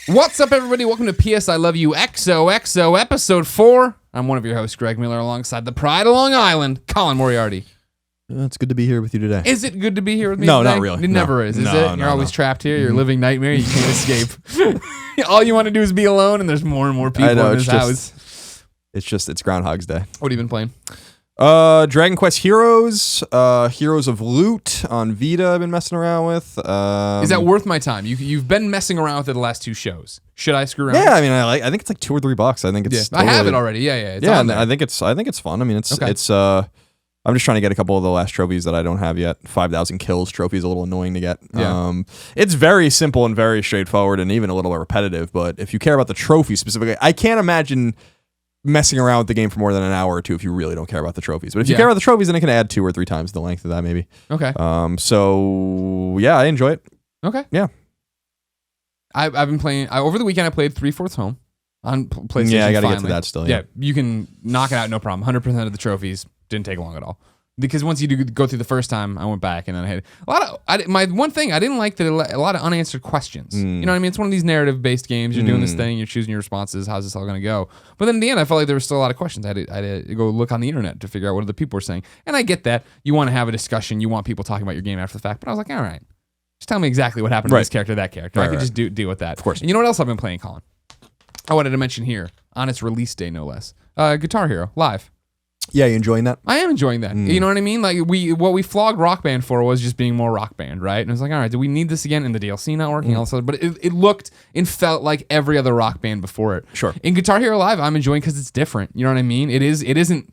What's up, everybody? Welcome to PS I Love You XOXO Episode 4. I'm one of your hosts, Greg Miller, alongside the Pride of Long Island, Colin Moriarty. It's good to be here with you today. Is it good to be here with me No, today? not really. It never is it? You're always trapped here. You're a living nightmare. You can't escape. All you want to do is be alone, and there's more and more people in this house. It's Groundhog's Day. What have you been playing? Dragon Quest Heroes, Heroes of Loot on Vita I've been messing around with. Is that worth my time? You've been messing around with it the last two shows. Should I screw around? Yeah, I mean, I think it's like $2 or $3. I think it's. Yeah, I have it already. Yeah. It's on there. I think it's fun. I mean, it's. I'm just trying to get a couple of the last trophies that I don't have yet. 5,000 kills trophy is a little annoying to get. Yeah. It's very simple and very straightforward and even a little repetitive. But if you care about the trophy specifically, I can't imagine messing around with the game for more than an hour or two if you really don't care about the trophies. But if you care about the trophies, then it can add 2 or 3 times the length of that, maybe. Okay. So yeah, I enjoy it. Okay. Yeah. I've been playing over the weekend. I played 3/4 Home on PlayStation. Yeah, I got to get to that still. Yeah, you can knock it out, no problem. 100% of the trophies didn't take long at all. Because once you do go through the first time, I went back and then I had a lot of. My one thing I didn't like that a lot of unanswered questions. You know what I mean? It's one of these narrative-based games. You're doing this thing. You're choosing your responses. How's this all going to go? But then in the end, I felt like there was still a lot of questions. I had to go look on the internet to figure out what other people were saying. And I get that you want to have a discussion. You want people talking about your game after the fact. But I was like, all right, just tell me exactly what happened to this character, that character. I could just deal with that. Of course. And you know what else I've been playing, Colin? I wanted to mention here on its release day, no less. Guitar Hero Live. Yeah, you enjoying that? I am enjoying that. You know what I mean? Like what we flogged Rock Band for was just being more Rock Band, right? And it was like, all right, do we need this again? And the DLC not working, also, but it looked and felt like every other Rock Band before it. Sure. In Guitar Hero Live, I'm enjoying because it's different. You know what I mean? It isn't.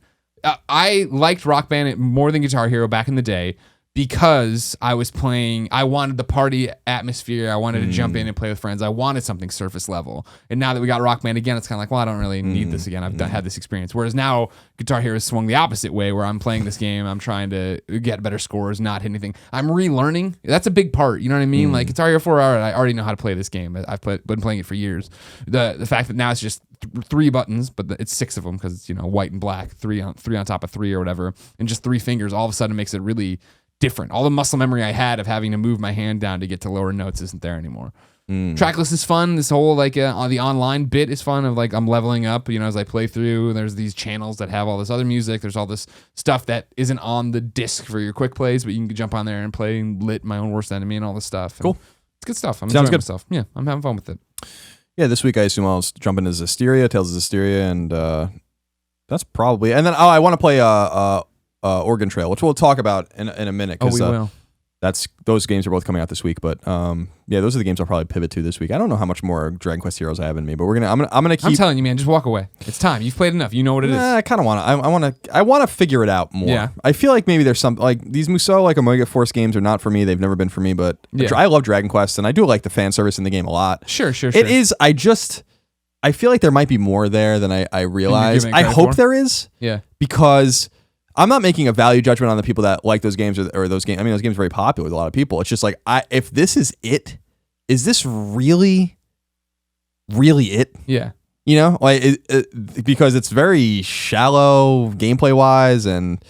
I liked Rock Band more than Guitar Hero back in the day because I was playing. I wanted the party atmosphere. I wanted to jump in and play with friends. I wanted something surface level. And now that we got Rock Band again, it's kind of like, well, I don't really need this again. I've had this experience. Whereas now Guitar Hero has swung the opposite way, where I'm playing this game. I'm trying to get better scores, not hit anything. I'm relearning. That's a big part. You know what I mean? Like Guitar Hero 4, I already know how to play this game. I've been playing it for years. The fact that now it's just 3 buttons, but it's 6 of them because it's white and black, three on top of 3 or whatever, and just 3 fingers all of a sudden makes it really different. All the muscle memory I had of having to move my hand down to get to lower notes isn't there anymore. Tracklist is fun. This whole the online bit is fun of I'm leveling up, as I play through. There's these channels that have all this other music. There's all this stuff that isn't on the disc for your quick plays, but you can jump on there and play and lit my own worst enemy and all this stuff. Cool. And it's good stuff. I'm enjoying myself. Yeah, I'm having fun with it. Yeah, this week I assume I'll jump into Zestiria, Tales of Zestiria, and that's probably. And then I want to play Oregon Trail, which we'll talk about in a minute. Oh, we will. Those games are both coming out this week, but yeah, those are the games I'll probably pivot to this week. I don't know how much more Dragon Quest Heroes I have in me, but I'm gonna keep. I'm telling you, man, just walk away. It's time. You've played enough. You know what it is. I kind of want to. I want to figure it out more. Yeah. I feel like maybe there's some these Musou Omega Force games are not for me. They've never been for me, but I love Dragon Quest and I do like the fan service in the game a lot. Sure. It is. I feel like there might be more there than I realize. I hope there is. Yeah. Because I'm not making a value judgment on the people that like those games or those games. I mean, those games are very popular with a lot of people. It's just like, if this is it, is this really it? Yeah. Because it's very shallow gameplay wise, and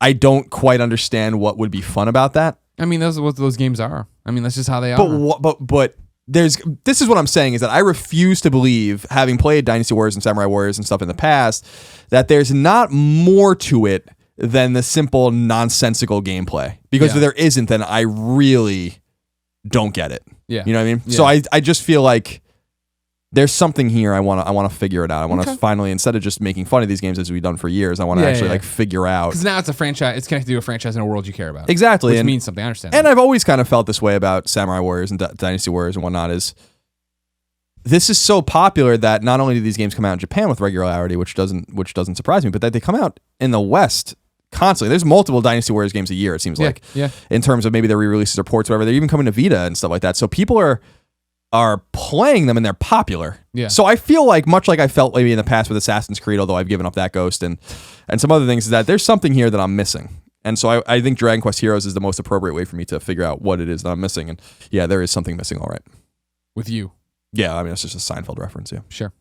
I don't quite understand what would be fun about that. I mean, those are what those games are. I mean, that's just how they are. But this is what I'm saying is that I refuse to believe, having played Dynasty Warriors and Samurai Warriors and stuff in the past, that there's not more to it than the simple nonsensical gameplay. Because if there isn't, then I really don't get it. Yeah. You know what I mean? Yeah. So I just feel like there's something here. I want to figure it out. I want to finally, instead of just making fun of these games as we've done for years, I want to actually figure out. Because now it's a franchise. It's connected to a franchise in a world you care about. Exactly. Which means something. I understand. And I've always kind of felt this way about Samurai Warriors and Dynasty Warriors and whatnot. Is this is so popular that not only do these games come out in Japan with regularity, which doesn't surprise me, but that they come out in the West constantly. There's multiple Dynasty Warriors games a year. It seems like. Yeah. In terms of maybe their re-releases or ports, or whatever. They're even coming to Vita and stuff like that. So people are playing them and they're popular. Yeah. So I feel like, much like I felt maybe in the past with Assassin's Creed, although I've given up that ghost and some other things, is that there's something here that I'm missing. And so I think Dragon Quest Heroes is the most appropriate way for me to figure out what it is that I'm missing. And yeah, there is something missing, all right. With you. Yeah, I mean, it's just a Seinfeld reference, yeah. Sure.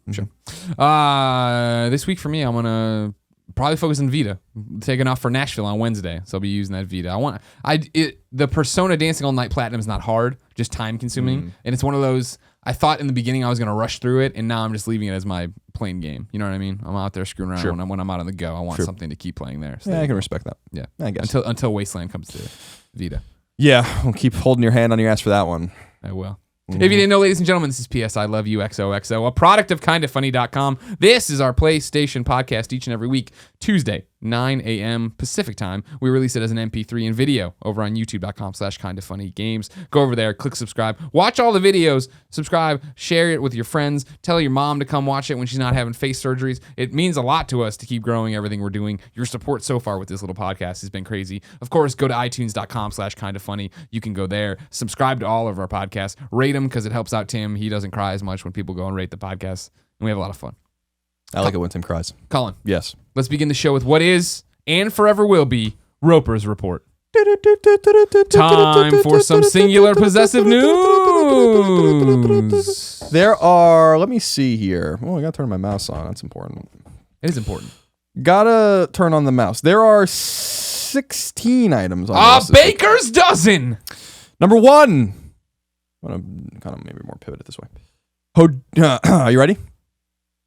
This week for me, I'm going to probably focus on Vita. Taking off for Nashville on Wednesday, so I'll be using that Vita. The Persona Dancing All Night Platinum is not hard, just time consuming, and it's one of those. I thought in the beginning I was going to rush through it, and now I'm just leaving it as my plain game. You know what I mean? I'm out there screwing around when I'm out on the go. I want something to keep playing there. So yeah, I can respect that. Yeah, I guess until Wasteland comes to Vita. Yeah, we'll keep holding your hand on your ass for that one. I will. If you didn't know, ladies and gentlemen, this is PS I Love You XOXO, a product of kindafunny.com. This is our PlayStation podcast each and every week, Tuesday, 9 a.m. Pacific time. We release it as an MP3 and video over on youtube.com/kindafunnygames. Go over there, click subscribe, watch all the videos, subscribe, share it with your friends, tell your mom to come watch it when she's not having face surgeries. It means a lot to us to keep growing everything we're doing. Your support so far with this little podcast has been crazy. Of course, go to itunes.com/kindafunny. You can go there, subscribe to all of our podcasts, rate them because it helps out Tim. He doesn't cry as much when people go and rate the podcast, and we have a lot of fun. I like it when Tim cries. Colin. Yes. Let's begin the show with what is, and forever will be, Roper's Report. Time for some singular possessive news. There are, let me see here. Oh, I gotta turn my mouse on. That's important. It is important. Gotta turn on the mouse. There are 16 items on the list. Baker's dozen. Number 1. I'm gonna kind of maybe more pivot it this way. Are you ready?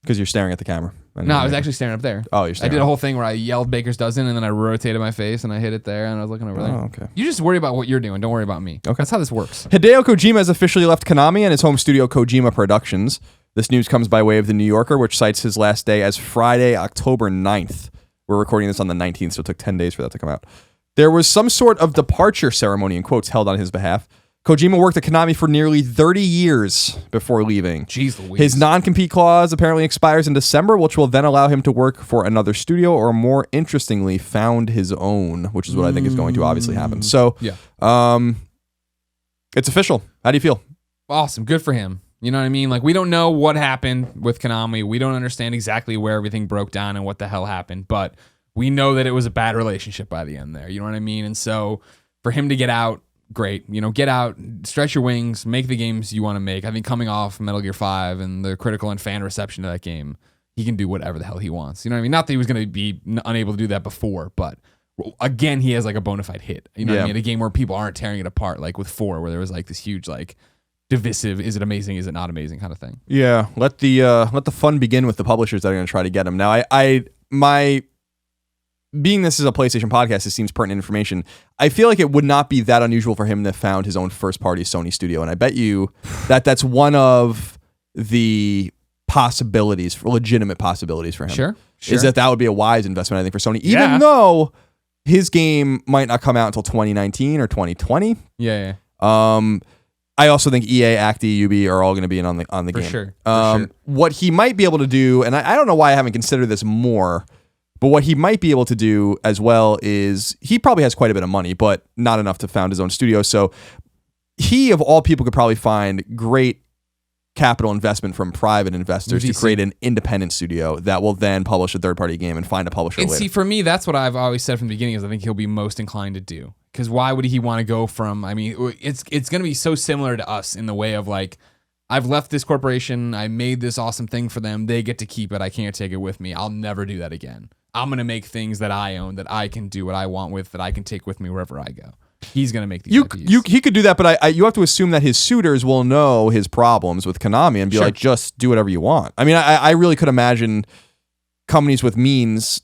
Because you're staring at the camera. No, I was actually staring up there. Oh, you're staring. I did a whole thing where I yelled Baker's dozen, and then I rotated my face, and I hit it there, and I was looking over there. Oh, okay. You just worry about what you're doing. Don't worry about me. Okay. That's how this works. Hideo Kojima has officially left Konami and his home studio Kojima Productions. This news comes by way of The New Yorker, which cites his last day as Friday, October 9th. We're recording this on the 19th, so it took 10 days for that to come out. There was some sort of departure ceremony, in quotes, held on his behalf. Kojima worked at Konami for nearly 30 years before leaving. Jeez Louise. His non-compete clause apparently expires in December, which will then allow him to work for another studio, or more interestingly, found his own, which is what I think is going to obviously happen. So, yeah. It's official. How do you feel? Awesome. Good for him. You know what I mean? Like, we don't know what happened with Konami. We don't understand exactly where everything broke down and what the hell happened, but we know that it was a bad relationship by the end there. You know what I mean? And so for him to get out, great. You know, get out, stretch your wings, make the games you want to make. I think coming off Metal Gear 5 and the critical and fan reception to that game, he can do whatever the hell he wants. You know what I mean? Not that he was going to be unable to do that before, but again, he has like a bona fide hit. You know what I mean? A game where people aren't tearing it apart, like with 4, where there was like this huge, like, divisive, is it amazing, is it not amazing kind of thing. Yeah, let the fun begin with the publishers that are going to try to get him. Now, being this is a PlayStation podcast, it seems pertinent information. I feel like it would not be that unusual for him to found his own first-party Sony studio, and I bet you that's one of the possibilities, legitimate possibilities for him. Sure. Is that would be a wise investment, I think, for Sony, even though his game might not come out until 2019 or 2020. Yeah. I also think EA, Acti, Ubi are all going to be in on the For game. sure. What he might be able to do, and I don't know why I haven't considered this more, but what he might be able to do as well is he probably has quite a bit of money, but not enough to found his own studio. So he, of all people, could probably find great capital investment from private investors to create an independent studio that will then publish a third-party game and find a publisher later. See, for me, that's what I've always said from the beginning is I think he'll be most inclined to do. Because why would he want to go from, I mean, it's going to be so similar to us in the way of like, I've left this corporation, I made this awesome thing for them, they get to keep it, I can't take it with me, I'll never do that again. I'm going to make things that I own, that I can do what I want with, that I can take with me wherever I go. He's going to make these IPs. He could do that, but you have to assume that his suitors will know his problems with Konami and be like, just do whatever you want. I mean, I really could imagine companies with means,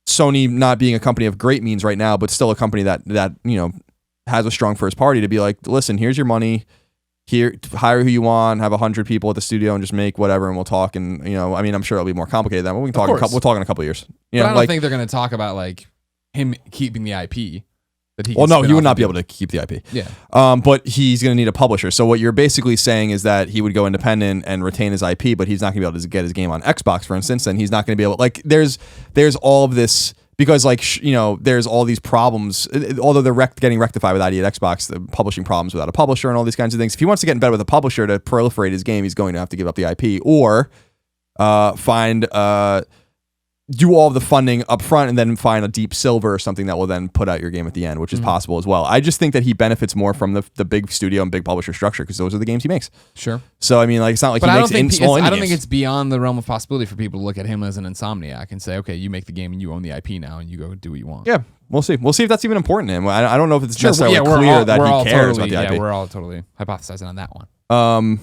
Sony not being a company of great means right now, but still a company that you know has a strong first party, to be like, listen, here's your money. Here, hire who you want, have 100 people at the studio, and just make whatever, and we'll talk. And you know, I mean, I'm sure it'll be more comcomplicated than that, but we can talk. We'll talk in a couple of years. But I don't think they're going to talk about like him keeping the IP. Well, no, he would not be able to keep the IP. Yeah. But he's going to need a publisher. So what you're basically saying is that he would go independent and retain his IP, but he's not going to be able to get his game on Xbox, for instance, and he's not going to be able, like, there's all of this, because like, you know, there's all these problems, although they're getting rectified with ID at Xbox, the publishing problems without a publisher and all these kinds of things. If he wants to get in bed with a publisher to proliferate his game, he's going to have to give up the IP or do all of the funding up front and then find a deep silver or something that will then put out your game at the end, which is possible as well. I just think that he benefits more from the big studio and big publisher structure because those are the games he makes. Sure. So, I mean, like, it's not like but he makes small indie I don't games. think it's beyond the realm of possibility for people to look at him as an insomniac and say, okay, you make the game and you own the IP now and you go do what you want. Yeah, we'll see. We'll see if that's even important to him. I don't know if it's necessarily clear that he cares about the IP. Yeah, we're all totally hypothesizing on that one.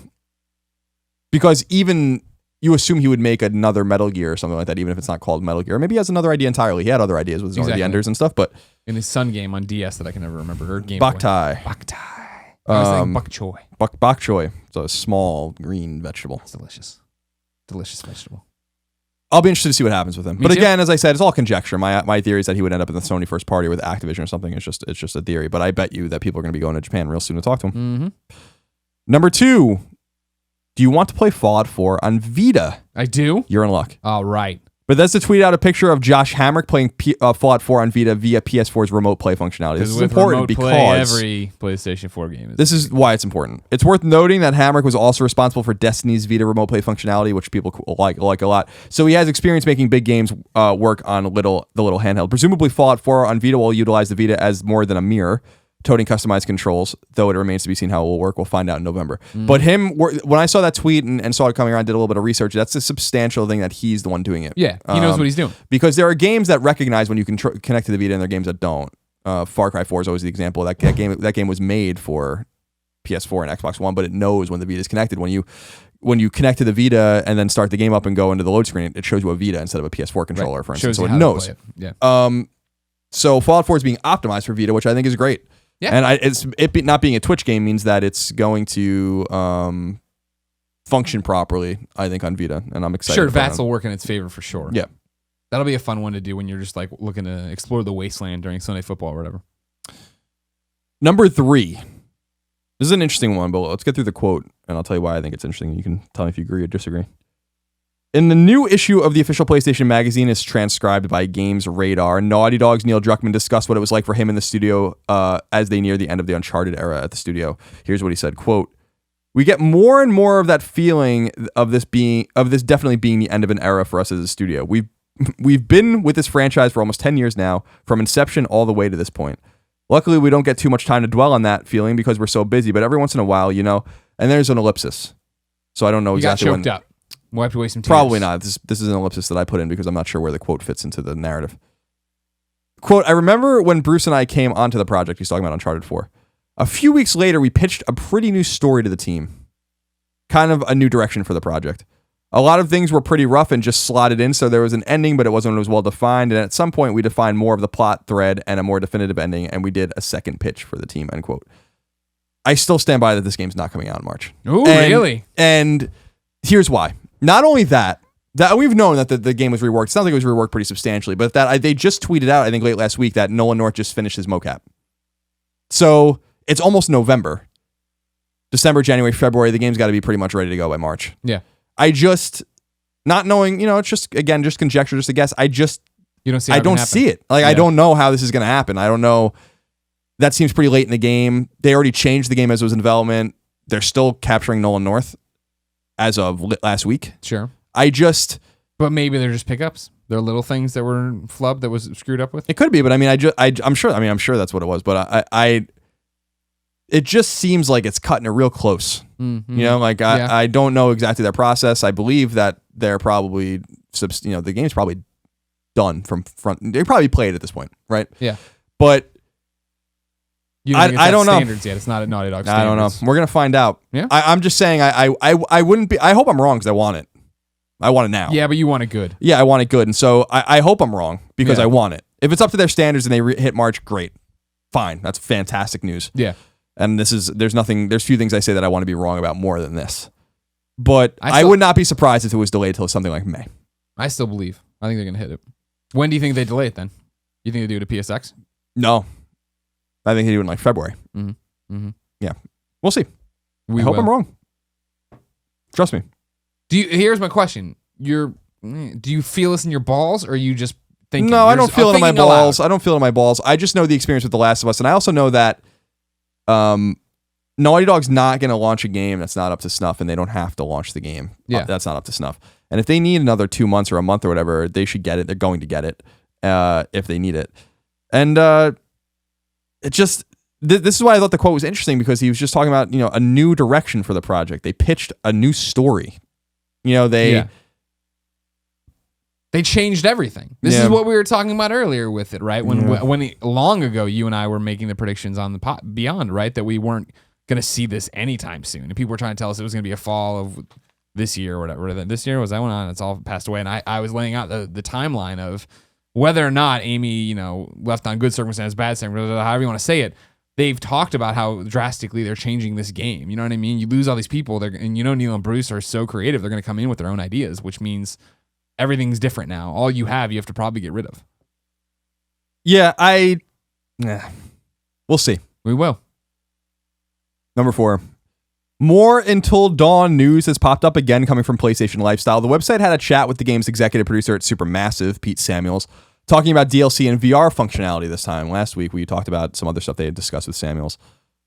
because even you assume he would make another Metal Gear or something like that, even if it's not called Metal Gear. Or maybe he has another idea entirely. He had other ideas with Zone of the Enders and stuff, but in his Sun game on DS that I can never remember, or Game Boy. Boktai. I was thinking bok choy. Bok choy. It's a small green vegetable. It's delicious. Delicious vegetable. I'll be interested to see what happens with him. But too. again, as I said, it's all conjecture. My theory is that he would end up in the Sony first party with Activision or something. It's just a theory. But I bet you that people are going to be going to Japan real soon to talk to him. Mm-hmm. Number 2, do you want to play Fallout 4 on Vita? I do. You're in luck. All right. Bethesda tweeted out a picture of Josh Hamrick playing Fallout 4 on Vita via PS4's remote play functionality. This is important because every PlayStation 4 game is. This is why it's important. It's worth noting that Hamrick was also responsible for Destiny's Vita remote play functionality, which people like a lot. So he has experience making big games work on the little handheld. Presumably, Fallout 4 on Vita will utilize the Vita as more than a mirror, toting customized controls, though it remains to be seen how it will work. We'll find out in November. But when I saw that tweet and saw it coming around, did a little bit of research, that's a substantial thing that he's the one doing it. Yeah, he knows what he's doing. Because there are games that recognize when you can connect to the Vita and there are games that don't. Far Cry 4 is always the example. That game was made for PS4 and Xbox One, but it knows when the Vita is connected. When you connect to the Vita and then start the game up and go into the load screen, it shows you a Vita instead of a PS4 controller, for instance. So it knows. Yeah. So Fallout 4 is being optimized for Vita, which I think is great. Yeah. And not being a Twitch game means that it's going to function properly, I think, on Vita, and I'm excited. Sure, VATS will work in its favor for sure. Yeah. That'll be a fun one to do when you're just like looking to explore the wasteland during Sunday football or whatever. Number 3. This is an interesting one, but let's get through the quote, and I'll tell you why I think it's interesting. You can tell me if you agree or disagree. In the new issue of the official PlayStation magazine, as transcribed by Games Radar, Naughty Dog's Neil Druckmann discussed what it was like for him in the studio as they near the end of the Uncharted era at the studio. Here's what he said, quote, "We get more and more of that feeling of this definitely being the end of an era for us as a studio. We've been with this franchise for almost 10 years now, from inception all the way to this point. Luckily, we don't get too much time to dwell on that feeling because we're so busy, but every once in a while, and there's an ellipsis. So I don't know exactly when. You got choked up. We'll have to waste some tears. Probably not. This is an ellipsis that I put in because I'm not sure where the quote fits into the narrative. Quote, "I remember when Bruce and I came onto the project," he's talking about Uncharted 4. "A few weeks later, we pitched a pretty new story to the team. Kind of a new direction for the project. A lot of things were pretty rough and just slotted in, so there was an ending, but it wasn't as well defined. And at some point, we defined more of the plot thread and a more definitive ending, and we did a second pitch for the team," end quote. I still stand by that this game's not coming out in March. Oh, really? And here's why. Not only that we've known that the game was reworked. It sounds like it was reworked pretty substantially, but they just tweeted out, I think late last week, that Nolan North just finished his mocap. So it's almost November. December, January, February, the game's got to be pretty much ready to go by March. Yeah. I just, not knowing, it's just, again, just conjecture, just a guess. You don't see I don't see it. Like, yeah. I don't know how this is going to happen. I don't know. That seems pretty late in the game. They already changed the game as it was in development. They're still capturing Nolan North as of last week. Sure. But maybe they're just pickups. They're little things that were flubbed that was screwed up with. It could be, but I mean, I'm sure that's what it was. But it just seems like it's cutting it real close. Mm-hmm. I don't know exactly their process. I believe that they're probably, the game's probably done from front. They probably played at this point, right? Yeah. But I don't know. Standards yet. It's not at Naughty Dog standards. I don't know. We're gonna find out. Yeah. I'm just saying. I wouldn't be. I hope I'm wrong because I want it. I want it now. Yeah, but you want it good. Yeah, I want it good, and so I hope I'm wrong because I want it. If it's up to their standards and they hit March, great, fine. That's fantastic news. Yeah. And there's few things I say that I want to be wrong about more than this. But I would not be surprised if it was delayed till something like May. I still believe. I think they're gonna hit it. When do you think they delay it then? You think they do it at PSX? No. I think they do it in like February. Mm-hmm. Mm-hmm. Yeah. We'll see. I hope I'm wrong. Trust me. Here's my question. Do you feel this in your balls, or are you just thinking? No, I don't feel it in my balls. I don't feel it in my balls. I just know the experience with The Last of Us, and I also know that Naughty Dog's not going to launch a game that's not up to snuff, and they don't have to launch the game that's not up to snuff. And if they need another 2 months or a month or whatever, they should get it. They're going to get it if they need it. And it just... This is why I thought the quote was interesting, because he was just talking about, a new direction for the project. They pitched a new story. They changed everything. This is what we were talking about earlier with it, right? When long ago you and I were making the predictions on the Beyond, right? That we weren't going to see this anytime soon. And people were trying to tell us it was going to be a fall of this year or whatever. This year was that one on? It's all passed away. And I was laying out the timeline of whether or not Amy, left on good circumstances, bad circumstances, however you want to say it. They've talked about how drastically they're changing this game. You know what I mean? You lose all these people, and Neil and Bruce are so creative. They're going to come in with their own ideas, which means everything's different now. All you have to probably get rid of. Yeah, we'll see. We will. Number 4. More Until Dawn news has popped up again coming from PlayStation Lifestyle. The website had a chat with the game's executive producer at Supermassive, Pete Samuels, talking about DLC and VR functionality this time. Last week, we talked about some other stuff they had discussed with Samuels.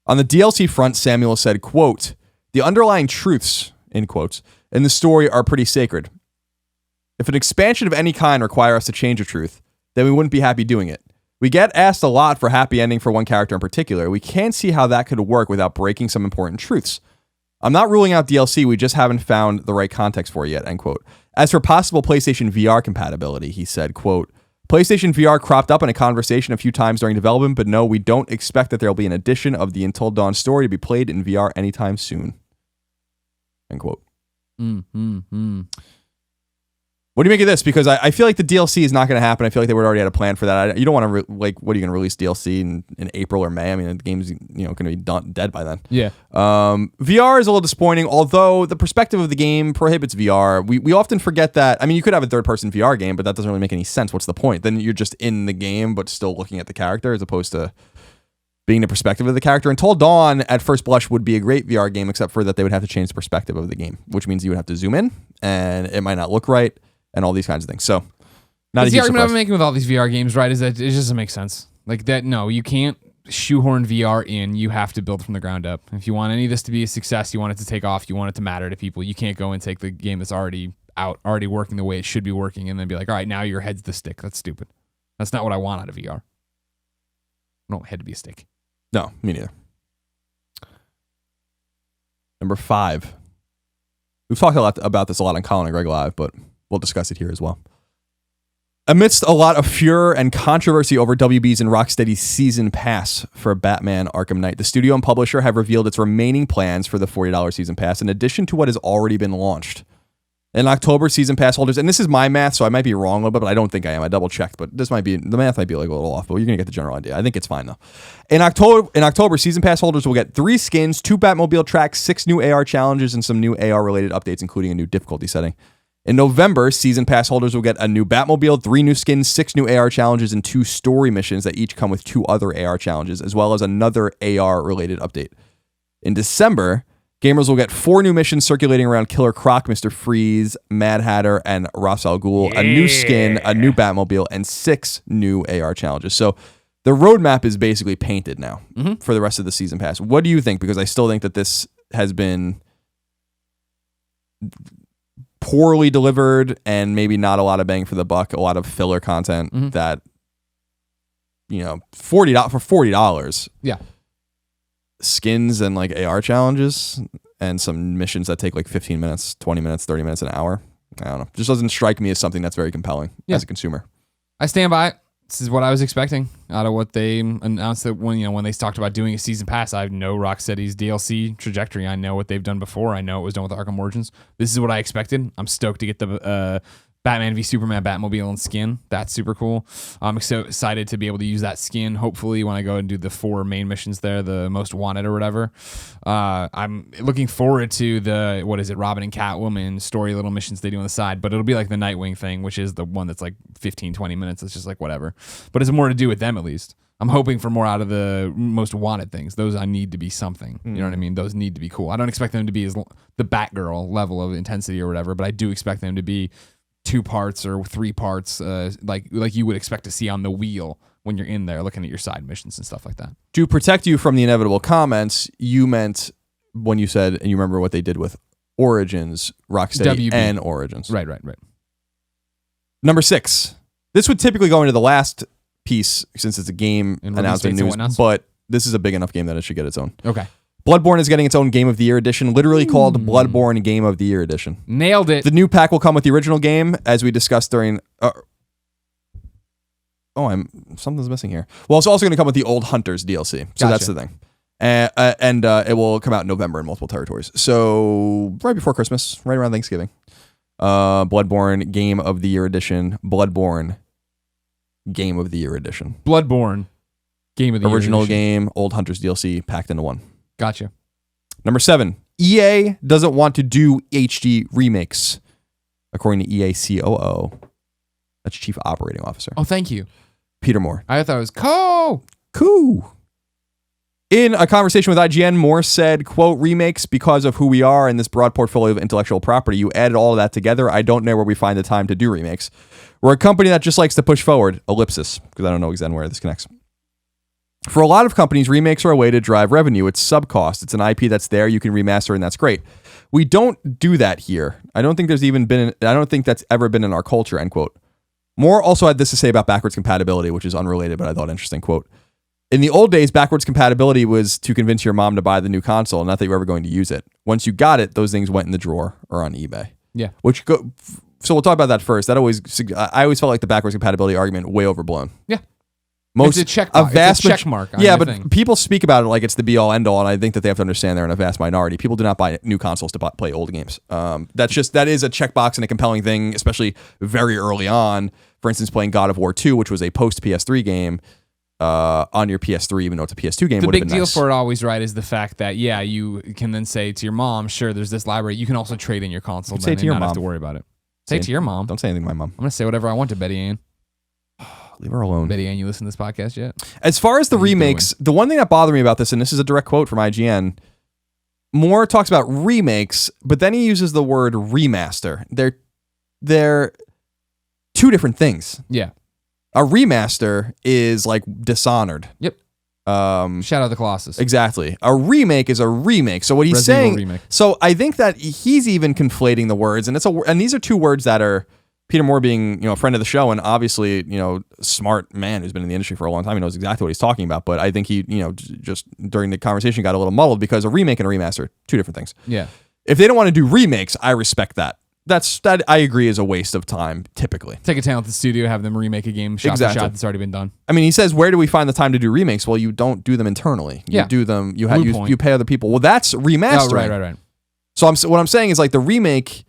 On the DLC front, Samuels said, quote, "The underlying truths," in quotes, "in the story are pretty sacred. If an expansion of any kind require us to change a truth, then we wouldn't be happy doing it. We get asked a lot for happy ending for one character in particular. We can't see how that could work without breaking some important truths. I'm not ruling out DLC, we just haven't found the right context for it yet," end quote. As for possible PlayStation VR compatibility, he said, quote, "PlayStation VR cropped up in a conversation a few times during development, but no, we don't expect that there will be an edition of the Until Dawn story to be played in VR anytime soon," end quote. What do you make of this? Because I feel like the DLC is not going to happen. I feel like they would already had a plan for that. You don't want to what are you going to release DLC in April or May? I mean, the game's going to be dead by then. Yeah. VR is a little disappointing, although the perspective of the game prohibits VR. We often forget that. I mean, you could have a third-person VR game, but that doesn't really make any sense. What's the point? Then you're just in the game, but still looking at the character as opposed to being the perspective of the character. Until Dawn, at first blush, would be a great VR game, except for that they would have to change the perspective of the game, which means you would have to zoom in, and it might not look right. And all these kinds of things. So, not a huge the argument surprise. I'm making with all these VR games, right, is that it just doesn't make sense. Like that, no, you can't shoehorn VR in. You have to build from the ground up. If you want any of this to be a success, you want it to take off, you want it to matter to people, you can't go and take the game that's already out, already working the way it should be working, and then be like, all right, now your head's the stick. That's stupid. That's not what I want out of VR. I don't want head to be a stick. No, me neither. Number 5. We've talked a lot about this a lot on Colin and Greg Live, but we'll discuss it here as well. Amidst a lot of furor and controversy over WB's and Rocksteady's season pass for Batman Arkham Knight, the studio and publisher have revealed its remaining plans for the $40 season pass, in addition to what has already been launched. In October, season pass holders, and this is my math, so I might be wrong a little bit, but I don't think I am. I double checked, but the math might be like a little off, but you're going to get the general idea. I think it's fine though. In October, season pass holders will get 3 skins, 2 Batmobile tracks, 6 new AR challenges, and some new AR related updates, including a new difficulty setting. In November, season pass holders will get a new Batmobile, 3 new skins, 6 new AR challenges, and 2 story missions that each come with 2 other AR challenges, as well as another AR related update. In December, gamers will get 4 new missions circulating around Killer Croc, Mr. Freeze, Mad Hatter, and Ra's al Ghul, a new skin, a new Batmobile, and 6 new AR challenges. So the roadmap is basically painted now for the rest of the season pass. What do you think? Because I still think that this has been poorly delivered and maybe not a lot of bang for the buck, a lot of filler content that, for $40. Yeah. Skins and like AR challenges and some missions that take like 15 minutes, 20 minutes, 30 minutes, an hour. I don't know. Just doesn't strike me as something that's very compelling as a consumer. I stand by it. This is what I was expecting out of what they announced that when they talked about doing a season pass. I know Rocksteady's DLC trajectory. I know what they've done before. I know it was done with Arkham Origins. This is what I expected. I'm stoked to get the Batman v Superman Batmobile and skin. That's super cool. I'm so excited to be able to use that skin, hopefully, when I go and do the 4 main missions there, the most wanted or whatever. I'm looking forward to the, Robin and Catwoman story little missions they do on the side, but it'll be like the Nightwing thing, which is the one that's like 15, 20 minutes. It's just like whatever. But it's more to do with them, at least. I'm hoping for more out of the most wanted things. Those I need to be something. You know what I mean? Those need to be cool. I don't expect them to be as the Batgirl level of intensity or whatever, but I do expect them to be 2 parts or 3 parts, like you would expect to see on the wheel when you're in there looking at your side missions and stuff like that. To protect you from the inevitable comments, you meant when you said, and you remember what they did with Origins, Rocksteady, and Origins. Right. Number 6. This would typically go into the last piece since it's a game announcement news, but this is a big enough game that it should get its own. Okay. Bloodborne is getting its own Game of the Year edition, literally called Bloodborne Game of the Year edition. Nailed it. The new pack will come with the original game, as we discussed during... something's missing here. Well, it's also going to come with the Old Hunters DLC, so that's the thing. and it will come out in November in multiple territories. So right before Christmas, right around Thanksgiving. Bloodborne Game of the Year Edition. Bloodborne Game of the Year Edition. Bloodborne Game of the Year Original Edition. game, Old Hunters DLC packed into one. Gotcha. Number 7. EA doesn't want to do HD remakes, according to EA COO. That's Chief Operating Officer. Oh, thank you. Peter Moore. I thought it was Cool. In a conversation with IGN, Moore said, quote, remakes because of who we are and this broad portfolio of intellectual property. You added all of that together. I don't know where we find the time to do remakes. We're a company that just likes to push forward. Ellipsis, because I don't know exactly where this connects. For a lot of companies, remakes are a way to drive revenue. It's sub-cost. It's an IP that's there. You can remaster, and that's great. We don't do that here. I don't think that's ever been in our culture, end quote. Moore also had this to say about backwards compatibility, which is unrelated, but I thought interesting, quote. In the old days, backwards compatibility was to convince your mom to buy the new console, not that you were ever going to use it. Once you got it, those things went in the drawer or on eBay. Yeah. So we'll talk about that first. I always felt like the backwards compatibility argument way overblown. Yeah. It's a check mark. On yeah, but thing. people speak about it like it's the be all end all, and I think that they have to understand they're in a vast minority. People do not buy new consoles to play old games. That is a checkbox and a compelling thing, especially very early on. For instance, playing God of War 2, which was a post PS3 game. On your PS3, even though it's a PS2 game, the big deal nice. for it always, right, is the fact that you can then say to your mom, sure, there's this library. You can also trade in your console. Say it to your mom. Have to worry about it. Say it to your mom. Don't say anything to my mom. I'm gonna say whatever I want to Betty Ann. Leave her alone. Betty Ann, you listen to this podcast yet? As far as the remakes, the one thing that bothered me about this, and this is a direct quote from IGN, Moore talks about remakes, but then he uses the word remaster. They're two different things. Yeah. A remaster is like Dishonored. Yep. Shadow of the Colossus. Exactly. A remake is a remake. So what he's Resident Evil saying. remake. So I think that he's even conflating the words, and these are two words that are Peter Moore being a friend of the show and obviously smart man who's been in the industry for a long time. He knows exactly what he's talking about. But I think he just during the conversation got a little muddled because a remake and a remaster, two different things. Yeah. If they don't want to do remakes, I respect that. That I agree is a waste of time, typically. Take a talented studio, have them remake a game shot for shot that's already been done. I mean, he says, where do we find the time to do remakes? Well, you don't do them internally. You do them, you pay other people. Well, that's remastering. Oh, right. So what I'm saying is like the remake,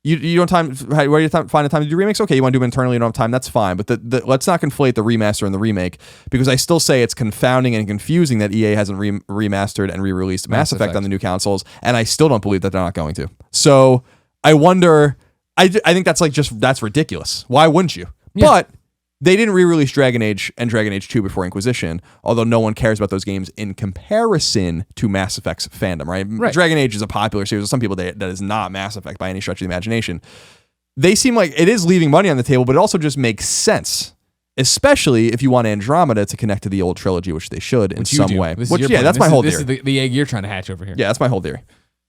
you don't where do you find the time to do remakes? Okay, you want to do them internally, you don't have time, that's fine. But let's not conflate the remaster and the remake, because I still say it's confounding and confusing that EA hasn't remastered and re-released Mass Effect on the new consoles, and I still don't believe that they're not going to. So I wonder, I think that's ridiculous. Why wouldn't you? Yeah. But they didn't re-release Dragon Age and Dragon Age 2 before Inquisition, although no one cares about those games in comparison to Mass Effect's fandom, right? Dragon Age is a popular series with some people that is not Mass Effect by any stretch of the imagination. They seem like it is leaving money on the table, but it also just makes sense, especially if you want Andromeda to connect to the old trilogy, which they should in some way. That's my whole theory. This is the egg you're trying to hatch over here. Yeah, that's my whole theory,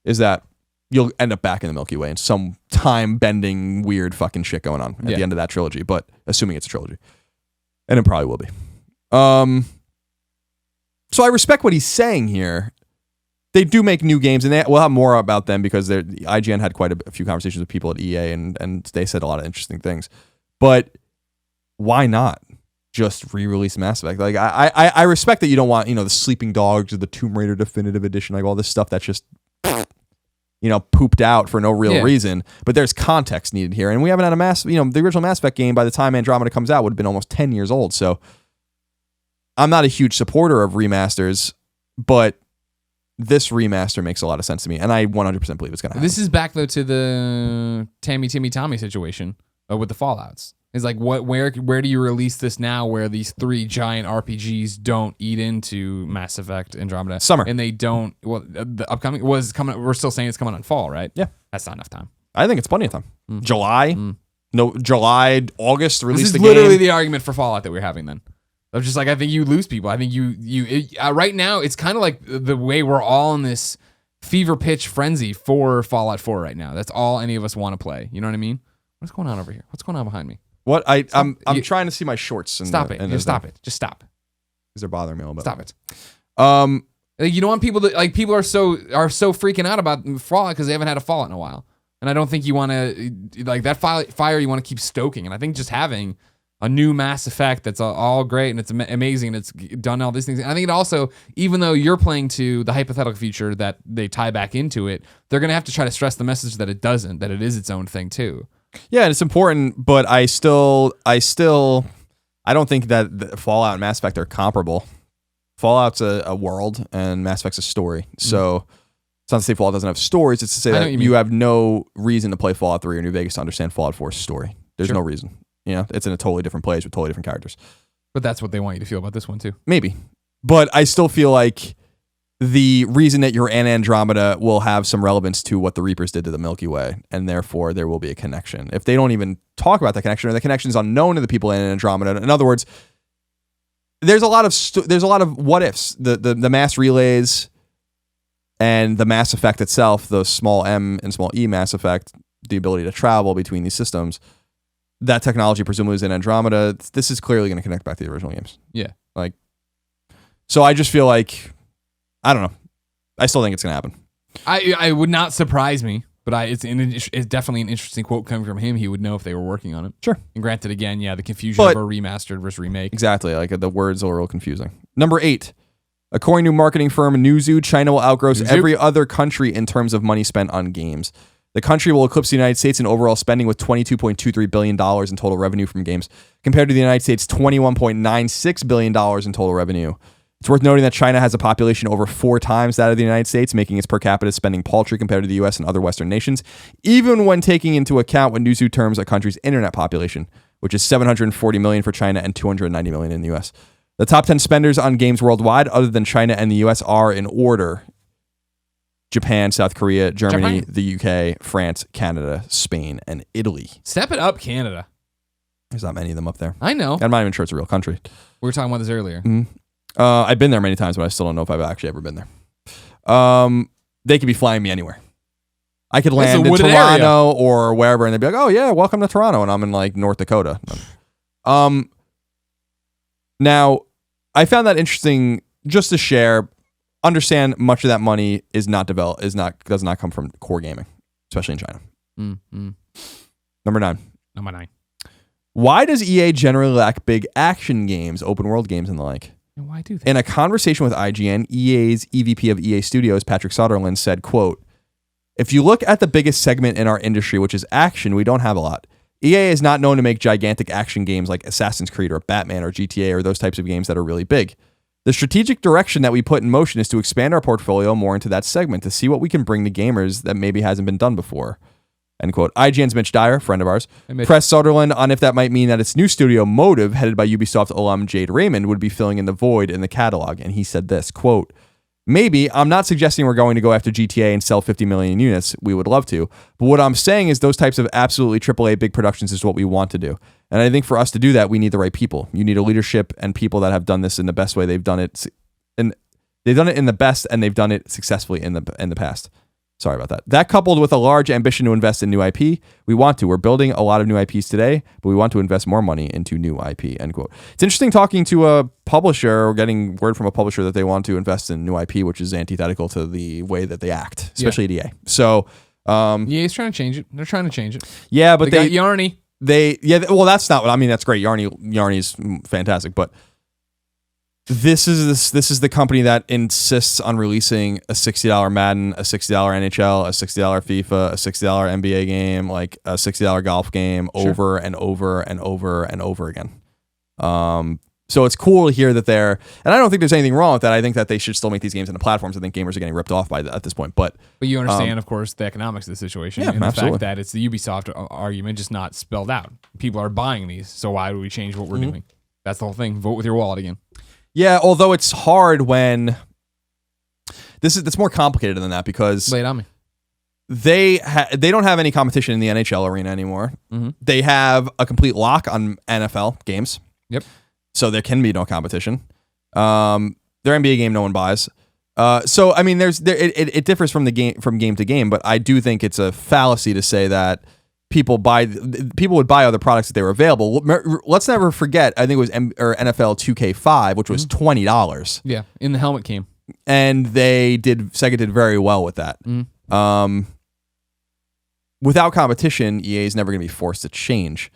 is that you'll end up back in the Milky Way and some time-bending, weird fucking shit going on at the end of that trilogy, but assuming it's a trilogy. And it probably will be. So I respect what he's saying here. They do make new games, and we'll have more about them because IGN had quite a few conversations with people at EA, and they said a lot of interesting things. But why not just re-release Mass Effect? Like I respect that you don't want the Sleeping Dogs or the Tomb Raider Definitive Edition, like all this stuff that's just pooped out for no real reason, but there's context needed here. And we haven't had the original Mass Effect game by the time Andromeda comes out would have been almost 10 years old. So I'm not a huge supporter of remasters, but this remaster makes a lot of sense to me. And I 100% believe it's going to happen. This is back though to the Tammy, Timmy, Tommy situation with the Fallouts. It's like, where do you release this now where these three giant RPGs don't eat into Mass Effect Andromeda? Summer. And they don't, the upcoming was coming, we're still saying it's coming on fall, right? Yeah. That's not enough time. I think it's plenty of time. July, August, release the game. This is literally the argument for Fallout that we're having then. I'm just like, I think you lose people. I think right now, it's kind of like the way we're all in this fever pitch frenzy for Fallout 4 right now. That's all any of us want to play. You know what I mean? What's going on over here? What's going on behind me? What I'm trying to see my shorts. Stop it! Just stop it! Just stop. Because they're bothering me a little bit. Stop it. You don't want people to people are so freaking out about Fallout because they haven't had a Fallout in a while, and I don't think you want to that fire. You want to keep stoking, and I think just having a new Mass Effect that's all great and it's amazing and it's done all these things. And I think it also, even though you're playing to the hypothetical future that they tie back into it, they're going to have to try to stress the message that it doesn't, that it is its own thing too. Yeah, and it's important, but I don't think that Fallout and Mass Effect are comparable. Fallout's a world and Mass Effect's a story. So it's not to say Fallout doesn't have stories, it's to say that you have no reason to play Fallout 3 or New Vegas to understand Fallout 4's story. There's no reason. You know, it's in a totally different place with totally different characters. But that's what they want you to feel about this one too. Maybe. But I still feel like the reason that you're in Andromeda will have some relevance to what the Reapers did to the Milky Way, and therefore there will be a connection. If they don't even talk about that connection, or the connection is unknown to the people in Andromeda, in other words, there's a lot of what ifs. The mass relays and the Mass Effect itself, the small m and small e Mass Effect, the ability to travel between these systems. That technology presumably is in Andromeda. This is clearly going to connect back to the original games. Yeah. So I just feel like, I don't know. I still think it's going to happen. I would not surprise me, but it's definitely an interesting quote coming from him. He would know if they were working on it. Sure. And granted, again, the confusion of a remastered versus remake. Exactly. The words are real confusing. Number 8. According to marketing firm Newzoo, China will outgross every other country in terms of money spent on games. The country will eclipse the United States in overall spending with $22.23 billion in total revenue from games, compared to the United States' $21.96 billion in total revenue. It's worth noting that China has a population over 4 times that of the United States, making its per capita spending paltry compared to the US and other Western nations, even when taking into account what Newzoo terms a country's internet population, which is 740 million for China and 290 million in the US. The top 10 spenders on games worldwide, other than China and the US, are in order: Japan, South Korea, Germany, the UK, France, Canada, Spain, and Italy. Step it up, Canada. There's not many of them up there. I know. I'm not even sure it's a real country. We were talking about this earlier. Mm-hmm. I've been there many times, but I still don't know if I've actually ever been there. They could be flying me anywhere. I could land in Toronto or wherever, and they'd be like, "Oh yeah, welcome to Toronto," and I'm in North Dakota. Now, I found that interesting just to share. Understand much of that money does not come from core gaming, especially in China. Mm-hmm. Number 9. Number 9. Why does EA generally lack big action games, open world games, and the like? And why do they? In a conversation with IGN, EA's EVP of EA Studios, Patrick Sutherland, said, quote, "If you look at the biggest segment in our industry, which is action, we don't have a lot. EA is not known to make gigantic action games like Assassin's Creed or Batman or GTA or those types of games that are really big. The strategic direction that we put in motion is to expand our portfolio more into that segment to see what we can bring to gamers that maybe hasn't been done before." End quote. IGN's Mitch Dyer, friend of ours, pressed Sutherland on if that might mean that its new studio Motive, headed by Ubisoft alum Jade Raymond, would be filling in the void in the catalog. And he said this, quote, "Maybe. I'm not suggesting we're going to go after GTA and sell 50 million units. We would love to. But what I'm saying is those types of absolutely AAA big productions is what we want to do. And I think for us to do that, we need the right people. You need a leadership and people that have done this in the best way they've done it. And they've done it in the best, and they've done it successfully in the past." Sorry about that. That coupled with a large ambition to invest in new IP, we're building a lot of new IPs today, but we want to invest more money into new IP, end quote. It's interesting talking to a publisher or getting word from a publisher that they want to invest in new IP, which is antithetical to the way that they act, especially at EA. So, EA's trying to change it. They're trying to change it. Yeah, but they got Yarny. Well, that's not what I mean. That's great. Yarny's fantastic, but this is the company that insists on releasing a $60 Madden, a $60 NHL, a $60 FIFA, a $60 NBA game, like a $60 golf game over and over and over and over again. So it's cool to hear that and I don't think there's anything wrong with that. I think that they should still make these games on the platforms. I think gamers are getting ripped off at this point. But you understand, of course, the economics of the situation and the fact that it's the Ubisoft argument just not spelled out. People are buying these, so why do we change what we're doing? That's the whole thing. Vote with your wallet again. Yeah, although it's hard when it's more complicated than that because lay it on me. They don't have any competition in the NHL arena anymore. Mm-hmm. They have a complete lock on NFL games. Yep. So there can be no competition. Their NBA game no one buys. So I mean, it differs from game to game, but I do think it's a fallacy to say that people would buy other products if they were available. Let's never forget, I think it was NFL 2K5, which was $20. Yeah, in the helmet came. And Sega did very well with that. Without competition, EA is never going to be forced to change.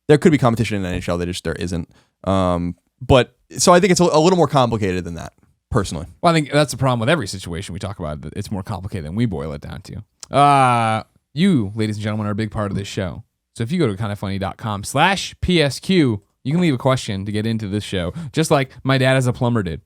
There could be competition in the NHL. There isn't. But so I think it's a little more complicated than that, personally. Well, I think that's the problem with every situation we talk about. It's more complicated than we boil it down to. You, ladies and gentlemen, are a big part of this show. So if you go to kindoffunny.com/PSQ, you can leave a question to get into this show, just like my dad as a plumber did.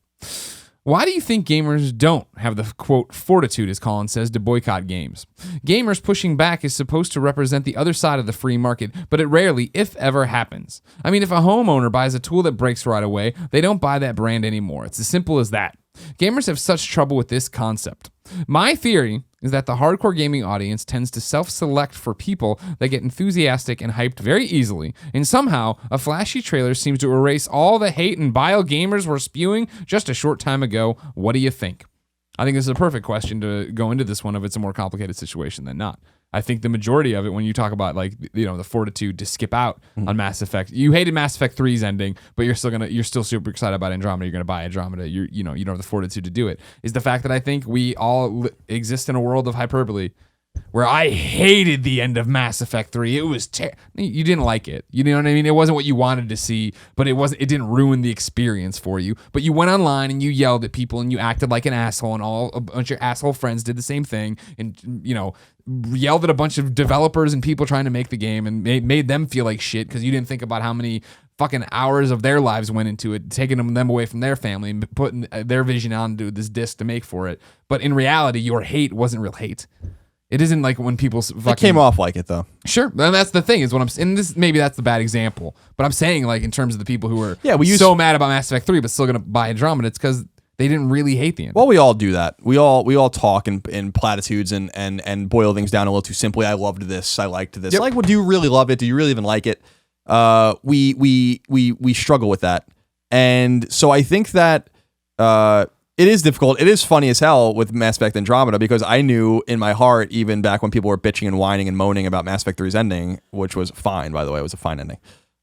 Why do you think gamers don't have the, quote, fortitude, as Colin says, to boycott games? Gamers pushing back is supposed to represent the other side of the free market, but it rarely, if ever, happens. I mean, if a homeowner buys a tool that breaks right away, they don't buy that brand anymore. It's as simple as that. Gamers have such trouble with this concept. My theory is that the hardcore gaming audience tends to self-select for people that get enthusiastic and hyped very easily, and somehow a flashy trailer seems to erase all the hate and bile gamers were spewing just a short time ago. What do you think? I think this is a perfect question to go into this one if it's a more complicated situation than not. I think the majority of it, when you talk about the fortitude to skip out on Mass Effect, you hated Mass Effect 3's ending, but you're still super excited about Andromeda. You're gonna buy Andromeda. You don't have the fortitude to do it. Is the fact that I think we all exist in a world of hyperbole, where I hated the end of Mass Effect 3. It was you didn't like it. You know what I mean? It wasn't what you wanted to see, but it didn't ruin the experience for you. But you went online and you yelled at people and you acted like an asshole, and a bunch of your asshole friends did the same thing, and yelled at a bunch of developers and people trying to make the game, and made them feel like shit because you didn't think about how many fucking hours of their lives went into it, taking them away from their family and putting their vision onto this disc to make for it. But in reality, your hate wasn't real hate. It isn't like when people fucking... It came off like it, though. Sure. And that's the thing, is what I'm saying. Maybe that's the bad example. But I'm saying, like, in terms of the people who were so mad about Mass Effect 3 but still going to buy Andromeda, it's because they didn't really hate the end. Well, we all do that. We all talk in platitudes and boil things down a little too simply. I loved this. I liked this. Yep. Like, well, do you really love it? Do you really even like it? We struggle with that. And so I think that... it is difficult. It is funny as hell with Mass Effect Andromeda, because I knew in my heart, even back when people were bitching and whining and moaning about Mass Effect 3's ending, which was fine, by the way, it was a fine ending,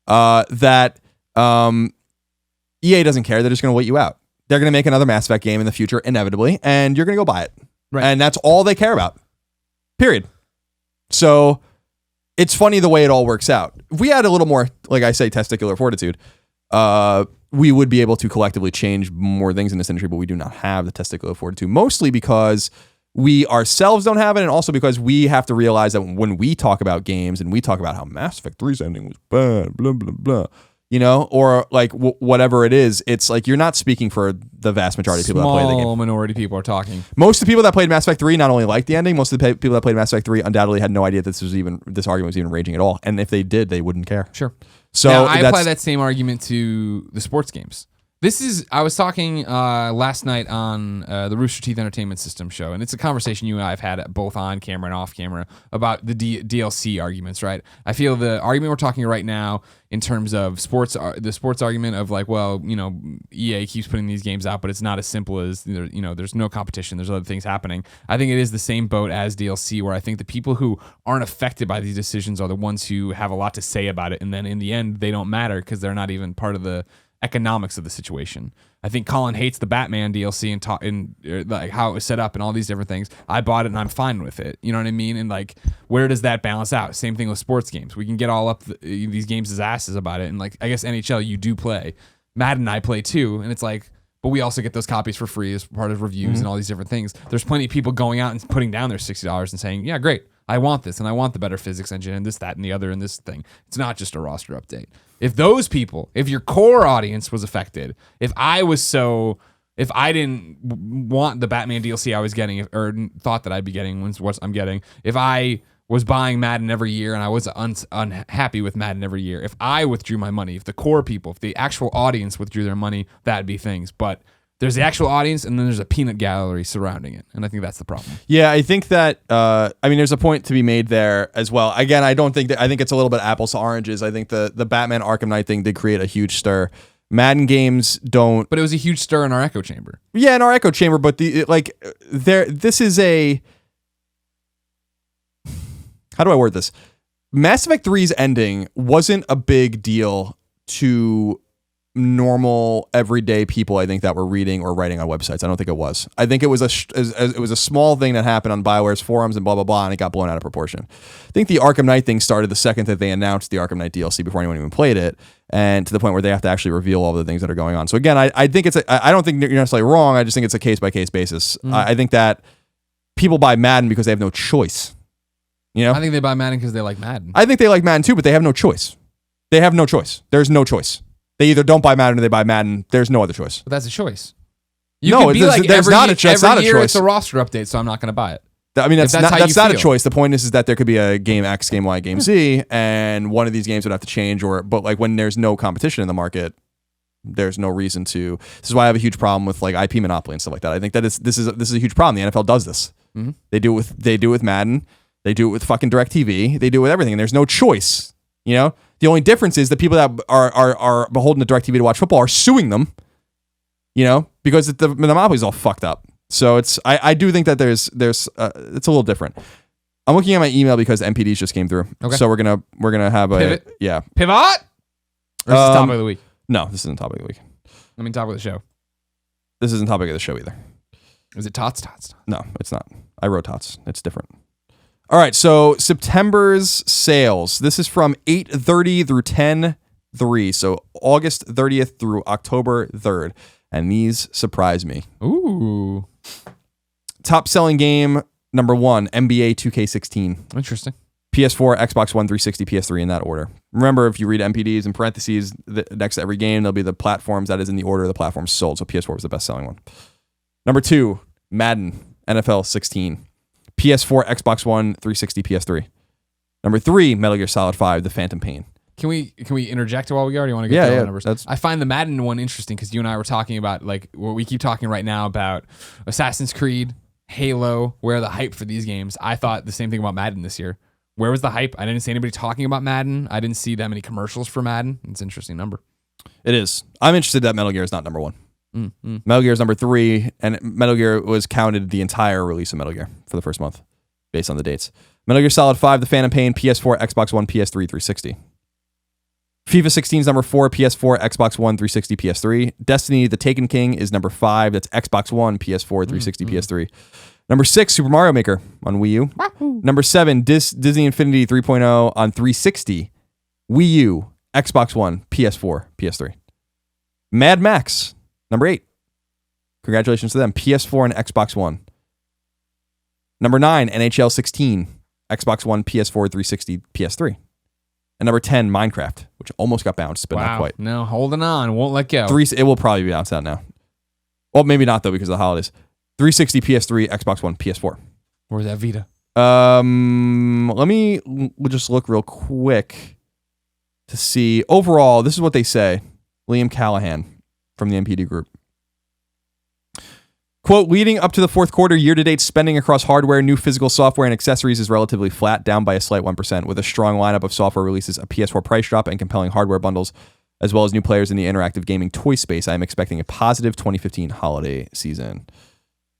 that EA doesn't care. They're just going to wait you out. They're going to make another Mass Effect game in the future, inevitably, and you're going to go buy it. Right. And that's all they care about. Period. So it's funny the way it all works out. If we had a little more, like I say, testicular fortitude, we would be able to collectively change more things in this industry, but we do not have the testicular fortitude, mostly because we ourselves don't have it, and also because we have to realize that when we talk about games and we talk about how Mass Effect 3's ending was bad, blah, blah, blah, or like whatever it is, it's like you're not speaking for the vast majority of people that play the game. Small minority people are talking. Most of the people that played Mass Effect 3 not only liked the ending, most of the people that played Mass Effect 3 undoubtedly had no idea that this argument was even raging at all, and if they did, they wouldn't care. Sure. So now, I apply that same argument to the sports games. I was talking last night on the Rooster Teeth Entertainment System show, and it's a conversation you and I have had both on camera and off camera about the DLC arguments, right? I feel the argument we're talking right now in terms of sports, the sports argument of like, well, EA keeps putting these games out, but it's not as simple as, there's no competition, there's other things happening. I think it is the same boat as DLC, where I think the people who aren't affected by these decisions are the ones who have a lot to say about it, and then in the end, they don't matter because they're not even part of the economics of the situation. I think Colin hates the Batman DLC and like how it was set up and all these different things. I bought it and I'm fine with it. You know what I mean? And like, where does that balance out? Same thing with sports games. We can get all up these games' asses about it. And like, I guess NHL you do play. Madden I play too. And it's like, but we also get those copies for free as part of reviews and all these different things. There's plenty of people going out and putting down their $60 and saying, yeah, great. I want this, and I want the better physics engine, and this, that, and the other, and this thing. It's not just a roster update. If those people, if your core audience was affected, if I didn't want the Batman DLC I was getting, or thought that I'd be getting, what I'm getting, if I was buying Madden every year and I was unhappy with Madden every year, if I withdrew my money, if the core people, if the actual audience withdrew their money, that'd be things. But there's the actual audience, and then there's a peanut gallery surrounding it, and I think that's the problem. Yeah, I think that there's a point to be made there as well. Again, I think it's a little bit apples to oranges. I think the Batman Arkham Knight thing did create a huge stir. Madden games don't, but it was a huge stir in our echo chamber. Yeah, in our echo chamber, but this is a, how do I word this? Mass Effect 3's ending wasn't a big deal to normal everyday people, I think, that were reading or writing on websites. I don't think it was. I think it was a small thing that happened on BioWare's forums and blah blah blah, and it got blown out of proportion. I think the Arkham Knight thing started the second that they announced the Arkham Knight DLC before anyone even played it, and to the point where they have to actually reveal all the things that are going on. So again, I think I don't think you're necessarily wrong. I just think it's a case by case basis. I think that people buy Madden because they have no choice. You know, I think they buy Madden because they like Madden. I think they like Madden too, but they have no choice. They have no choice. There's no choice. They either don't buy Madden or they buy Madden. There's no other choice. But that's a choice. No, there's not a choice. Every year it's a roster update, so I'm not going to buy it. I mean, that's not a choice. The point is that there could be a game X, game Y, game Z, and one of these games would have to change. But like when there's no competition in the market, there's no reason to. This is why I have a huge problem with like IP monopoly and stuff like that. I think that this is a huge problem. The NFL does this. Mm-hmm. They do it with Madden. They do it with fucking DirecTV. They do it with everything, and there's no choice. You know, the only difference is the people that are beholden to DirecTV to watch football are suing them. You know, because the monopoly is all fucked up. So I do think that there's it's a little different. I'm looking at my email because MPDs just came through. Okay. So we're gonna have a pivot. Yeah. Pivot. Or is this topic of the week? No, this isn't topic of the week. I mean, topic of the show. This isn't topic of the show either. Is it Tots? No, it's not. I wrote Tots. It's different. All right, so September's sales. This is from 8/30 through 10/3. So August 30th through October 3rd. And these surprise me. Ooh. Top selling game number 1, NBA 2K16. Interesting. PS4, Xbox One, 360, PS3 in that order. Remember, if you read MPDs in parentheses next to every game, there'll be the platforms that is in the order of the platforms sold. So PS4 was the best selling one. Number 2, Madden NFL 16. PS4, Xbox One, 360, PS3. Number 3, Metal Gear Solid 5, The Phantom Pain. Can we interject while we go? Or do you want to get the numbers? I find the Madden one interesting because you and I were talking about like what we keep talking right now about Assassin's Creed, Halo. Where are the hype for these games? I thought the same thing about Madden this year. Where was the hype? I didn't see anybody talking about Madden. I didn't see that many commercials for Madden. It's an interesting number. It is. I'm interested that Metal Gear is not number 1. Metal Gear is number 3, and Metal Gear was counted the entire release of Metal Gear for the first month, based on the dates. Metal Gear Solid 5, The Phantom Pain, PS4, Xbox One, PS3, 360. FIFA 16 is number 4, PS4, Xbox One, 360, PS3. Destiny, The Taken King is number 5. That's Xbox One, PS4, 360, PS3. Number 6, Super Mario Maker on Wii U. Wahoo. Number 7, Disney Infinity 3.0 on 360, Wii U, Xbox One, PS4, PS3. Mad Max, number 8. Congratulations to them. PS4 and Xbox One. Number 9, NHL 16, Xbox One, PS4, 360, PS3. And number 10, Minecraft, which almost got bounced, but not quite. No, holding on. Won't let go. It will probably be bounced out now. Well, maybe not, though, because of the holidays. 360, PS3, Xbox One, PS4. Where's that Vita? We'll just look real quick to see. Overall, this is what they say. Liam Callahan from the MPD group. Quote, leading up to the fourth quarter, year-to-date spending across hardware, new physical software, and accessories is relatively flat, down by a slight 1%, with a strong lineup of software releases, a PS4 price drop, and compelling hardware bundles, as well as new players in the interactive gaming toy space. I am expecting a positive 2015 holiday season.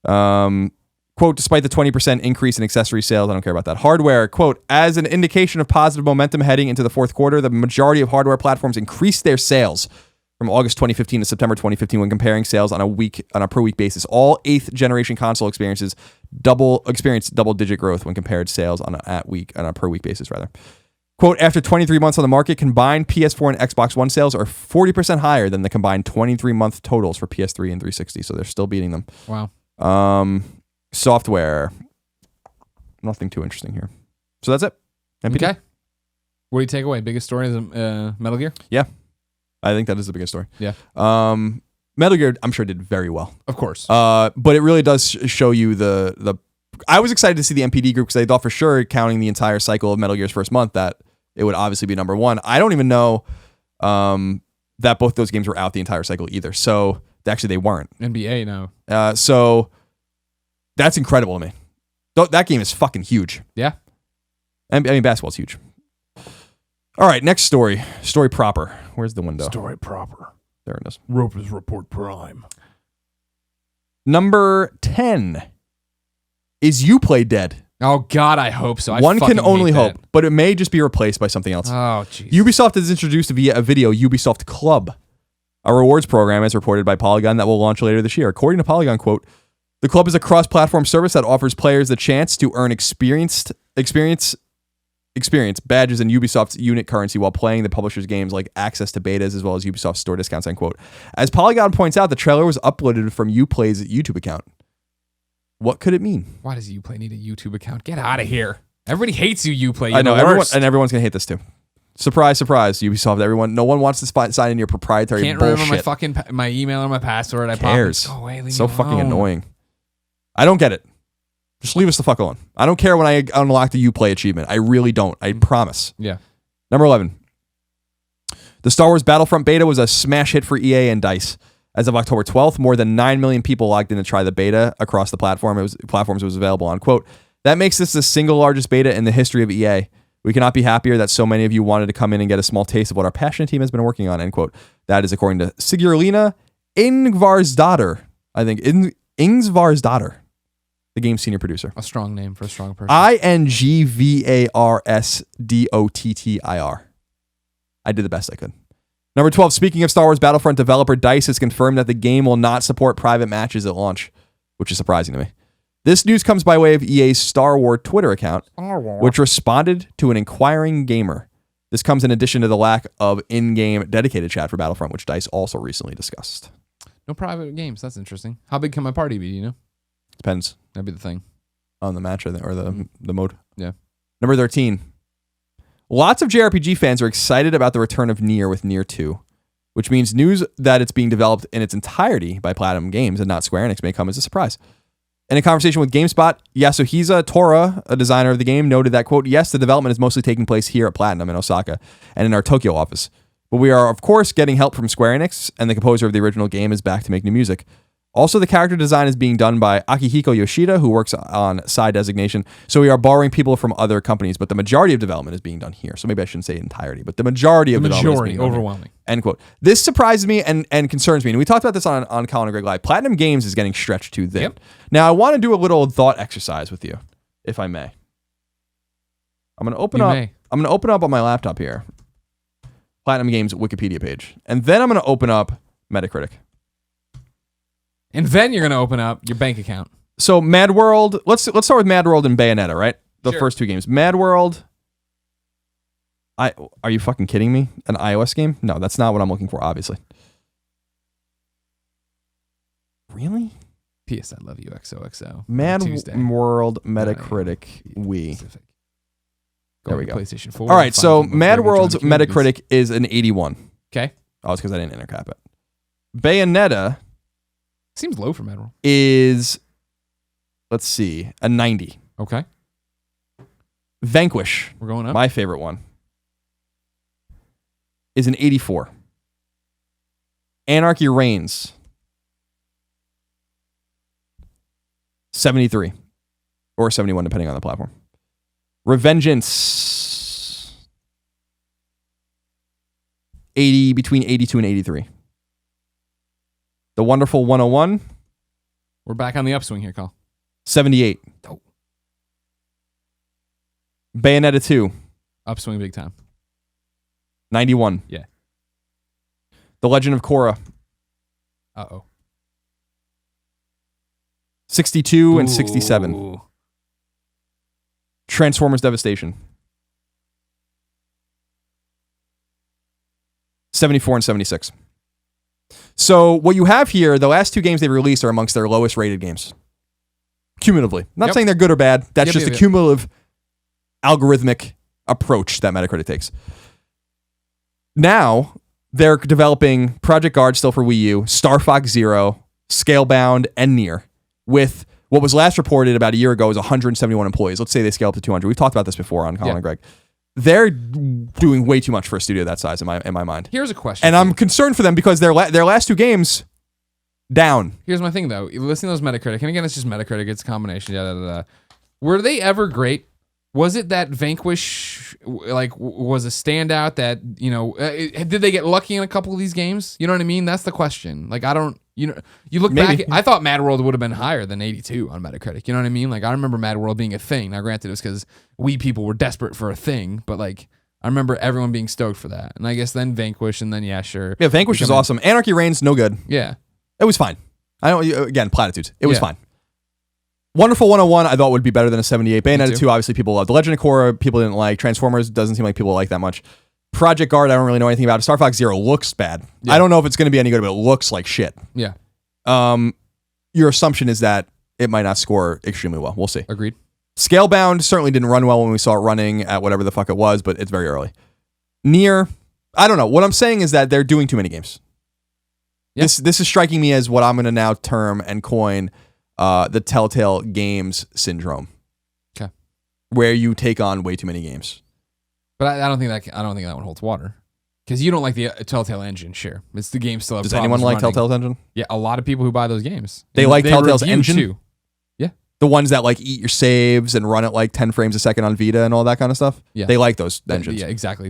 Quote, despite the 20% increase in accessory sales, I don't care about that. Hardware, quote, as an indication of positive momentum heading into the fourth quarter, the majority of hardware platforms increased their sales from August 2015 to September 2015 when comparing sales on a per week basis. All 8th generation console experienced double-digit growth when compared sales on a per week basis rather. Quote, after 23 months on the market, combined PS4 and Xbox One sales are 40% higher than the combined 23-month totals for PS3 and 360, so they're still beating them. Wow. Software. Nothing too interesting here. So that's it. MPD. Okay. What do you take away? Biggest story is Metal Gear? Yeah. I think that is the biggest story. Yeah. Metal Gear, I'm sure, did very well. Of course. But it really does show you the. I was excited to see the MPD group because I thought for sure, counting the entire cycle of Metal Gear's first month, that it would obviously be number 1. I don't even know that both those games were out the entire cycle either. So actually, they weren't. NBA, no. So that's incredible to me. That game is fucking huge. Yeah. I mean, basketball's huge. All right, next story. Story proper. Where's the window? Story proper. There it is. Roper's Report Prime. Number 10 is You Play Dead. Oh, God, I hope so. One can only hope, but it may just be replaced by something else. Oh, jeez. Ubisoft has introduced via a video Ubisoft Club. a rewards program, as reported by Polygon, that will launch later this year. According to Polygon, quote, the club is a cross-platform service that offers players the chance to earn experience badges and Ubisoft's unit currency while playing the publisher's games, like access to betas as well as Ubisoft store discounts, end quote. As Polygon points out, the trailer was uploaded from Uplay's YouTube account. What could it mean? Why does Uplay need a YouTube account? Get out of here. Everybody hates you, Uplay. I know, everyone's going to hate this too. Surprise, surprise, Ubisoft. No one wants to sign in your proprietary Can't bullshit. remember my email or my password. Who cares? Go away, leave so me fucking alone. annoying. I don't get it. Just leave us the fuck alone. I don't care when I unlock the Uplay achievement. I really don't. I promise. Yeah. Number 11. The Star Wars Battlefront beta was a smash hit for EA and DICE. As of October 12th, more than 9 million people logged in to try the beta across the platforms it was available on. Quote, that makes this the single largest beta in the history of EA. We cannot be happier that so many of you wanted to come in and get a small taste of what our passionate team has been working on, end quote. That is according to Sigurlina Ingvarsdottir. I think Ingvarsdottir, the game's senior producer. A strong name for a strong person. Ingvarsdottir. I did the best I could. Number 12, speaking of Star Wars Battlefront, developer DICE has confirmed that the game will not support private matches at launch, which is surprising to me. This news comes by way of EA's Star Wars Twitter account, which responded to an inquiring gamer. This comes in addition to the lack of in-game dedicated chat for Battlefront, which DICE also recently discussed. No private games. That's interesting. How big can my party be, do you know? Depends. That'd be the thing. On the match, I think, or the mode. Yeah. Number 13. Lots of JRPG fans are excited about the return of Nier with Nier 2, which means news that it's being developed in its entirety by Platinum Games and not Square Enix may come as a surprise. In a conversation with GameSpot, Yasuhisa Tora, a designer of the game, noted that, quote, yes, the development is mostly taking place here at Platinum in Osaka and in our Tokyo office. But we are, of course, getting help from Square Enix, and the composer of the original game is back to make new music. Also, the character design is being done by Akihiko Yoshida, who works on side designation. So we are borrowing people from other companies, but the majority of development is being done here. So maybe I shouldn't say entirety, but the majority of development is being done overwhelming. Here. End quote. This surprises me and concerns me. And we talked about this on Colin and Greg Live. Platinum Games is getting stretched too thin. Yep. Now, I want to do a little thought exercise with you, if I may. I'm going to open up on my laptop here, Platinum Games Wikipedia page, and then I'm going to open up Metacritic. And then you're going to open up your bank account. So Mad World, let's start with Mad World and Bayonetta, right? The first two games. Mad World, are you fucking kidding me? An iOS game? No, that's not what I'm looking for, obviously. Really? P.S. I love you, XOXO. Mad World Metacritic Wii. There we go. PlayStation 4. All right, so Mad World's Metacritic is an 81. Okay. Oh, it's because I didn't intercap it. Bayonetta seems low for Mad World. Is, let's see, a 90. Okay. Vanquish, we're going up. My favorite one, is an 84. Anarchy Reigns, 73. Or 71, depending on the platform. Revengeance, 80, between 82 and 83. The Wonderful 101. We're back on the upswing here, Carl. 78. Oh. Bayonetta 2. Upswing big time. 91. Yeah. The Legend of Korra. Uh-oh. 62 and 67. Ooh. Transformers Devastation. 74 and 76. So what you have here, the last two games they've released are amongst their lowest rated games. Cumulatively. Not saying they're good or bad. That's just a cumulative algorithmic approach that Metacritic takes. Now, they're developing Project Guard still for Wii U, Star Fox Zero, Scalebound, and Nier, with what was last reported about a year ago is 171 employees. Let's say they scale up to 200. We've talked about this before on Colin and Greg. They're doing way too much for a studio that size in my mind. Here's a question. And I'm concerned for them because their last two games, down. Here's my thing, though. Listening to those Metacritic, and again, it's just Metacritic. It's a combination. Were they ever great? Was it that Vanquish was a standout that, did they get lucky in a couple of these games? You know what I mean? That's the question. You look back, I thought Mad World would have been higher than 82 on Metacritic. You know what I mean? I remember Mad World being a thing. Now, granted, it was because we people were desperate for a thing, but I remember everyone being stoked for that. And I guess then Vanquish, and then, yeah, sure. Yeah, Vanquish is awesome. Anarchy Reigns, no good. Yeah. It was fine. I don't, again, platitudes. It was fine. Wonderful 101, I thought would be better than a 78. Bayonetta 2, obviously people loved. The Legend of Korra, people didn't like. Transformers, doesn't seem like people like that much. Project Guard, I don't really know anything about. Star Fox Zero looks bad. Yeah. I don't know if it's going to be any good, but it looks like shit. Yeah. Your assumption is that it might not score extremely well. We'll see. Agreed. Scalebound certainly didn't run well when we saw it running at whatever the fuck it was, but it's very early. Nier, I don't know. What I'm saying is that they're doing too many games. Yeah. This is striking me as what I'm going to now term and coin the Telltale Games syndrome. Okay. Where you take on way too many games. But I don't think that one holds water. Because you don't like the Telltale engine, sure. It's the game still have Does anyone like running. Telltale's engine? Yeah, a lot of people who buy those games. They like Telltale's engine? Too. Yeah. The ones that like eat your saves and run at like 10 frames a second on Vita and all that kind of stuff? Yeah. They like those engines. Yeah, exactly.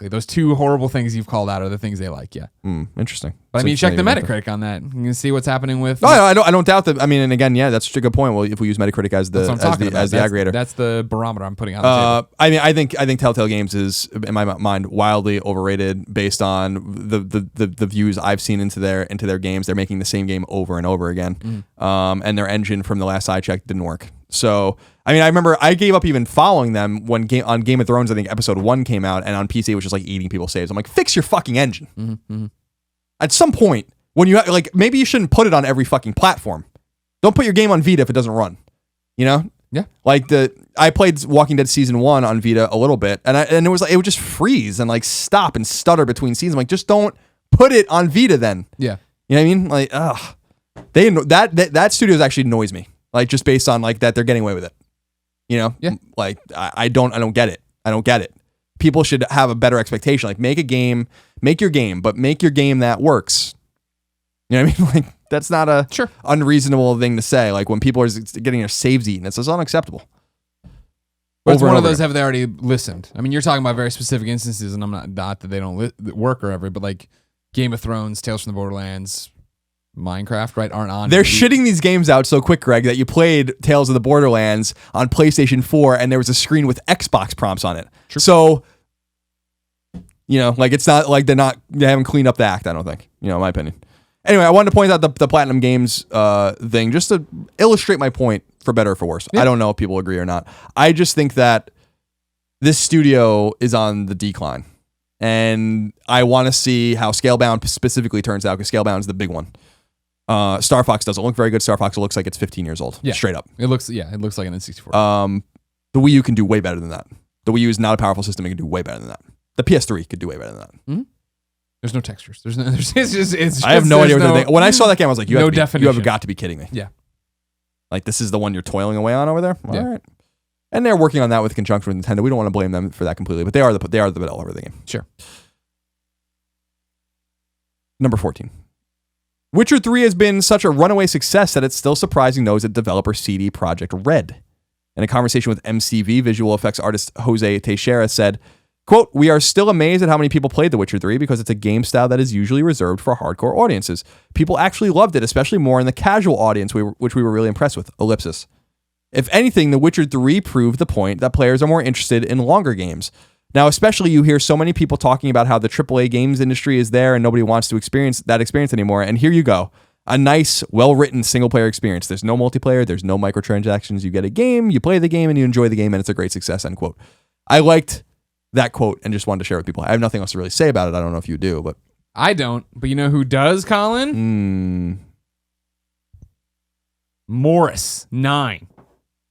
Those two horrible things you've called out are the things they like, yeah. Interesting. But I mean, check the Metacritic on that. You can see what's happening with... No, I don't doubt that. I mean, and again, yeah, that's a good point. Well, if we use Metacritic as the aggregator. That's the barometer I'm putting on the table. I mean, I think Telltale Games is, in my mind, wildly overrated based on the views I've seen into their games. They're making the same game over and over again. And their engine from the last I checked didn't work. So, I mean, I remember I gave up even following them when on Game of Thrones, I think episode 1 came out, and on PC it was just like eating people's saves. I'm like, fix your fucking engine. At some point, when you like, maybe you shouldn't put it on every fucking platform. Don't put your game on Vita if it doesn't run. You know? Yeah. Like I played Walking Dead season 1 on Vita a little bit, and it was like it would just freeze and like stop and stutter between seasons. I'm like, just don't put it on Vita then. Yeah. You know what I mean? Like, that studios actually annoys me. Like just based on like that they're getting away with it. You know? Yeah. Like I don't get it. I don't get it. People should have a better expectation. Like make your game, but make your game that works. You know what I mean? Like that's not a unreasonable thing to say. Like when people are getting their saves eaten, it's unacceptable. But it's one of those, have they already listened? I mean, you're talking about very specific instances, and I'm not that they don't work or ever, but like Game of Thrones, Tales from the Borderlands, Minecraft, right, aren't on. They're shitting these games out so quick, Greg, that you played Tales of the Borderlands on PlayStation 4 and there was a screen with Xbox prompts on it. True. So, you know, like it's not like they haven't cleaned up the act, I don't think, you know, in my opinion. Anyway, I wanted to point out the Platinum Games thing just to illustrate my point for better or for worse. Yeah. I don't know if people agree or not. I just think that this studio is on the decline. And I want to see how Scalebound specifically turns out because Scalebound is the big one. Star Fox doesn't look very good. Star Fox looks like it's 15 years old. Yeah. Straight up. It looks like an N64. The Wii U can do way better than that. The Wii U is not a powerful system. It can do way better than that. The PS3 could do way better than that. Mm-hmm. There's no textures. It's I have no idea what they're thinking. When I saw that game, I was like, you have got to be kidding me. Yeah. Like, this is the one you're toiling away on over there? All yeah. right. And they're working on that with conjunction with Nintendo. We don't want to blame them for that completely, but they are the developer of the game. Sure. Number 14. Witcher 3 has been such a runaway success that it's still surprising those at developer CD Projekt Red. In a conversation with MCV, visual effects artist Jose Teixeira said, quote, "We are still amazed at how many people played The Witcher 3 because it's a game style that is usually reserved for hardcore audiences. People actually loved it, especially more in the casual audience, which we were really impressed with. Ellipsis. If anything, The Witcher 3 proved the point that players are more interested in longer games. Now, especially you hear so many people talking about how the AAA games industry is there and nobody wants to experience that experience anymore. And here you go. A nice, well-written single-player experience. There's no multiplayer. There's no microtransactions. You get a game, you play the game, and you enjoy the game, and it's a great success," end quote. I liked that quote and just wanted to share with people. I have nothing else to really say about it. I don't know if you do, but... I don't. But you know who does, Colin? Morris, 9.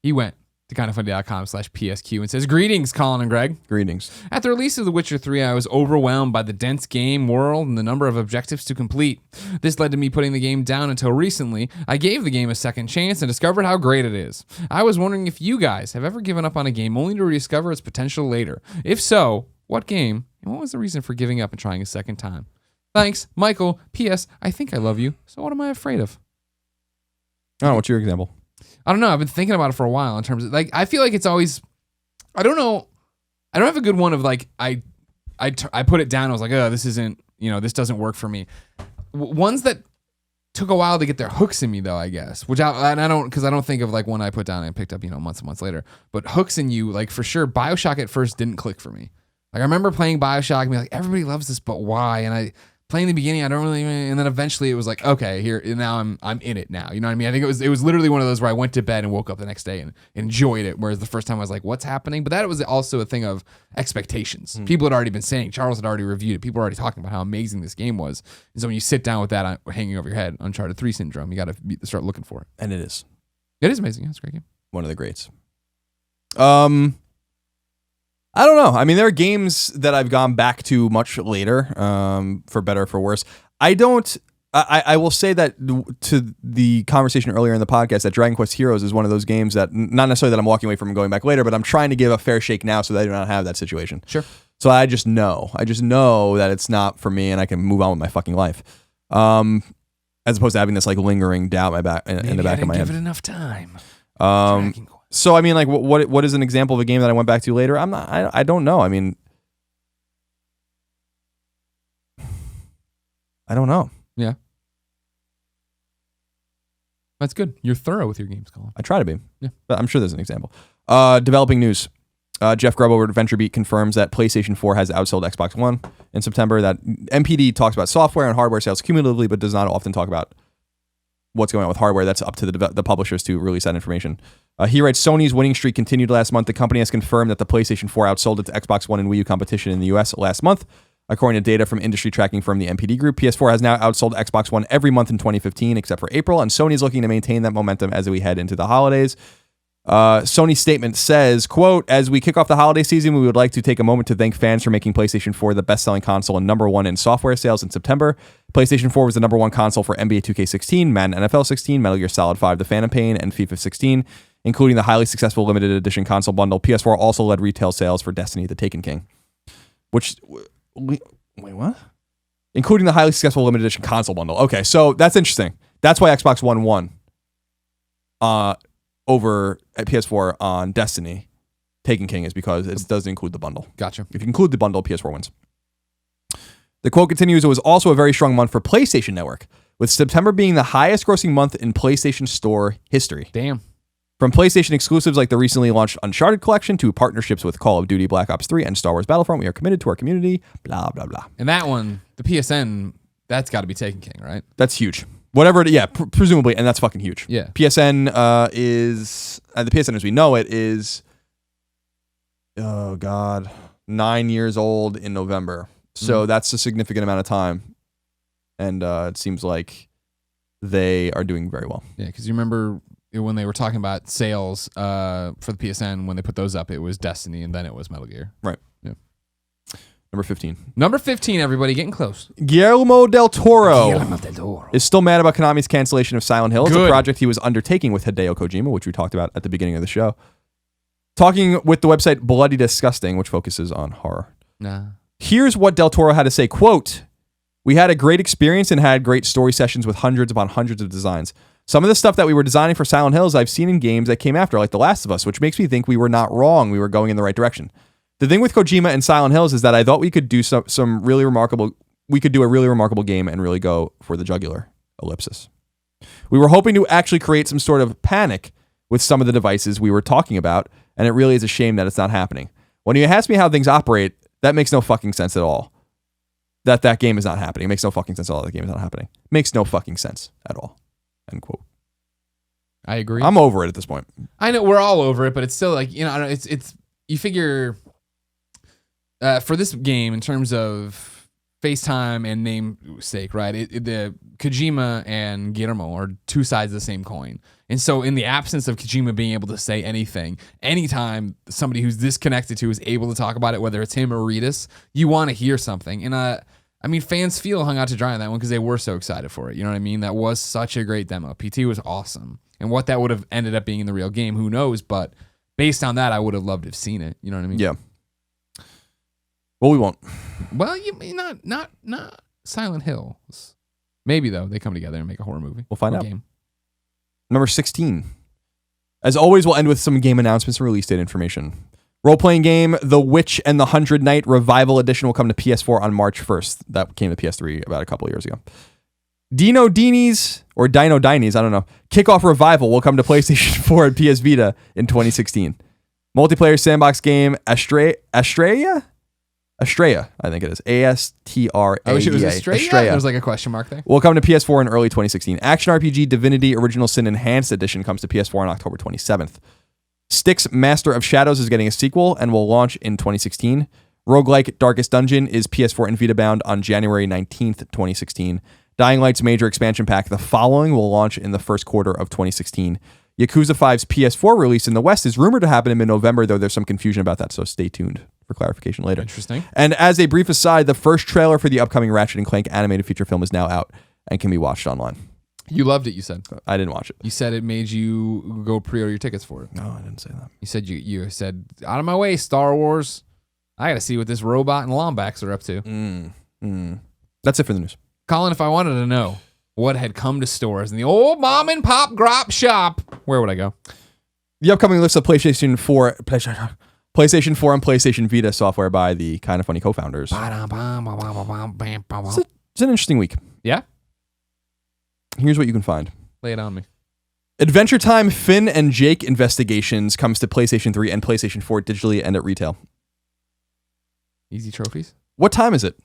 He went to kindoffunny.com/PSQ and says, "Greetings, Colin and Greg. Greetings. At the release of The Witcher 3, I was overwhelmed by the dense game world and the number of objectives to complete. This led to me putting the game down until recently. I gave the game a second chance and discovered how great it is. I was wondering if you guys have ever given up on a game only to rediscover its potential later. If so, what game and what was the reason for giving up and trying a second time? Thanks, Michael. P.S. I think I love you, so what am I afraid of?" I don't know. What's your example? I don't know. I've been thinking about it for a while in terms of like, I feel like it's always, I don't know. I don't have a good one of like, I put it down. I was like, oh, this isn't, this doesn't work for me. Ones that took a while to get their hooks in me though, I guess, which I don't think of like one I put down and picked up, months and months later, but hooks in you, like for sure. BioShock at first didn't click for me. Like I remember playing Bioshock and be like, everybody loves this, but why? And I playing the beginning, I don't really, and then eventually it was like, okay, here now I'm in it now. You know what I mean? I think it was literally one of those where I went to bed and woke up the next day and enjoyed it. Whereas the first time I was like, what's happening? But that was also a thing of expectations. People had already been saying, Charles had already reviewed it. People were already talking about how amazing this game was. And so when you sit down with that hanging over your head, Uncharted 3 syndrome, you got to start looking for it. And it is. It is amazing. Yeah, it's a great game. One of the greats. I don't know. I mean, there are games that I've gone back to much later, for better or for worse. I will say that to the conversation earlier in the podcast, that Dragon Quest Heroes is one of those games that, not necessarily that I'm walking away from and going back later, but I'm trying to give a fair shake now so that I do not have that situation. Sure. So I just know that it's not for me and I can move on with my fucking life. As opposed to having this like lingering doubt in the back of my head. Give it enough time. So I mean, like, what is an example of a game that I went back to later? I don't know. I mean, I don't know. Yeah, that's good. You're thorough with your games, Colin. I try to be. Yeah, but I'm sure there's an example. Developing news. Jeff Grubb over at VentureBeat confirms that PlayStation 4 has outsold Xbox One in September. That MPD talks about software and hardware sales cumulatively, but does not often talk about what's going on with hardware. That's up to the publishers to release that information. He writes, Sony's winning streak continued last month. The company has confirmed that the PlayStation 4 outsold its Xbox One and Wii U competition in the US last month. According to data from industry tracking firm the NPD Group, PS4 has now outsold Xbox One every month in 2015 except for April, and Sony is looking to maintain that momentum as we head into the holidays. Sony's statement says, quote, as we kick off the holiday season, we would like to take a moment to thank fans for making PlayStation 4 the best-selling console and number one in software sales in September. PlayStation 4 was the number one console for NBA 2K16, Madden NFL 16, Metal Gear Solid 5, The Phantom Pain, and FIFA 16, including the highly successful limited edition console bundle. PS4 also led retail sales for Destiny: The Taken King. Wait, what? Including the highly successful limited edition console bundle. Okay, so that's interesting. That's why Xbox One won. Over at PS4 on Destiny, Taken King, is because it doesn't include the bundle. Gotcha. If you include the bundle, PS4 wins. The quote continues, it was also a very strong month for PlayStation Network, with September being the highest grossing month in PlayStation Store history. Damn. From PlayStation exclusives like the recently launched Uncharted collection to partnerships with Call of Duty, Black Ops 3, and Star Wars Battlefront, we are committed to our community, blah, blah, blah. And that one, the PSN, that's got to be Taken King, right? That's huge. Whatever it is, yeah, presumably, and that's fucking huge. Yeah. PSN is, the PSN as we know it is, oh God, 9 years old in November. So that's a significant amount of time. And it seems like they are doing very well. Yeah, because you remember when they were talking about sales for the PSN, when they put those up, it was Destiny and then it was Metal Gear. Right. Yeah. Number 15. Number 15, everybody, getting close. Guillermo del Toro is still mad about Konami's cancellation of Silent Hill. It's a project he was undertaking with Hideo Kojima, which we talked about at the beginning of the show. Talking with the website Bloody Disgusting, which focuses on horror. Nah. Here's what del Toro had to say, quote, we had a great experience and had great story sessions with hundreds upon hundreds of designs. Some of the stuff that we were designing for Silent Hills I've seen in games that came after, like The Last of Us, which makes me think we were not wrong. We were going in the right direction. The thing with Kojima and Silent Hills is that I thought we could do some really remarkable, we could do a really remarkable game and really go for the jugular, ellipsis. We were hoping to actually create some sort of panic with some of the devices we were talking about, and it really is a shame that it's not happening. When you ask me how things operate, that makes no fucking sense at all. That game is not happening. It makes no fucking sense at all. That game is not happening. Makes no fucking sense at all. End quote. I agree. I'm over it at this point. I know we're all over it, but it's still like, you know, it's you figure for this game in terms of FaceTime and namesake, right? The Kojima and Guillermo are two sides of the same coin. And so in the absence of Kojima being able to say anything, anytime somebody who's this connected to is able to talk about it, whether it's him or Reedus, you want to hear something. And I mean, fans feel hung out to dry on that one because they were so excited for it. You know what I mean? That was such a great demo. PT was awesome. And what that would have ended up being in the real game, who knows? But based on that, I would have loved to have seen it. You know what I mean? Yeah. Well, we won't. Well, you may not Silent Hills. Maybe though they come together and make a horror movie. We'll find out. Game. Number 16. As always, we'll end with some game announcements and release date information. Role-playing game The Witch and the 100 Night Revival Edition will come to PS4 on March 1st. That came to PS3 about a couple years ago. Dino Dini's, or Dino Dini's, I don't know, Kickoff Revival will come to PlayStation 4 and PS Vita in 2016. Multiplayer sandbox game Astrea Estrella, I think it is. Astrea. I wish it was Estrella. There's like a question mark there. Will come to PS4 in early 2016. Action RPG Divinity Original Sin Enhanced Edition comes to PS4 on October 27th. Styx Master of Shadows is getting a sequel and will launch in 2016. Roguelike Darkest Dungeon is PS4 and Vita bound on January 19th, 2016. Dying Light's major expansion pack, The Following, will launch in the first quarter of 2016. Yakuza 5's PS4 release in the West is rumored to happen in mid-November, though there's some confusion about that, so stay tuned for clarification later. Interesting. And as a brief aside, the first trailer for the upcoming Ratchet & Clank animated feature film is now out and can be watched online. You loved it, you said. I didn't watch it. You said it made you go pre-order your tickets for it. No, I didn't say that. You said you said, out of my way, Star Wars. I got to see what this robot and Lombax are up to. That's it for the news. Colin, if I wanted to know what had come to stores in the old mom and pop grop shop, where would I go? The upcoming list of PlayStation 4 and PlayStation Vita software by the Kind of Funny co-founders. It's an interesting week. Yeah? Here's what you can find. Lay it on me. Adventure Time Finn and Jake Investigations comes to PlayStation 3 and PlayStation 4 digitally and at retail. Easy trophies. What time is it?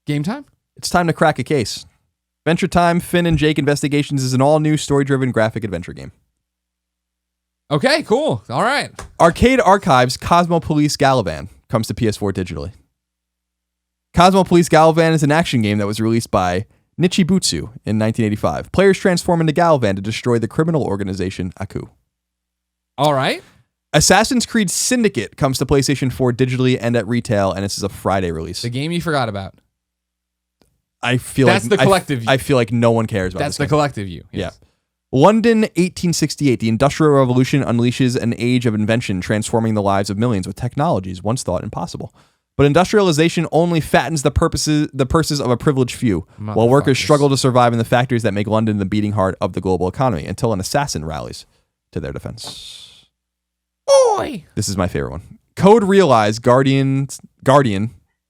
Game time? It's time to crack a case. Adventure Time Finn and Jake Investigations is an all-new story-driven graphic adventure game. Okay, cool. All right. Arcade Archives Cosmo Police Galavan comes to PS4 digitally. Cosmo Police Galavan is an action game that was released by Nichibutsu in 1985. Players transform into Galavan to destroy the criminal organization Aku. All right. Assassin's Creed Syndicate comes to PlayStation 4 digitally and at retail, and this is a Friday release. The game you forgot about. I feel that's the collective you. I feel like no one cares about that's this the game. Collective you. Yeah. Yes. London 1868. The Industrial Revolution unleashes an age of invention, transforming the lives of millions with technologies once thought impossible. But industrialization only fattens the purses of a privileged few, while workers struggle to survive in the factories that make London the beating heart of the global economy until an assassin rallies to their defense. Oi! This is my favorite one. Code Realize Guardian,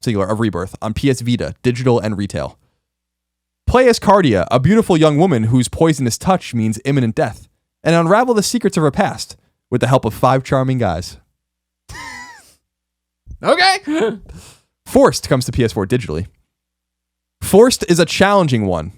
singular, of Rebirth on PS Vita, digital and retail. Play as Cardia, a beautiful young woman whose poisonous touch means imminent death, and unravel the secrets of her past with the help of 5 charming guys. Okay. Forced comes to PS4 digitally. Forced is a challenging one.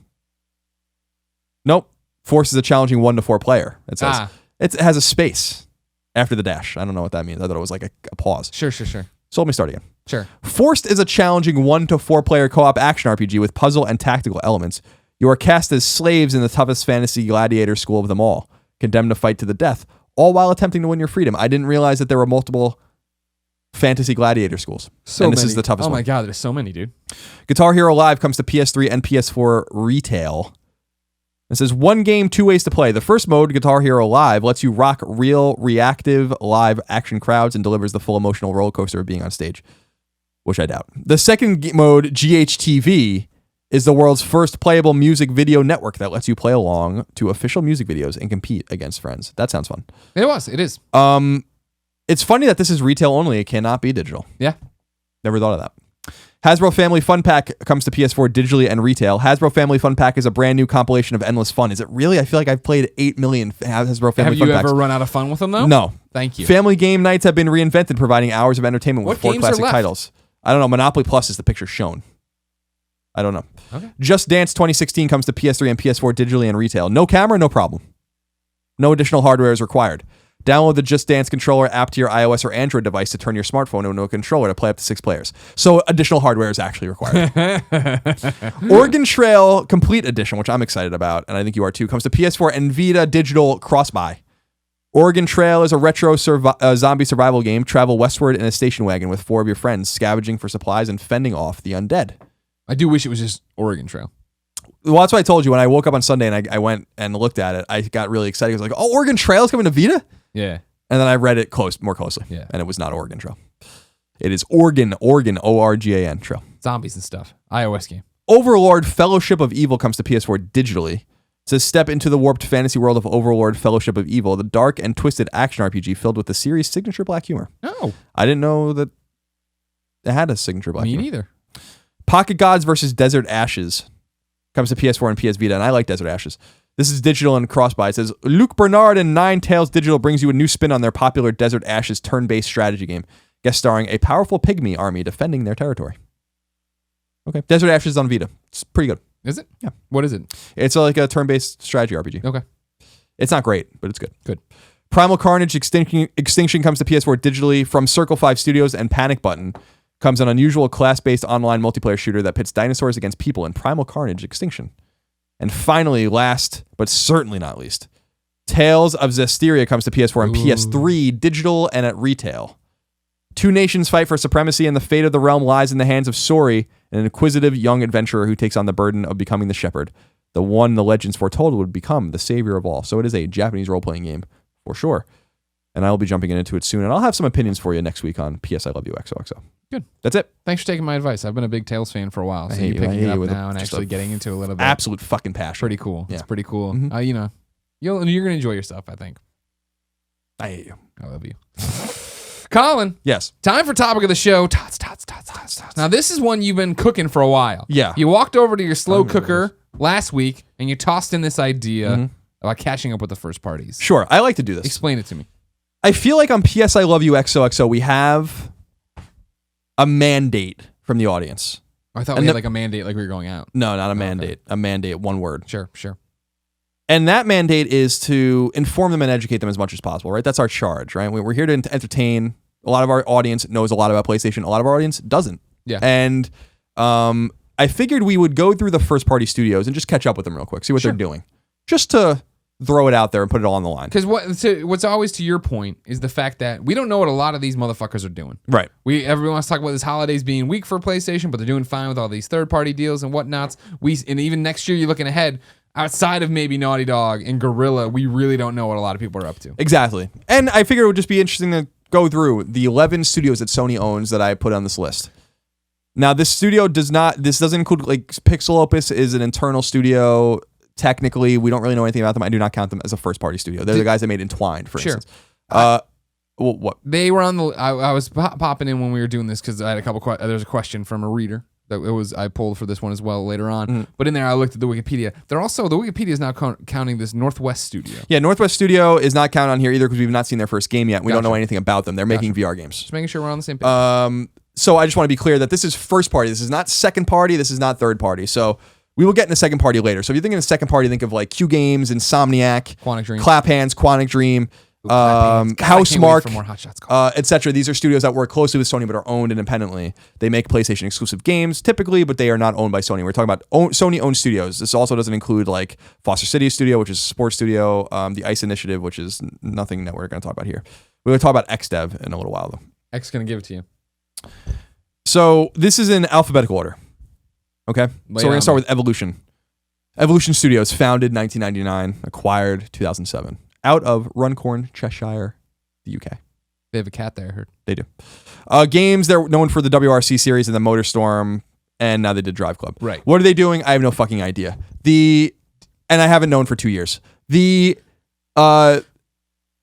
Nope. Forced is a challenging 1 to 4 player. It says it has a space after the dash. I don't know what that means. I thought it was like a pause. Sure. So let me start again. Sure. Forced is a challenging 1 to 4 player co-op action RPG with puzzle and tactical elements. You are cast as slaves in the toughest fantasy gladiator school of them all, condemned to fight to the death, all while attempting to win your freedom. I didn't realize that there were multiple fantasy gladiator schools. And this is the toughest one. Oh my god, there's so many, dude. Guitar Hero Live comes to PS3 and PS4 retail. It says 1 game, 2 ways to play. The first mode, Guitar Hero Live, lets you rock real, reactive, live action crowds and delivers the full emotional roller coaster of being on stage, which I doubt. The second mode, GHTV, is the world's first playable music video network that lets you play along to official music videos and compete against friends. That sounds fun. It is. It's funny that this is retail only. It cannot be digital. Yeah. Never thought of that. Hasbro Family Fun Pack comes to PS4 digitally and retail. Hasbro Family Fun Pack is a brand new compilation of endless fun. Is it really? I feel like I've played 8 million Hasbro Family Fun Packs. Have you ever run out of fun with them, though? No. Thank you. Family game nights have been reinvented, providing hours of entertainment with 4 classic titles. I don't know. Monopoly Plus is the picture shown. I don't know. Okay. Just Dance 2016 comes to PS3 and PS4 digitally and retail. No camera, no problem. No additional hardware is required. Download the Just Dance controller app to your iOS or Android device to turn your smartphone into a controller to play up to 6 players. So additional hardware is actually required. Oregon Trail Complete Edition, which I'm excited about, and I think you are too, comes to PS4 and Vita digital cross-buy. Oregon Trail is a retro zombie survival game. Travel westward in a station wagon with 4 of your friends, scavenging for supplies and fending off the undead. I do wish it was just Oregon Trail. Well, that's what I told you. When I woke up on Sunday and I went and looked at it, I got really excited. I was like, oh, Oregon Trail is coming to Vita? Yeah. And then I read it more closely. Yeah. And it was not Oregon Trail. It is Oregon, Organ Trail. Zombies and stuff. iOS game. Overlord Fellowship of Evil comes to PS4 digitally. It says step into the warped fantasy world of Overlord Fellowship of Evil, the dark and twisted action RPG filled with the series' signature black humor. Oh. I didn't know that it had a signature black humor. Me neither. Pocket Gods versus Desert Ashes comes to PS4 and PS Vita, and I like Desert Ashes. This is digital and cross-buy. It says, Luke Bernard and Nine Tails Digital brings you a new spin on their popular Desert Ashes turn-based strategy game. guest starring a powerful pygmy army defending their territory. Okay. Desert Ashes on Vita. It's pretty good. Is it? Yeah. What is it? It's like a turn-based strategy RPG. Okay. It's not great, but it's good. Good. Primal Carnage Extinction comes to PS4 digitally from Circle 5 Studios, and Panic Button comes an unusual class-based online multiplayer shooter that pits dinosaurs against people in Primal Carnage Extinction. And finally, last but certainly not least, Tales of Zestiria comes to PS4 and PS3 digital and at retail. Two nations fight for supremacy, and the fate of the realm lies in the hands of Sori, an inquisitive young adventurer who takes on the burden of becoming the shepherd, the one the legends foretold would become the savior of all. So it is a Japanese role-playing game, for sure. And I will be jumping into it soon, and I'll have some opinions for you next week on PS I Love You XOXO. Good. That's it. Thanks for taking my advice. I've been a big Tales fan for a while, so you're picking it up now and actually getting into a little bit. Absolute fucking passion. Pretty cool. Yeah. It's pretty cool. Mm-hmm. You're going to enjoy yourself, I think. I hate you. I love you. Colin. Yes. Time for topic of the show. Tots. Now, this is one you've been cooking for a while. Yeah. You walked over to your slow cooker last week, and you tossed in this idea about catching up with the first parties. Sure. I like to do this. Explain it to me. I feel like on PS I Love You XOXO, we have a mandate from the audience. I thought we had like a mandate, like we were going out. No, not a mandate. Okay. A mandate, one word. Sure. And that mandate is to inform them and educate them as much as possible, right? That's our charge, right? We're here to entertain. A lot of our audience knows a lot about PlayStation. A lot of our audience doesn't. Yeah. And I figured we would go through the first-party studios and just catch up with them real quick, see what they're doing. Just to throw it out there and put it all on the line. Because what's always to your point is the fact that we don't know what a lot of these motherfuckers are doing. Right. Everyone wants to talk about this holidays being weak for PlayStation, but they're doing fine with all these third-party deals and whatnots. And even next year, you're looking ahead. Outside of maybe Naughty Dog and Guerrilla, we really don't know what a lot of people are up to. Exactly. And I figured it would just be interesting to go through the 11 studios that Sony owns that I put on this list. Now, this doesn't include, like, Pixel Opus is an internal studio. Technically, we don't really know anything about them. I do not count them as a first-party studio. They're the guys that made Entwined, for instance. What? They were on the... I was popping in when we were doing this because I had a couple... There's a question from a reader. I pulled for this one as well later on. But in there, I looked at the Wikipedia. The Wikipedia is now counting this Northwest Studio. Yeah, Northwest Studio is not counted on here either because we've not seen their first game yet. We don't know anything about them. They're making VR games. Just making sure we're on the same page. So I just want to be clear that this is first party. This is not second party. This is not third party. So we will get into second party later. So if you're thinking of second party, think of like Q Games, Insomniac, Quantic Dream, Clap Hands, Quantic Dream, Housemarque, etc. These are studios that work closely with Sony but are owned independently. They make PlayStation exclusive games typically, but they are not owned by Sony. We're talking about Sony-owned studios. This also doesn't include like Foster City Studio, which is a sports studio, the ICE Initiative, which is nothing that we're going to talk about here. We're going to talk about XDev in a little while, though. X is going to give it to you. So this is in alphabetical order. Okay? So we're going to start with Evolution. Evolution Studios, founded 1999, acquired 2007. Out of Runcorn, Cheshire, the UK. They have a cat there, I heard. They do. Games, they're known for the WRC series and the MotorStorm, and now they did Drive Club. Right. What are they doing? I have no fucking idea. And I haven't known for 2 years.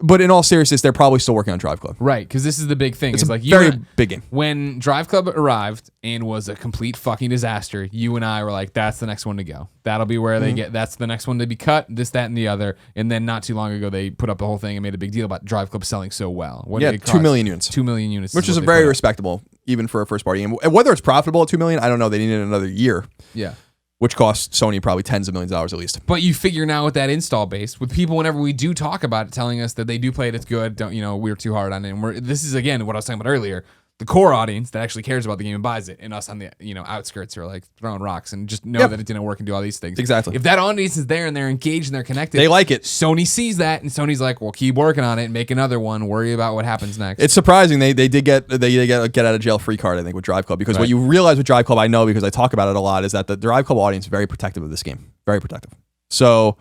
But in all seriousness, they're probably still working on Drive Club. Right, because this is the big thing. It's a very big game. When Drive Club arrived and was a complete fucking disaster, you and I were like, that's the next one to go. That'll be where that's the next one to be cut, this, that, and the other. And then not too long ago, they put up the whole thing and made a big deal about Drive Club selling so well. 2 million units. 2 million units. Which is very respectable, even for a first party game. Whether it's profitable at 2 million, I don't know. They needed another year. Yeah. Which costs Sony probably tens of millions of dollars at least. But you figure now with that install base, with people whenever we do talk about it, telling us that they do play it, it's good. We're too hard on it. And this is again what I was talking about earlier. The core audience that actually cares about the game and buys it, and us on the outskirts are like throwing rocks and just know that it didn't work and do all these things. Exactly. If that audience is there and they're engaged and they're connected, they like it. Sony sees that and Sony's like, well, keep working on it and make another one. Worry about what happens next. It's surprising they did get a get out of jail free card, I think, with Drive Club, because what you realize with Drive Club, I know because I talk about it a lot, is that the Drive Club audience is very protective of this game, very protective. So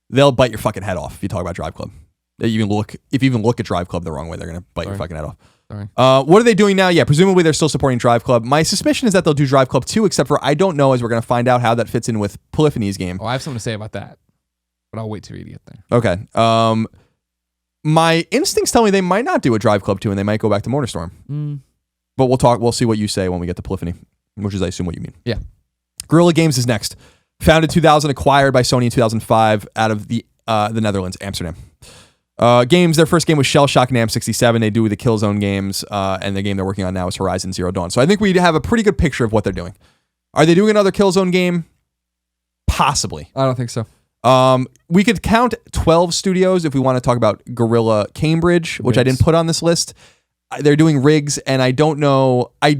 they'll bite your fucking head off if you talk about Drive Club. If you even look at Drive Club the wrong way, they're gonna bite your fucking head off. Sorry. What are they doing now? Yeah, presumably they're still supporting Drive Club. My suspicion is that they'll do Drive Club 2, except for I don't know, as we're going to find out how that fits in with Polyphony's game. Oh, I have something to say about that, but I'll wait till we get there. Okay. My instincts tell me they might not do a Drive Club 2 and they might go back to MotorStorm. But we'll see what you say when we get to Polyphony, which is, I assume, what you mean. Yeah. Guerrilla Games is next. Founded 2000, acquired by Sony in 2005 out of the Netherlands, Amsterdam. Games, their first game was Shell Shock Nam 67. They do the Killzone games, and the game they're working on now is Horizon Zero Dawn. So I think we have a pretty good picture of what they're doing. Are they doing another Killzone game? Possibly. I don't think so. We could count 12 studios if we want to talk about Guerrilla Cambridge, which I didn't put on this list. They're doing rigs, and I don't know. I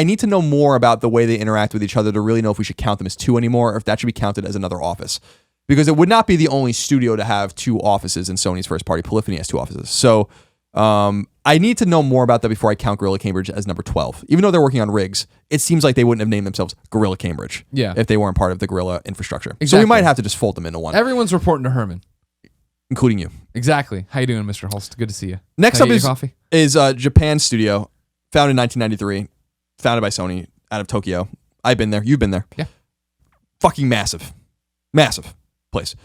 need to know more about the way they interact with each other to really know if we should count them as two anymore, or if that should be counted as another office. Because it would not be the only studio to have two offices in Sony's first party. Polyphony has two offices. So I need to know more about that before I count Guerrilla Cambridge as number 12. Even though they're working on rigs, it seems like they wouldn't have named themselves Guerrilla Cambridge if they weren't part of the Guerrilla infrastructure. Exactly. So we might have to just fold them into one. Everyone's reporting to Herman. Including you. Exactly. How you doing, Mr. Holst? Good to see you. Next up is Japan Studio, founded in 1993, founded by Sony out of Tokyo. I've been there. You've been there. Yeah. Fucking massive. Massive place.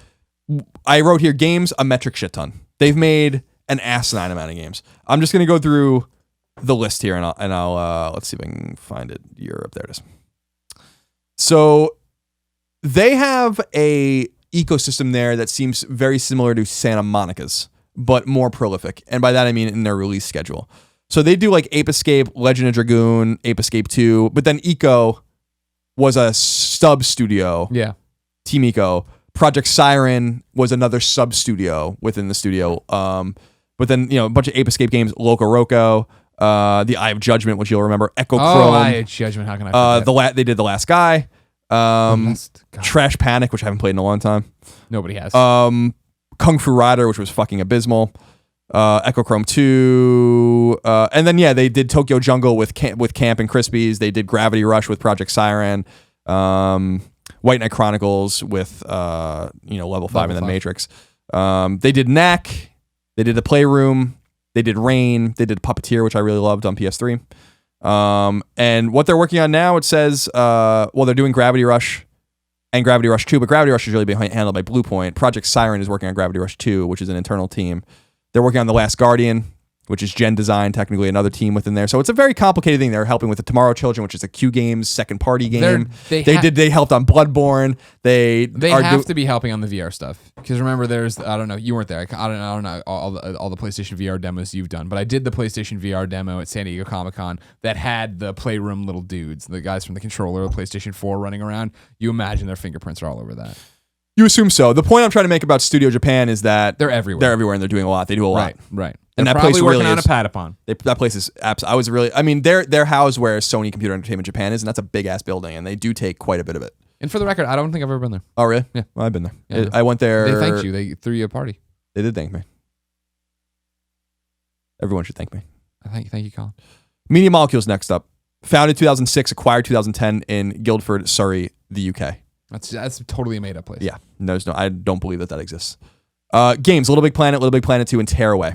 I wrote here, games, a metric shit ton. They've made an asinine amount of games. I'm just going to go through the list here, and I'll let's see if I can find it. Europe, there it is. So they have a ecosystem there that seems very similar to Santa Monica's, but more prolific. And by that, I mean in their release schedule. So they do like Ape Escape, Legend of Dragoon, Ape Escape 2, but then Eco was a sub studio. Yeah. Team Eco. Project Siren was another sub studio within the studio. But then, a bunch of Ape Escape games, Loco Roco, The Eye of Judgment, which you'll remember, Echo Chrome. Eye of Judgment, how can I forget? They did The Last Guy. Trash Panic, which I haven't played in a long time. Nobody has. Kung Fu Rider, which was fucking abysmal. Echo Chrome 2. And then, they did Tokyo Jungle with Camp and Crispies. They did Gravity Rush with Project Siren. White Knight Chronicles with, Level 5 and then Matrix. They did Knack. They did The Playroom. They did Rain. They did Puppeteer, which I really loved on PS3. And what they're working on now, it says, they're doing Gravity Rush and Gravity Rush 2, but Gravity Rush is really being handled by Bluepoint. Project Siren is working on Gravity Rush 2, which is an internal team. They're working on The Last Guardian, which is Gen Design, technically another team within there. So it's a very complicated thing. They're helping with the Tomorrow Children, which is a Q Games second party game. They helped on Bloodborne. They have to be helping on the VR stuff, because remember, there's you weren't there. I don't know all the PlayStation VR demos you've done, but I did the PlayStation VR demo at San Diego Comic-Con that had the Playroom little dudes, the guys from the controller of the PlayStation 4 running around. You imagine their fingerprints are all over that. You assume so. The point I'm trying to make about Studio Japan is that they're everywhere. They're everywhere and they're doing a lot. They do a lot. Right. And they're that place working really on is. a Patapon. That place is they're housed where Sony Computer Entertainment Japan is, and that's a big ass building, and they do take quite a bit of it. And for the record, I don't think I've ever been there. Oh really? Yeah. Well, I've been there. Yeah, I went there. They thanked you. They threw you a party. They did thank me. Everyone should thank me. Thank you, Colin. Media Molecules next up. Founded 2006, acquired 2010 in Guildford, Surrey, the UK. That's totally a made up place. Yeah, I don't believe that exists. Games, Little Big Planet 2, and Tearaway.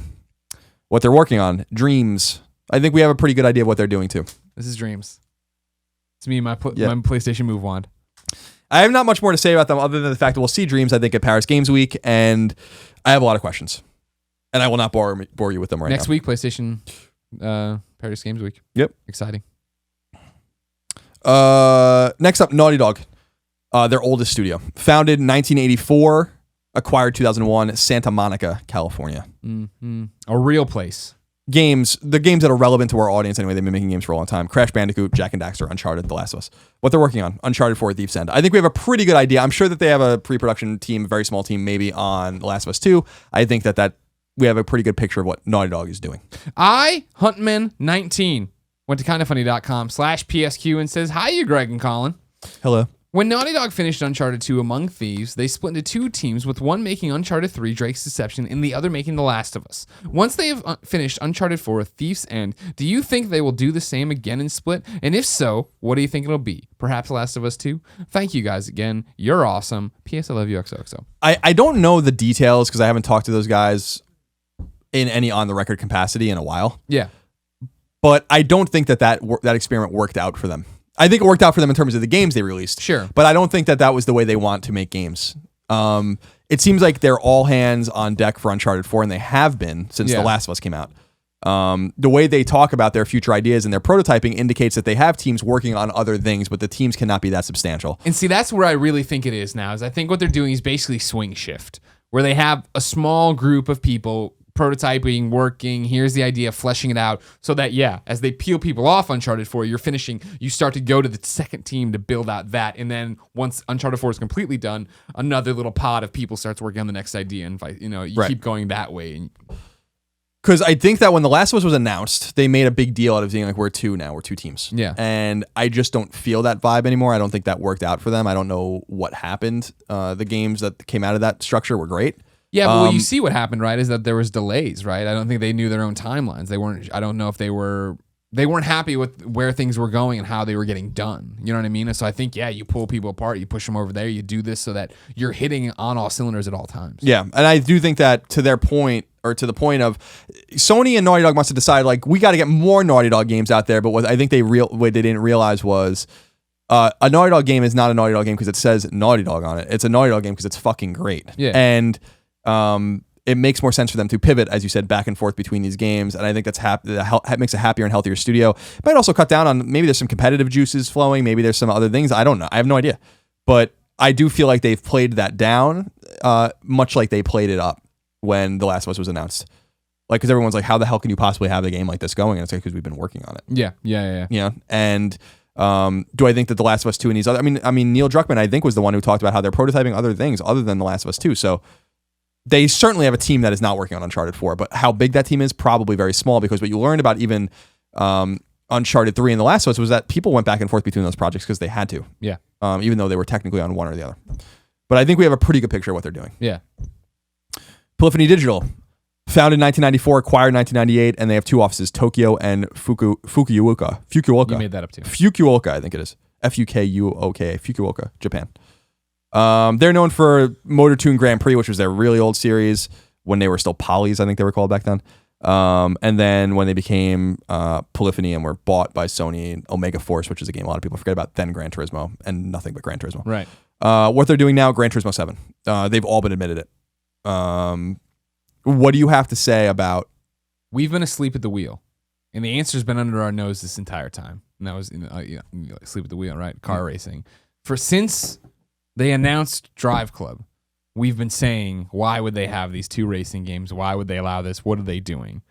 What they're working on, Dreams. I think we have a pretty good idea of what they're doing too. This is Dreams. It's me and my PlayStation Move wand. I have not much more to say about them other than the fact that we'll see Dreams, I think, at Paris Games Week, and I have a lot of questions. And I will not bore you with them Next now. week, PlayStation Paris Games Week. Yep. Exciting. Next up, Naughty Dog. Their oldest studio. Founded in 1984, acquired 2001, Santa Monica, California. Mm-hmm. A real place. The games that are relevant to our audience anyway. They've been making games for a long time. Crash Bandicoot, Jak and Daxter, Uncharted, The Last of Us. What they're working on, Uncharted 4, Thief's End. I think we have a pretty good idea. I'm sure that they have a pre-production team, a very small team maybe on The Last of Us 2. I think that we have a pretty good picture of what Naughty Dog is doing. Huntman19 went to kindafunny.com/PSQ and says, "Hi, you Greg and Colin. Hello. When Naughty Dog finished Uncharted 2 Among Thieves, they split into two teams, with one making Uncharted 3 Drake's Deception and the other making The Last of Us. Once they have finished Uncharted 4 Thief's End, do you think they will do the same again and split? And if so, what do you think it'll be? Perhaps The Last of Us 2? Thank you guys again. You're awesome. P.S. I love you, XOXO. I don't know the details because I haven't talked to those guys in any on-the-record capacity in a while. Yeah. But I don't think that experiment worked out for them. I think it worked out for them in terms of the games they released. Sure. But I don't think that was the way they want to make games. It seems like they're all hands on deck for Uncharted 4, and they have been since The Last of Us came out. The way they talk about their future ideas and their prototyping indicates that they have teams working on other things, but the teams cannot be that substantial. And see, that's where I really think it is now, is I think what they're doing is basically swing shift, where they have a small group of people prototyping, working. Here's the idea, fleshing it out so that, as they peel people off Uncharted 4, you're finishing, you start to go to the second team to build out that. And then once Uncharted 4 is completely done, another little pod of people starts working on the next idea. And, you keep going that way. Because I think that when The Last of Us was announced, they made a big deal out of being like, we're two teams. Yeah. And I just don't feel that vibe anymore. I don't think that worked out for them. I don't know what happened. The games that came out of that structure were great. Yeah, but you see what happened, right, is that there was delays, right? I don't think they knew their own timelines. I don't know if they weren't happy with where things were going and how they were getting done. You know what I mean? And so I think, you pull people apart, you push them over there, you do this so that you're hitting on all cylinders at all times. Yeah, and I do think that to their point, or to the point of Sony and Naughty Dog must have decided, like, we got to get more Naughty Dog games out there, but what I think what they didn't realize was a Naughty Dog game is not a Naughty Dog game because it says Naughty Dog on it. It's a Naughty Dog game because it's fucking great. Yeah. And it makes more sense for them to pivot, as you said, back and forth between these games, and I think that makes a happier and healthier studio. It might also cut down on, maybe there's some competitive juices flowing, maybe there's some other things. I don't know. I have no idea. But I do feel like they've played that down, much like they played it up when The Last of Us was announced. Like, because everyone's like, how the hell can you possibly have a game like this going? And it's like, because we've been working on it. Yeah. And do I think that The Last of Us 2 and these other... I mean, Neil Druckmann, I think, was the one who talked about how they're prototyping other things other than The Last of Us 2. So they certainly have a team that is not working on Uncharted 4, but how big that team is, probably very small, because what you learned about even Uncharted 3 and The Last of Us was that people went back and forth between those projects because they had to. Yeah. Even though they were technically on one or the other. But I think we have a pretty good picture of what they're doing. Yeah. Polyphony Digital, founded in 1994, acquired in 1998, and they have two offices, Tokyo and Fukuoka. You made that up too. Fukuoka, I think it is. Fukuoka, Fukuoka, Japan. They're known for Motor Toon Grand Prix, which was their really old series when they were still Polys, I think they were called back then. And then when they became Polyphony and were bought by Sony, Omega Force, which is a game a lot of people forget about, then Gran Turismo, and nothing but Gran Turismo. Right. What they're doing now, Gran Turismo 7. They've all been admitted it. What do you have to say about... We've been asleep at the wheel, and the answer's been under our nose this entire time. And that was sleep at the wheel, right? Car racing. Since they announced Drive Club, we've been saying, why would they have these two racing games? Why would they allow this? What are they doing?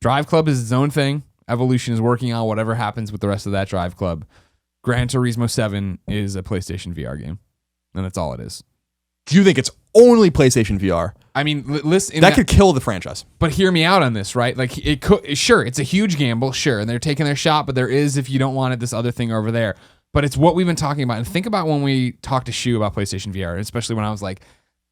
Drive Club is its own thing. Evolution is working on whatever happens with the rest of that Drive Club. Gran Turismo 7 is a PlayStation VR game, and that's all it is. Do you think it's only PlayStation VR? I mean, listen... That could kill the franchise. But hear me out on this, right? Like, it could... Sure, it's a huge gamble, sure, and they're taking their shot, but there is, if you don't want it, this other thing over there. But it's what we've been talking about. And think about when we talked to Shu about PlayStation VR, especially when I was like,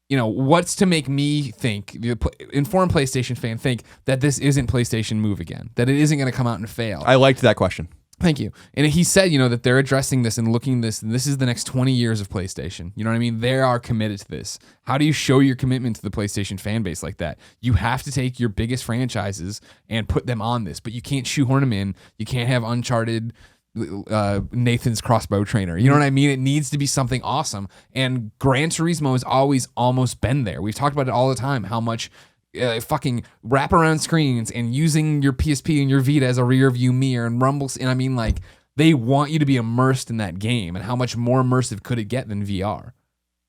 what's to make me think, the informed PlayStation fan, think that this isn't PlayStation Move again, that it isn't going to come out and fail. I liked that question. Thank you. And he said, that they're addressing this and looking this, and this is the next 20 years of PlayStation. You know what I mean? They are committed to this. How do you show your commitment to the PlayStation fan base like that? You have to take your biggest franchises and put them on this, but you can't shoehorn them in. You can't have Uncharted, Nathan's crossbow trainer. You know what I mean? It needs to be something awesome. And Gran Turismo has always almost been there. We've talked about it all the time, how much fucking wraparound screens and using your PSP and your Vita as a rear view mirror and rumbles. And I mean, like, they want you to be immersed in that game. And how much more immersive could it get than VR?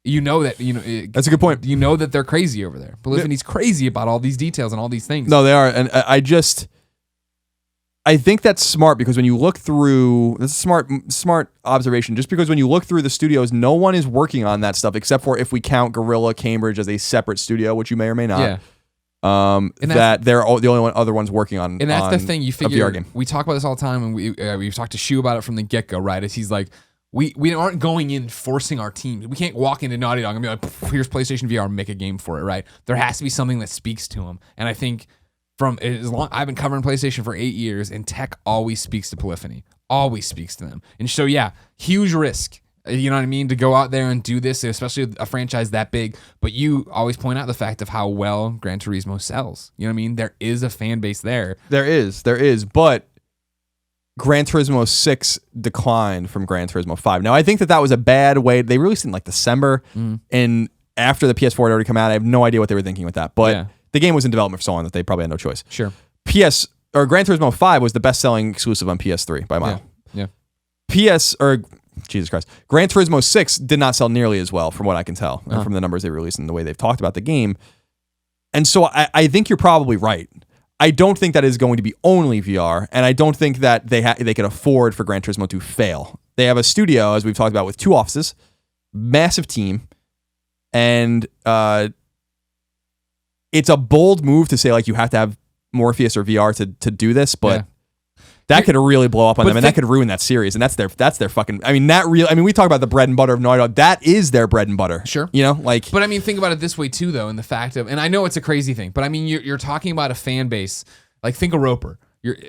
That's a good point. You know that they're crazy over there. Polyphony's crazy about all these details and all these things. No, they are. And I think that's smart, because when you look through, this is smart observation, just because when you look through the studios, no one is working on that stuff except for if we count Gorilla Cambridge as a separate studio, which you may or may not. Yeah. That they're the only other ones working on. And that's the thing. You figure a VR game. We talk about this all the time, and we've talked to Shu about it from the get go. Right? As he's like, we aren't going in forcing our teams. We can't walk into Naughty Dog and be like, here's PlayStation VR, make a game for it. Right? There has to be something that speaks to them. And I think I've been covering PlayStation for 8 years, and tech always speaks to Polyphony, always speaks to them. And so huge risk. You know what I mean? To go out there and do this, especially a franchise that big. But you always point out the fact of how well Gran Turismo sells. You know what I mean? There is a fan base there. There is. But Gran Turismo 6 declined from Gran Turismo 5. Now, I think that was a bad way. They released it in like December. And after the PS4 had already come out, I have no idea what they were thinking with that. But the game was in development for so long that they probably had no choice. Sure. Gran Turismo 5 was the best-selling exclusive on PS3 by a mile. Yeah. Jesus Christ. Gran Turismo 6 did not sell nearly as well, from what I can tell, and from the numbers they released and the way they've talked about the game. And so I think you're probably right. I don't think that is going to be only VR, and I don't think that they can afford for Gran Turismo to fail. They have a studio, as we've talked about, with 2 offices, massive team, and it's a bold move to say like you have to have Morpheus or VR to do this, but that could really blow up on them, and that could ruin that series. And that's their fucking. I mean, we talk about the bread and butter of Naughty Dog. That is their bread and butter. Sure, you know, like. But I mean, think about it this way too, though, in the fact of, and I know it's a crazy thing, but I mean, you're talking about a fan base. Like, think of Roper.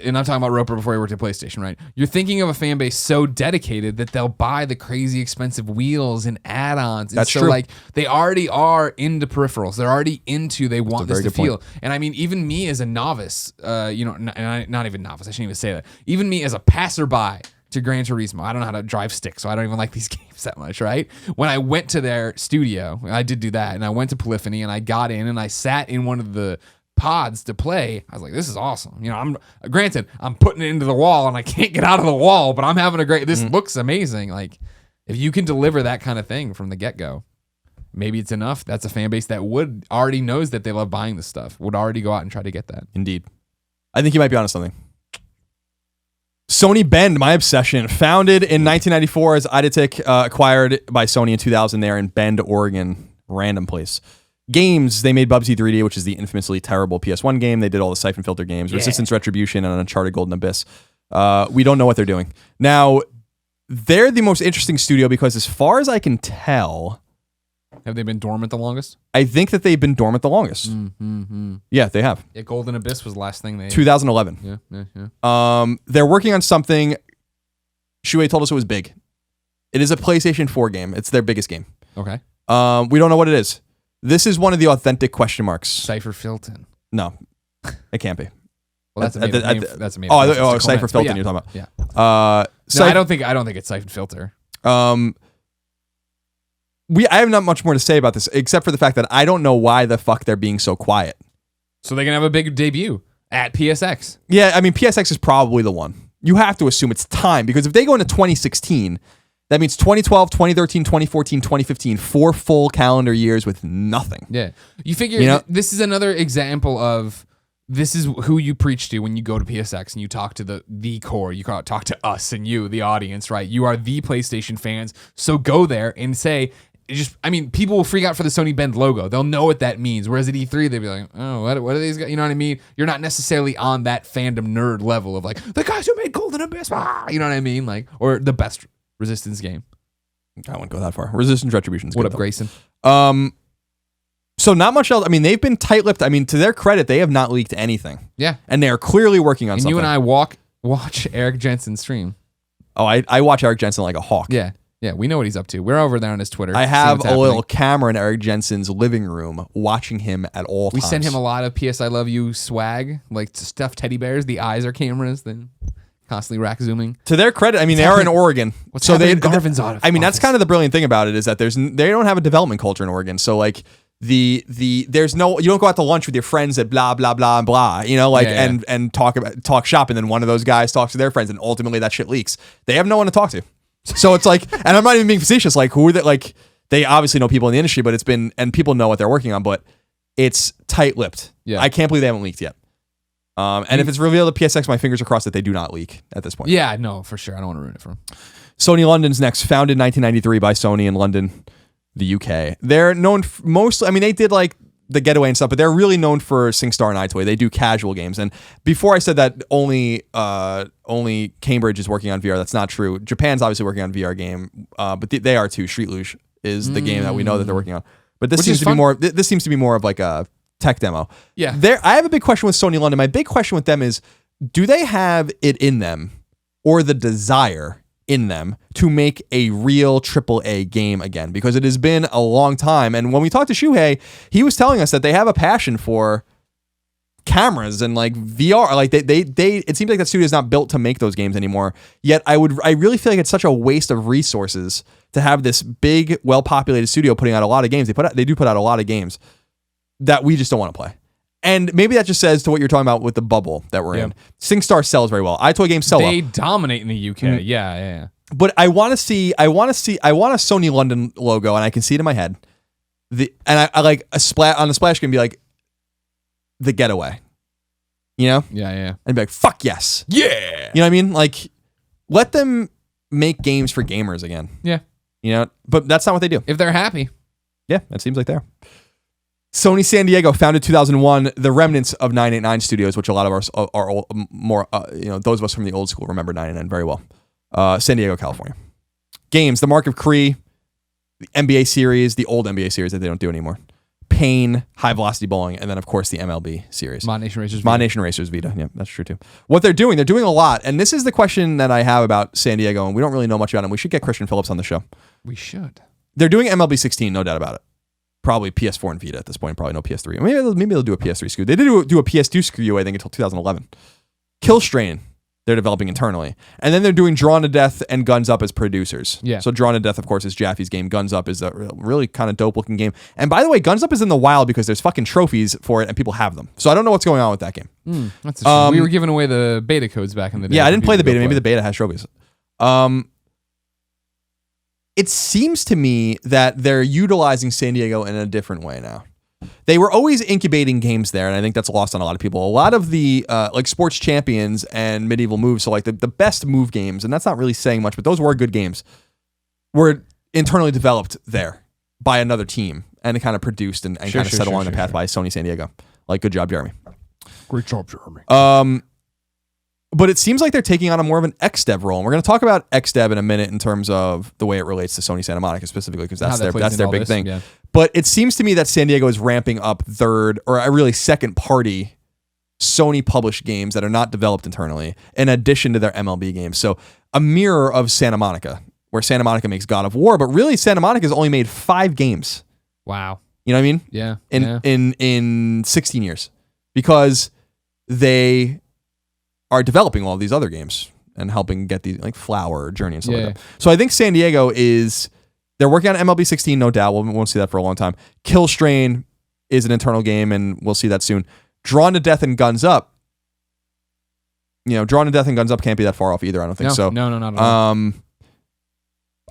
And I'm talking about Roper before he worked at PlayStation, right? You're thinking of a fan base so dedicated that they'll buy the crazy expensive wheels and add-ons. And That's so, true. like, they already are into peripherals. They're already into, they want this to feel. And I mean, even me as a novice, not even novice, I shouldn't even say that. Even me as a passerby to Gran Turismo, I don't know how to drive stick, so I don't even like these games that much, right? When I went to their studio, I did do that, and I went to Polyphony, and I got in, and I sat in one of the pods to play. I was like, this is awesome. You know, I'm putting it into the wall and I can't get out of the wall, but I'm having a great, this looks amazing. Like, if you can deliver that kind of thing from the get-go, maybe it's enough. That's a fan base that would already knows that they love buying this stuff, would already go out and try to get that. Indeed. I think you might be onto something. Sony Bend, my obsession, founded in 1994 as Eidetic, acquired by Sony in 2000 there in Bend, Oregon, random place. Games, they made Bubsy 3D, which is the infamously terrible PS1 game. They did all the Siphon Filter games, Resistance Retribution, and Uncharted Golden Abyss. We don't know what they're doing. Now, they're the most interesting studio because as far as I can tell... Have they been dormant the longest? I think that they've been dormant the longest. Yeah, they have. Yeah, Golden Abyss was the last thing they... 2011. Yeah. They're working on something... Shuei told us it was big. It is a PlayStation 4 game. It's their biggest game. Okay. We don't know what it is. This is one of the authentic question marks. Cypher Filton. No, it can't be. Well, that's a made Cypher Filton you're talking about. Yeah. No, I don't think it's Siphon Filter. I have not much more to say about this except for the fact that I don't know why the fuck they're being so quiet. So they can have a big debut at PSX. Yeah, I mean PSX is probably the one. You have to assume it's time because if they go into 2016. That means 2012, 2013, 2014, 2015, 4 full calendar years with nothing. Yeah. You figure this is another example of this is who you preach to when you go to PSX and you talk to the core. You talk to us and you, the audience, right? You are the PlayStation fans. So go there and say, people will freak out for the Sony Bend logo. They'll know what that means. Whereas at E3, they'd be like, oh, what are these guys? You know what I mean? You're not necessarily on that fandom nerd level of like, the guys who made Golden Abyss, you know what I mean? Like, or the best Resistance game. I won't go that far. Resistance Retribution. What up, Grayson? So not much else. I mean, they've been tight-lipped. I mean, to their credit, they have not leaked anything. Yeah. And they are clearly working on something. You and I watch Eric Jensen stream. Oh, I watch Eric Jensen like a hawk. Yeah. Yeah, we know what he's up to. We're over there on his Twitter. I have a little camera in Eric Jensen's living room watching him at all times. We send him a lot of PS I Love You swag, like stuffed teddy bears. The eyes are cameras. Then constantly rack zooming. To their credit, I mean, they are in Oregon. So Garvin's office. I mean, that's kind of the brilliant thing about it is that they don't have a development culture in Oregon. So like there's no, you don't go out to lunch with your friends at blah blah blah blah, you know, like and talk shop, and then one of those guys talks to their friends, and ultimately that shit leaks. They have no one to talk to. So it's like, and I'm not even being facetious. Like who are they? Like they obviously know people in the industry, but and people know what they're working on, but it's tight-lipped. Yeah, I can't believe they haven't leaked yet. And if it's revealed at PSX, my fingers are crossed that they do not leak at this point. Yeah, no, for sure. I don't want to ruin it for them. Sony London's next, founded in 1993 by Sony in London, the UK. They're known mostly, I mean, they did like the Getaway and stuff, but they're really known for SingStar and iToy. They do casual games. And before I said that only Cambridge is working on VR, that's not true. Japan's obviously working on VR game, but they are too. Street Luge is the game that we know that they're working on. But this seems to be more. This seems to be more of like a tech demo. Yeah. I have a big question with Sony London. My big question with them is, do they have it in them or the desire in them to make a real AAA game again? Because it has been a long time. And when we talked to Shuhei, he was telling us that they have a passion for cameras and like VR. Like they it seems like that studio is not built to make those games anymore. Yet I really feel like it's such a waste of resources to have this big, well-populated studio putting out a lot of games. They do put out a lot of games that we just don't want to play. And maybe that just says to what you're talking about with the bubble that we're in. SingStar sells very well. iToy games sell well. They dominate in the UK. Yeah. But I want a Sony London logo, and I can see it in my head. I like a splash on the splash can be like the getaway. You know? Yeah. And be like, fuck yes. Yeah. You know what I mean? Like, let them make games for gamers again. Yeah. You know? But that's not what they do. If they're happy. Yeah, it seems like they are. Sony San Diego, founded 2001, the remnants of 989 Studios, which a lot of us are old, more, those of us from the old school remember 989 very well. San Diego, California. Games, The Mark of Cree, the NBA series, the old NBA series that they don't do anymore. Pain, High Velocity Bowling, and then, of course, the MLB series. Mod Nation Racers Mod Nation Racers Vita. Yeah, that's true, too. What they're doing a lot. And this is the question that I have about San Diego, and we don't really know much about them. We should get Christian Phillips on the show. We should. They're doing MLB 16, no doubt about it. Probably PS4 and Vita at this point, probably no PS3. Maybe they'll do a PS3 SKU. They did do a PS2 SKU, I think, until 2011. Kill Strain, they're developing internally. And then they're doing Drawn to Death and Guns Up as producers. Yeah. So Drawn to Death, of course, is Jaffe's game. Guns Up is a really kind of dope-looking game. And by the way, Guns Up is in the wild because there's fucking trophies for it and people have them. So I don't know what's going on with that game. That's a shame. We were giving away the beta codes back in the day. Yeah, I didn't play the beta. Maybe the beta has trophies. It seems to me that they're utilizing San Diego in a different way now. They were always incubating games there, and I think that's lost on a lot of people. A lot of the like Sports Champions and Medieval Moves, so like the best move games, and that's not really saying much, but those were good games, were internally developed there by another team and kind of produced and kind of set along the path by Sony San Diego. Like, good job, Jeremy. Great job, Jeremy. But it seems like they're taking on a more of an XDev role. And we're going to talk about XDev in a minute in terms of the way it relates to Sony Santa Monica specifically, because that's their big thing. Yeah. But it seems to me that San Diego is ramping up third, or really second party Sony published games that are not developed internally, in addition to their MLB games. So a mirror of Santa Monica, where Santa Monica makes God of War, but really Santa Monica's only made 5 games. Wow. You know what I mean? Yeah. In 16 years. Because they are developing all these other games and helping get these, like Flower, Journey, and stuff like that. So I think San Diego they're working on MLB 16, no doubt. We won't see that for a long time. Kill Strain is an internal game, and we'll see that soon. Drawn to Death and Guns Up. Drawn to Death and Guns Up can't be that far off either, I don't think so. No, not at all.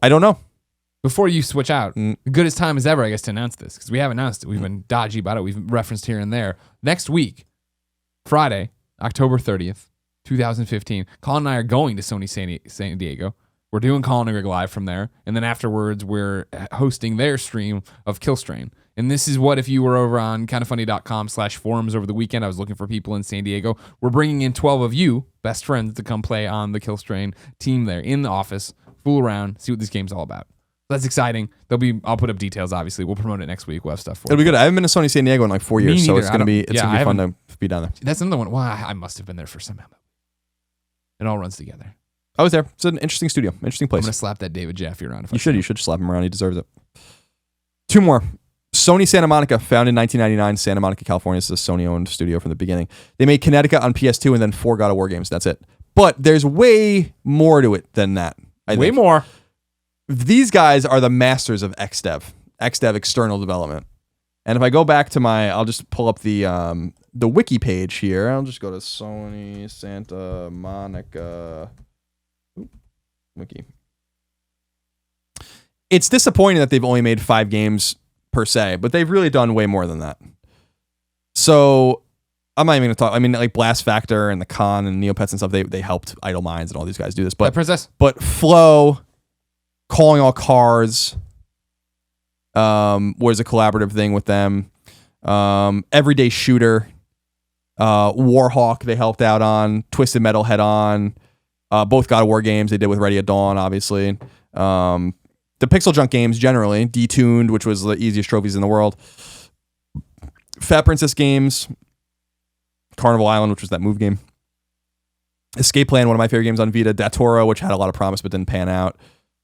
I don't know. Before you switch out, good as time as ever, I guess, to announce this, because we have announced it. We've been dodgy about it. We've referenced here and there. Next week, Friday, October 30th, 2015, Colin and I are going to Sony San Diego. We're doing Colin and Greg live from there, and then afterwards we're hosting their stream of Kill Strain. And this is what, if you were over on kindafunny.com/forums over the weekend, I was looking for people in San Diego. We're bringing in 12 of you, best friends, to come play on the Kill Strain team there in the office, fool around, see what this game's all about. That's exciting. I'll put up details, obviously. We'll promote it next week. We'll have stuff for it. It'll be good. I haven't been to Sony San Diego in like 4 years, so it's gonna be fun to be down there. That's another one. Well, I must have been there for some MLB. It all runs together. I was there. It's an interesting studio, interesting place. I'm gonna slap that David Jaffe around. You should slap him around. He deserves it. 2 more. Sony Santa Monica, founded in 1999, Santa Monica, California. This is a Sony-owned studio from the beginning. They made Connecticut on PS2 and then 4 God of War games. That's it. But there's way more to it than that. Way more. These guys are the masters of XDev external development. And if I go back to I'll just pull up the wiki page here. I'll just go to Sony Santa Monica wiki. It's disappointing that they've only made 5 games per se, but they've really done way more than that. So I'm not even going to talk. I mean, like Blast Factor and the Con and Neopets and stuff, they helped Idle Minds and all these guys do this. But Flow, Calling All Cars was a collaborative thing with them. Everyday Shooter, Warhawk they helped out on, Twisted Metal Head On, both God of War games they did with Ready at Dawn, obviously. The Pixel Junk games generally, Detuned, which was the easiest trophies in the world. Fat Princess games, Carnival Island, which was that move game. Escape Plan, one of my favorite games on Vita. Datora, which had a lot of promise but didn't pan out.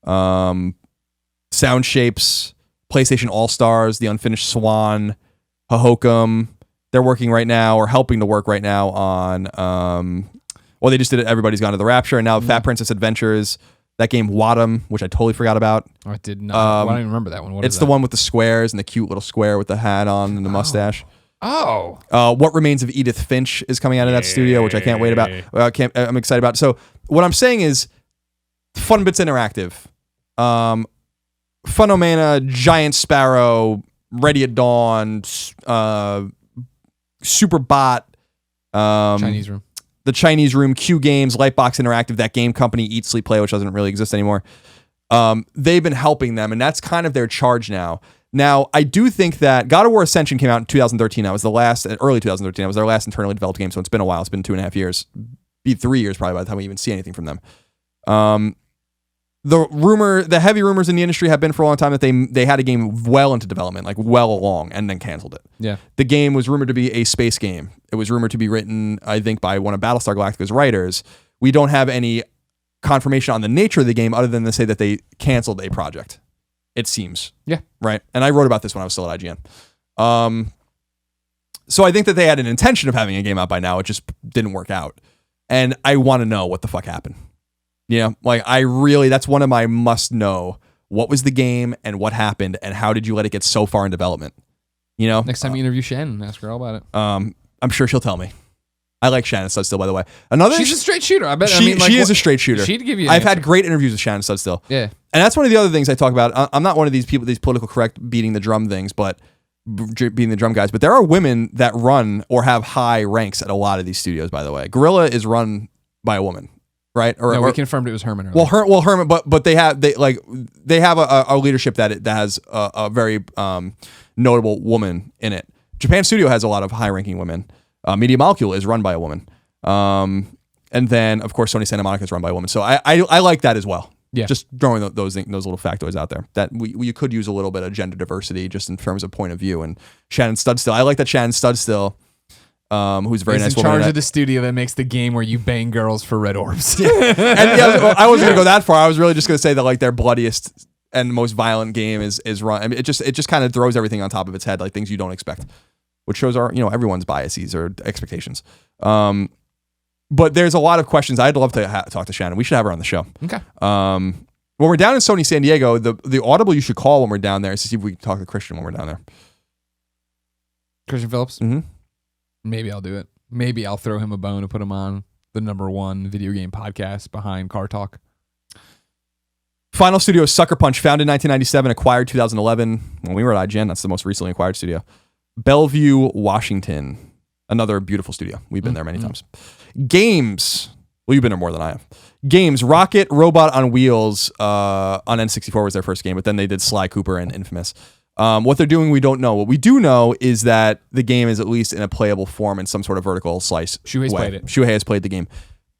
Sound Shapes, PlayStation All-Stars, The Unfinished Swan, Hohokum. They're working right now, or helping to work right now on, they just did it, Everybody's Gone to the Rapture, and now Fat Princess Adventures. That game, Wadham, which I totally forgot about. I did not. I don't even remember that one. It's the one with the squares and the cute little square with the hat on and the mustache. Oh. What Remains of Edith Finch is coming out of that studio, which I can't wait about. I'm excited about. So what I'm saying is, Fun Bits Interactive, Funomania, Giant Sparrow, Ready at Dawn, super bot. Chinese room. The Chinese Room, Q Games, Lightbox Interactive, that game company, Eat, Sleep, Play, which doesn't really exist anymore. They've been helping them, and that's kind of their charge now. Now, I do think that God of War Ascension came out in 2013. That was early 2013. That was their last internally developed game, so it's been a while. It's been 2.5 years. Be 3 years probably by the time we even see anything from them. The heavy rumors in the industry have been for a long time that they had a game well into development, like well along, and then canceled it. Yeah. The game was rumored to be a space game. It was rumored to be written, I think, by one of Battlestar Galactica's writers. We don't have any confirmation on the nature of the game other than to say that they canceled a project. It seems. Yeah. Right. And I wrote about this when I was still at IGN. So I think that they had an intention of having a game out by now. It just didn't work out. And I want to know what the fuck happened. You know, like that's one of my must know. What was the game and what happened and how did you let it get so far in development? You know? Next time you interview Shannon, ask her all about it. I'm sure she'll tell me. I like Shannon Studstill, by the way. She's a straight shooter. I bet. She is a straight shooter. She'd give you. I've had great interviews with Shannon Studstill. Yeah, and that's one of the other things I talk about. I'm not one of these people, these political correct beating the drum things, but beating the drum guys. But there are women that run or have high ranks at a lot of these studios. By the way, Gorilla is run by a woman, right? We confirmed it was Herman. Earlier. Herman, but they have a leadership that has a very notable woman in it. Japan Studio has a lot of high ranking women. Media Molecule is run by a woman. And then, of course, Sony Santa Monica is run by a woman. So I like that as well. Yeah. Just throwing those little factoids out there. That you could use a little bit of gender diversity just in terms of point of view. And Shannon Studstill, I like that Shannon Studstill, who's a very nice in woman. charge of the studio that makes the game where you bang girls for red orbs. And I wasn't going to go that far. I was really just going to say that like their bloodiest and most violent game is run. I mean, it just kind of throws everything on top of its head, like things you don't expect. Which shows everyone's biases or expectations. But there's a lot of questions. I'd love to talk to Shannon. We should have her on the show. Okay. When we're down in Sony San Diego, the audible you should call when we're down there is to see if we can talk to Christian when we're down there. Christian Phillips? Mm-hmm. Maybe I'll do it. Maybe I'll throw him a bone and put him on the #1 video game podcast behind Car Talk. Final studio is Sucker Punch, founded in 1997, acquired 2011. When we were at IGN, that's the most recently acquired studio. Bellevue, Washington. Another beautiful studio. We've been there many times. Games. Well, you've been there more than I have. Games. Rocket Robot on Wheels on N64 was their first game, but then they did Sly Cooper and Infamous. What they're doing, we don't know. What we do know is that the game is at least in a playable form in some sort of vertical slice. Shuhei's played it. Shuhei has played the game.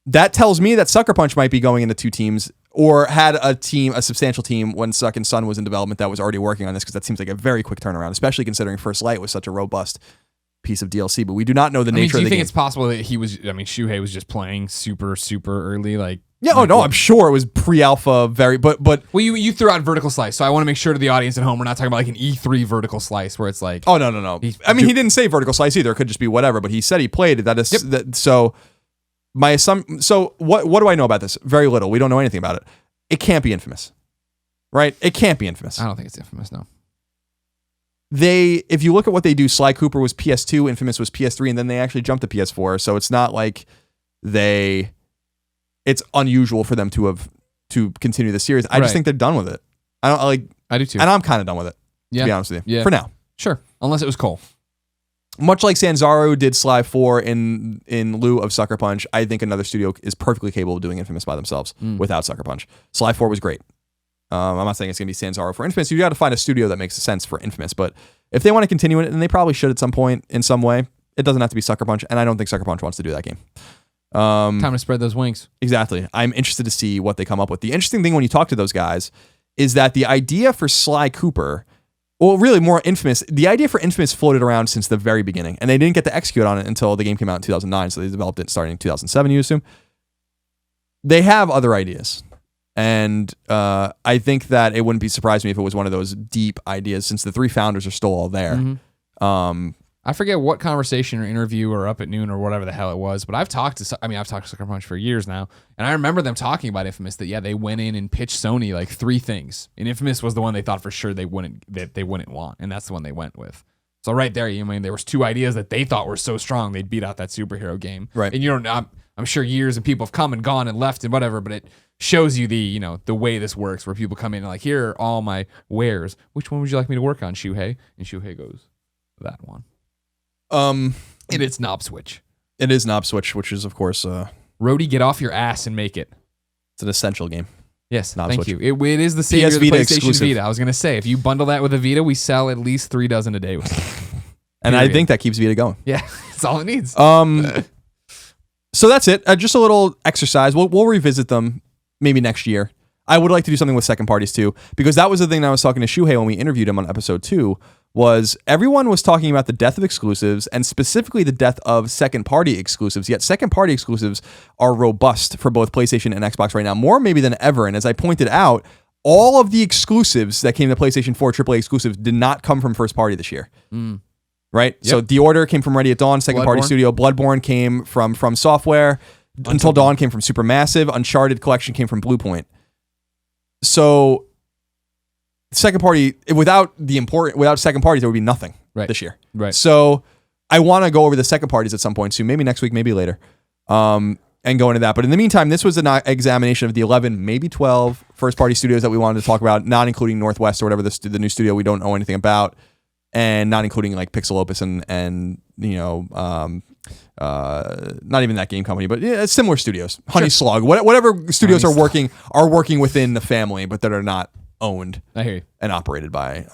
That tells me that Sucker Punch might be going into two teams or had a substantial team when Suck and Sun was in development that was already working on this, because that seems like a very quick turnaround, especially considering First Light was such a robust piece of DLC. But we do not know the nature of the game. Do you think it's possible that Shuhei was just playing super, super early? I'm sure it was pre-alpha, but well, you threw out vertical slice, so I want to make sure to the audience at home we're not talking about like an E3 vertical slice where it's like, oh no. He didn't say vertical slice either. It could just be whatever, but he said he played it. That is so. My assumption. So what do I know about this? Very little. We don't know anything about it. It can't be Infamous, right? It can't be Infamous. I don't think it's Infamous. No. If you look at what they do, Sly Cooper was PS2, Infamous was PS3, and then they actually jumped to PS4. So it's not like it's unusual for them to continue the series. I just think they're done with it. I do too, and I'm kind of done with it. To be honest with you, for now. Sure, unless it was Cole. Much like Sanzaru did Sly 4 in lieu of Sucker Punch, I think another studio is perfectly capable of doing Infamous by themselves without Sucker Punch. Sly 4 was great. I'm not saying it's going to be Sanzaru for Infamous. You got to find a studio that makes sense for Infamous. But if they want to continue it, and they probably should at some point in some way, it doesn't have to be Sucker Punch. And I don't think Sucker Punch wants to do that game. Time to spread those wings. Exactly. I'm interested to see what they come up with. The interesting thing when you talk to those guys is that the idea for Sly Cooper, well, really more Infamous, the idea for Infamous floated around since the very beginning, and they didn't get to execute on it until the game came out in 2009, so they developed it starting in 2007, you assume. They have other ideas, and I think that it wouldn't be surprised me if it was one of those deep ideas, since the three founders are still all there. Mm-hmm. I forget what conversation or interview or Up at Noon or whatever the hell it was, but I've talked to Sucker Punch for years now, and I remember them talking about Infamous, that they went in and pitched Sony like 3 things, and Infamous was the one they thought for sure they wouldn't want, and that's the one they went with. So right there, there was 2 ideas that they thought were so strong they'd beat out that superhero game. Right. And I'm sure years of people have come and gone and left and whatever, but it shows you the way this works, where people come in and like, here are all my wares. Which one would you like me to work on, Shuhei? And Shuhei goes, that one. And it's knob switch. It is knob switch, which is, of course, Roadie, get off your ass and make it. it's an essential game. Yes, Knob thank switch. you. It is the savior PS of the Vita PlayStation exclusive. Vita. I was going to say, if you bundle that with a Vita, we sell at least 3 dozen a day with it. And I Period. think that keeps Vita going. Yeah, that's all it needs. So that's it. Just a little exercise. We'll revisit them maybe next year. I would like to do something with second parties too, because that was the thing that I was talking to Shuhei when we interviewed him on episode 2, was everyone was talking about the death of exclusives and specifically the death of second party exclusives. Yet second party exclusives are robust for both PlayStation and Xbox right now, more maybe than ever. And as I pointed out, all of the exclusives that came to PlayStation 4 AAA exclusives did not come from first party this year. Right? Yep. So The Order came from Ready at Dawn, second party Bloodborne. studio. Bloodborne came from Software. Until Dawn came from Supermassive. Uncharted Collection came from Bluepoint. So second party, without second parties, there would be nothing this year. Right. So I want to go over the second parties at some point soon, maybe next week, maybe later, and go into that. But in the meantime, this was an examination of the 11, maybe 12 first party studios that we wanted to talk about, not including Northwest or whatever the new studio we don't know anything about, and not including like Pixel Opus and you know, not even that game company, but yeah, similar studios, Honey Slug, whatever studios are working within the family, but that are not owned I hear you. and operated by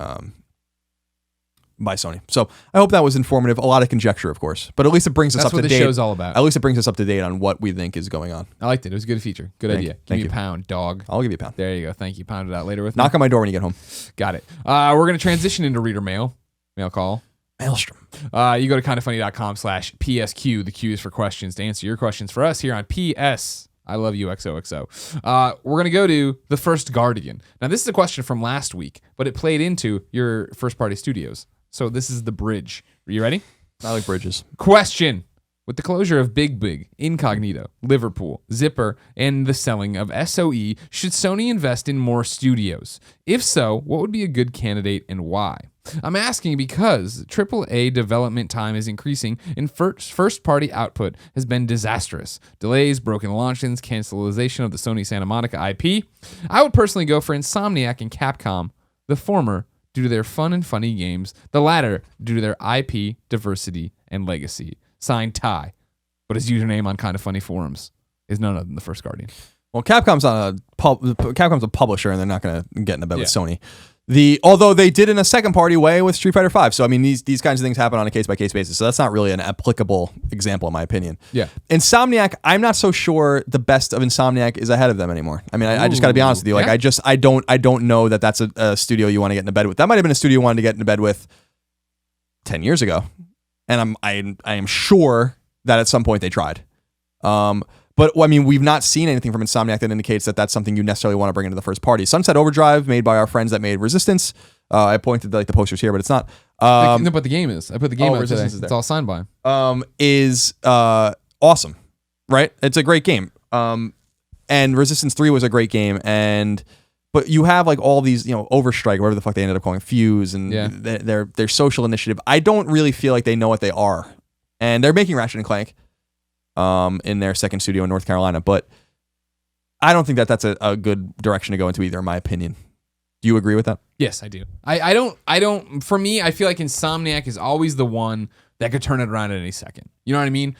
Sony. So I hope that was informative. A lot of conjecture, of course, but at least it brings us That's up what to the date. show's all about. At least it brings us up to date on what we think is going on. I liked it. It was a good feature. Good idea. Give thank me you. a pound, dog. I'll give you a pound. There you go. Thank you. Pound it out later with me. Knock on my door when you get home. Got it. We're going to transition into reader mail. Mail call. Maelstrom. You go to kindafunny.com/PSQ. The Q is for questions to answer your questions for us here on PS. I love you, XOXO. We're going to go to The First Guardian. Now, this is a question from last week, but it played into your first party studios. So this is the bridge. Are you ready? I like bridges. Question. With the closure of Big, Incognito, Liverpool, Zipper, and the selling of SOE, should Sony invest in more studios? If so, what would be a good candidate and why? I'm asking because AAA development time is increasing and first-party output has been disastrous. Delays, broken launches, cancellation of the Sony Santa Monica IP. I would personally go for Insomniac and Capcom, the former due to their fun and funny games, the latter due to their IP, diversity, and legacy. Signed Ty, but his username on Kinda Funny forums is none other than The First Guardian. Well, Capcom's a publisher, and they're not going to get in the bed with Yeah. Sony. Although they did in a second party way with Street Fighter V. So I mean, these kinds of things happen on a case by case basis. So that's not really an applicable example, in my opinion. Yeah. Insomniac, I'm not so sure the best of Insomniac is ahead of them anymore. I mean, I just got to be honest with you. Like, Yeah. I don't know that that's a studio you want to get in bed with. That might have been a studio you wanted to get in bed with 10 years ago, and I am sure that at some point they tried. But I mean, we've not seen anything from Insomniac that indicates that that's something you necessarily want to bring into the first party. Sunset Overdrive, made by our friends that made Resistance. I pointed the posters here, but it's not. No, but the game is. I put the game out today. Resistance is there. It's all signed by him. Is awesome, right? It's a great game. And Resistance 3 was a great game. But you have like all these, Overstrike, whatever the fuck they ended up calling Fuse, and Yeah. their social initiative. I don't really feel like they know what they are, and they're making Ratchet and Clank. In their second studio in North Carolina, but I don't think that that's a good direction to go into either, in my opinion. Do you agree with that? Yes, I do. I don't. For me, I feel like Insomniac is always the one that could turn it around at any second. You know what I mean?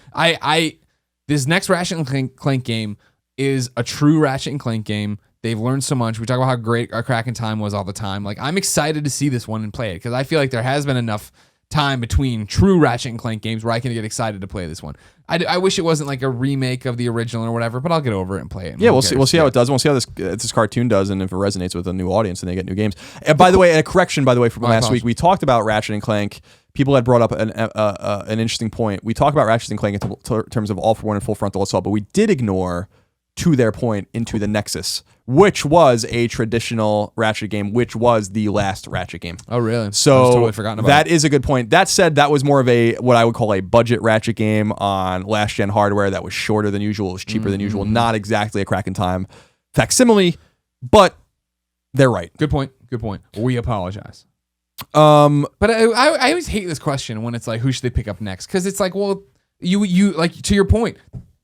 This next Ratchet and Clank game is a true Ratchet and Clank game. They've learned so much. We talk about how great our Crack in Time was all the time. Like, I'm excited to see this one and play it because I feel like there has been enough time between true Ratchet and Clank games where I can get excited to play this one. I wish it wasn't like a remake of the original or whatever, but I'll get over it and play it. Yeah, we'll see how it does. We'll see how this cartoon does, and if it resonates with a new audience, and they get new games. And by the way, a correction from last week, we talked about Ratchet and Clank. People had brought up an interesting point. We talked about Ratchet and Clank in terms of All for One and Full Frontal Assault, but we did ignore, to their point, Into the Nexus, which was a traditional Ratchet game, which was the last Ratchet game. Oh, really? So I was totally forgotten about that it. is a good point. That said, that was more of what I would call a budget Ratchet game on last gen hardware that was shorter than usual, was cheaper than usual, not exactly a Crack in Time facsimile, but they're right. Good point. We apologize. But I always hate this question when it's like, who should they pick up next? Because it's like, well, you like, to your point,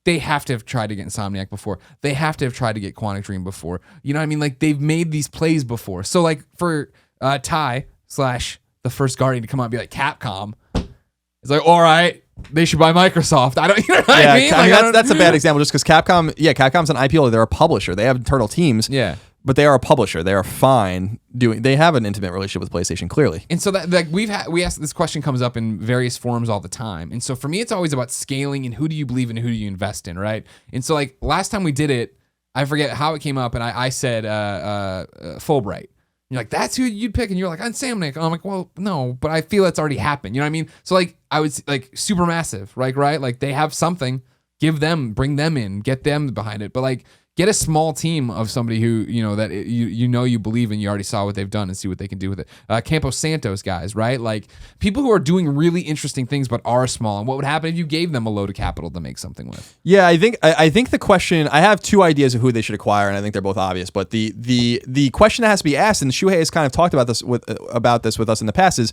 they have to have tried to get Insomniac before. They have to have tried to get Quantic Dream before. You know what I mean? Like, they've made these plays before. So, like, for Ty / The First Guardian to come out and be like, Capcom, it's like, all right, they should buy Microsoft. I don't, you know what I mean? Like, that's a bad example just because Capcom's an IP holder. They're a publisher. They have internal teams. Yeah. But they are a publisher. They are fine they have an intimate relationship with PlayStation, clearly. And so that like we asked this question comes up in various forums all the time. And so for me, it's always about scaling and who do you believe in, who do you invest in, right? And so like last time we did it, I forget how it came up, and I said Fulbright. You're like, that's who you'd pick, and you're like, I'm Samnick. I'm like, well, no, but I feel that's already happened. You know what I mean? So like I would like Supermassive, right? Like they have something, bring them in, get them behind it, but like. Get a small team of somebody who, that you believe in, you already saw what they've done and see what they can do with it. Campos Santos guys, right? Like people who are doing really interesting things but are small. And what would happen if you gave them a load of capital to make something with? Yeah, I think the question, I have two ideas of who they should acquire, and I think they're both obvious. But the question that has to be asked, and Shuhei has kind of talked about this with us in the past, is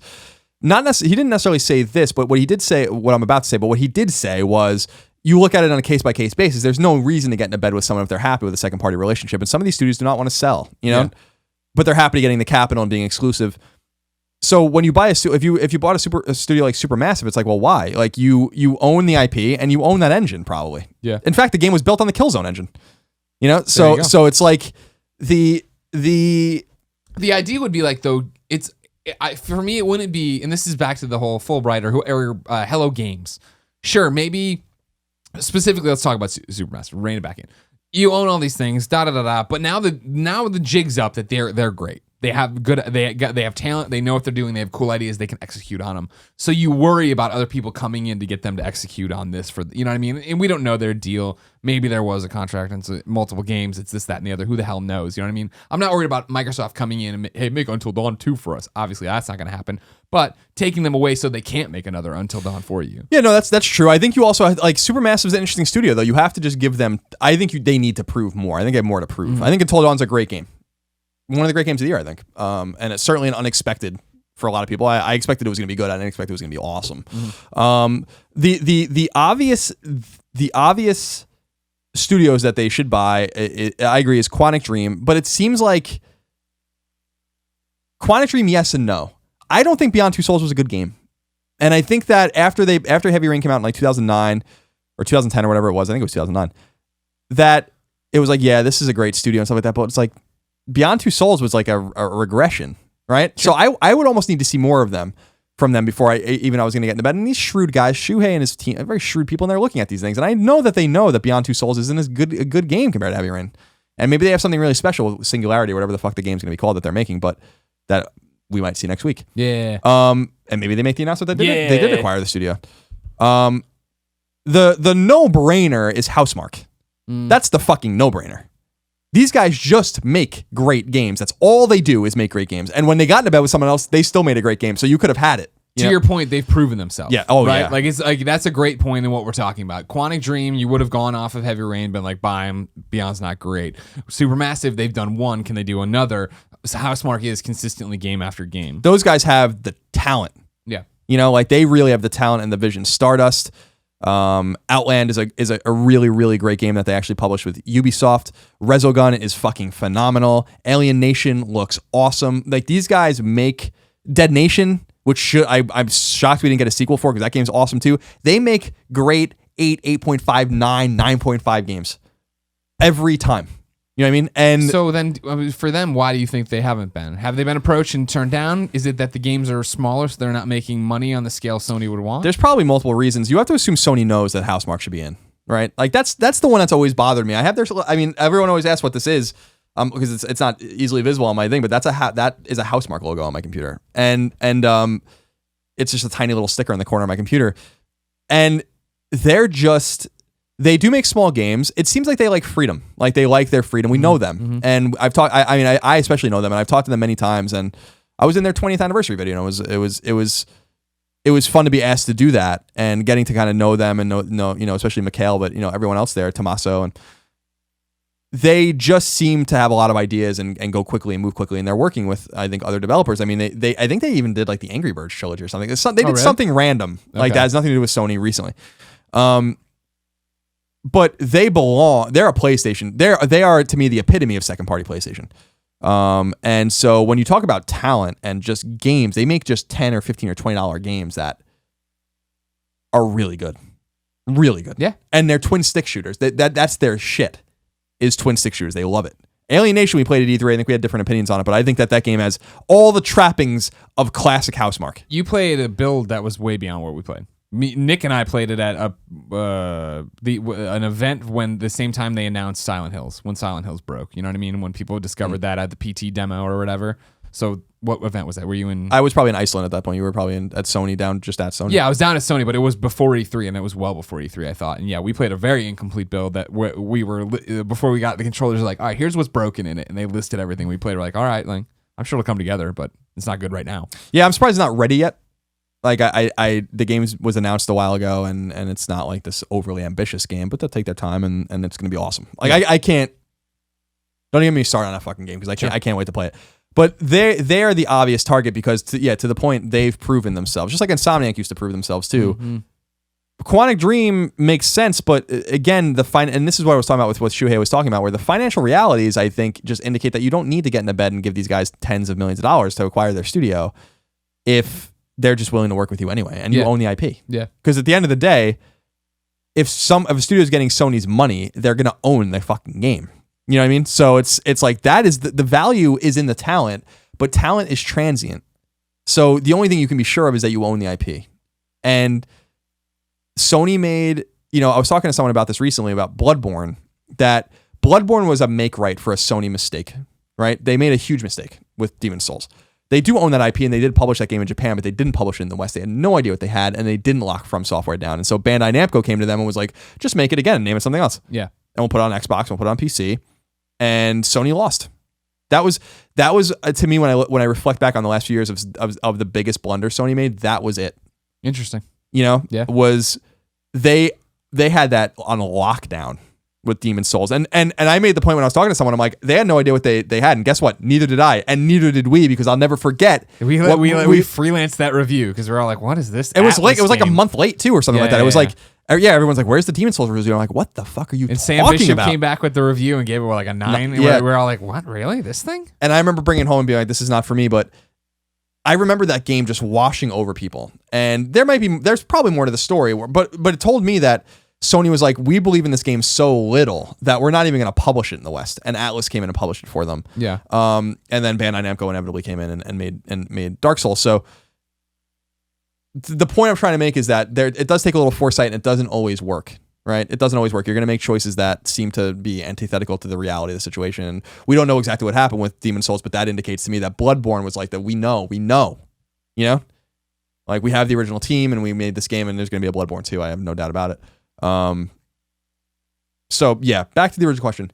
not necessarily, he didn't necessarily say this, but what he did say, what I'm about to say, but what he did say was, you look at it on a case-by-case basis. There's no reason to get into bed with someone if they're happy with a second-party relationship. And some of these studios do not want to sell, but they're happy getting the capital and being exclusive. So when you buy if you bought a studio like Supermassive, it's like, well, why? Like you own the IP and you own that engine probably. Yeah. In fact, the game was built on the Killzone engine. So it's like the idea would be like, though, for me it wouldn't be, and this is back to the whole Fulbright or Hello Games. Sure, maybe. Specifically, let's talk about Supermassive. Rein it back in. You own all these things, but now the jig's up that they're great. They have they have talent. They know what they're doing. They have cool ideas. They can execute on them. So you worry about other people coming in to get them to execute on this you know what I mean? And we don't know their deal. Maybe there was a contract and so multiple games. It's this, that, and the other. Who the hell knows? You know what I mean? I'm not worried about Microsoft coming in and hey, make Until Dawn 2 for us. Obviously, that's not going to happen. But taking them away so they can't make another Until Dawn for you. Yeah, no, that's true. I think you also like Supermassive's an interesting studio though. You have to just give them. I think they need to prove more. I think they have more to prove. Mm-hmm. I think Until Dawn's a great game. One of the great games of the year, I think. And it's certainly an unexpected for a lot of people. I expected it was going to be good. I didn't expect it was going to be awesome. Mm-hmm. The obvious studios that they should buy, I agree, is Quantic Dream. But it seems like Quantic Dream, yes and no. I don't think Beyond Two Souls was a good game. And I think that after Heavy Rain came out in like 2009 or 2010 or whatever it was, I think it was 2009, that it was like, yeah, this is a great studio and stuff like that. But it's like, Beyond Two Souls was like a regression, right? Sure. So I would almost need to see more of them from them before I was going to get into bed. And these shrewd guys, Shuhei and his team, are very shrewd people, and they're looking at these things. And I know that they know that Beyond Two Souls isn't a good game compared to Heavy Rain. And maybe they have something really special with Singularity or whatever the fuck the game's going to be called that they're making, but that we might see next week. Yeah. And maybe they make the announcement that they did acquire the studio. The no-brainer is Housemarque. That's the fucking no-brainer. These guys just make great games. That's all they do is make great games. And when they got into bed with someone else, they still made a great game. So you could have had it. To your point, they've proven themselves. Yeah. Oh, right? yeah. Like it's like that's a great point in what we're talking about. Quantic Dream, you would have gone off of Heavy Rain, been like, buy them. Beyond's not great. Supermassive, they've done one. Can they do another? So Housemarque is consistently game after game. Those guys have the talent. Yeah. Like they really have the talent and the vision. Stardust. Outland is a really, really great game that they actually published with Ubisoft. Resogun is fucking phenomenal. Alien Nation looks awesome. Like these guys make Dead Nation, which I'm shocked we didn't get a sequel for because that game's awesome too. They make great 8.5, 9.5 games every time. You know what I mean? And so then for them, why do you think they haven't been? Have they been approached and turned down? Is it that the games are smaller so they're not making money on the scale Sony would want? There's probably multiple reasons. You have to assume Sony knows that Housemarque should be in, right? Like that's the one that's always bothered me. Everyone always asks what this is because it's not easily visible on my thing, but that is a Housemarque logo on my computer. And it's just a tiny little sticker in the corner of my computer. And they do make small games. It seems like they like freedom. Like they like their freedom. We know them. Mm-hmm. And I've talked, I especially know them and I've talked to them many times and I was in their 20th anniversary video and it was fun to be asked to do that and getting to kind of know them and know, especially Mikhail, but everyone else there, Tommaso, and they just seem to have a lot of ideas and go quickly and move quickly. And they're working with, I think, other developers. I mean, I think they even did like the Angry Birds trilogy or something. They did something random like that. It has nothing to do with Sony recently. But they belong. They're a PlayStation. They are to me the epitome of second party PlayStation. And so when you talk about talent and just games, they make just $10 or $15 or $20 games that are really good. Really good. Yeah. And they're twin stick shooters. That's their shit, is twin stick shooters. They love it. Alienation, we played at E3. I think we had different opinions on it, but I think that game has all the trappings of classic Housemarque. You played a build that was way beyond what we played. Nick and I played it at an event when the same time they announced Silent Hills, when Silent Hills broke. You know what I mean? When people discovered that at the PT demo or whatever. So what event was that? Were you in? I was probably in Iceland at that point. You were probably at Sony, just at Sony. Yeah, I was down at Sony, but it was before E3, and it was well before E3, I thought. And yeah, we played a very incomplete build that we were, before we got the controllers, like, all right, here's what's broken in it. And they listed everything we played. We're like, all right, like, I'm sure it'll come together, but it's not good right now. Yeah, I'm surprised it's not ready yet. Like the game was announced a while ago, and it's not like this overly ambitious game, but they'll take their time, and it's gonna be awesome. Like I can't. Don't get me started on that fucking game, because I can't wait to play it. But they are the obvious target because to the point, they've proven themselves, just like Insomniac used to prove themselves too. Mm-hmm. Quantic Dream makes sense, but again, and this is what I was talking about with what Shuhei was talking about, where the financial realities, I think, just indicate that you don't need to get into bed and give these guys tens of millions of dollars to acquire their studio if they're just willing to work with you anyway, and you own the IP. Yeah. Because at the end of the day, if a studio is getting Sony's money, they're gonna own the fucking game. You know what I mean? So it's like that is the value is in the talent, but talent is transient. So the only thing you can be sure of is that you own the IP. And Sony made, I was talking to someone about this recently about Bloodborne, that Bloodborne was a make right for a Sony mistake, right? They made a huge mistake with Demon's Souls. They do own that IP, and they did publish that game in Japan, but they didn't publish it in the West. They had no idea what they had, and they didn't lock From Software down. And so Bandai Namco came to them and was like, just make it again and name it something else. Yeah. And we'll put it on Xbox, we'll put it on PC. And Sony lost. That was to me, when I reflect back on the last few years of the biggest blunder Sony made, that was it. Interesting. Yeah. Was they had that on lockdown with Demon's Souls. And I made the point when I was talking to someone, I'm like, they had no idea what they had. And guess what? Neither did I. And neither did we, because I'll never forget. We freelanced that review because we're all like, what is this? It was like a month late too or something like that. It was like, everyone's like, where's the Demon's Souls review? I'm like, what the fuck are you talking about? And Sam Bishop came back with the review and gave it like a 9. Yeah. We're all like, what, really? This thing? And I remember bringing it home and being like, this is not for me, but I remember that game just washing over people. And there's probably more to the story, but it told me that Sony was like, we believe in this game so little that we're not even going to publish it in the West. And Atlas came in and published it for them. Yeah. And then Bandai Namco inevitably came in and made Dark Souls. So the point I'm trying to make is that it does take a little foresight, and it doesn't always work, right? It doesn't always work. You're going to make choices that seem to be antithetical to the reality of the situation. And we don't know exactly what happened with Demon's Souls, but that indicates to me that Bloodborne was like that. We know, like we have the original team and we made this game, and there's going to be a Bloodborne 2. I have no doubt about it. So yeah, back to the original question.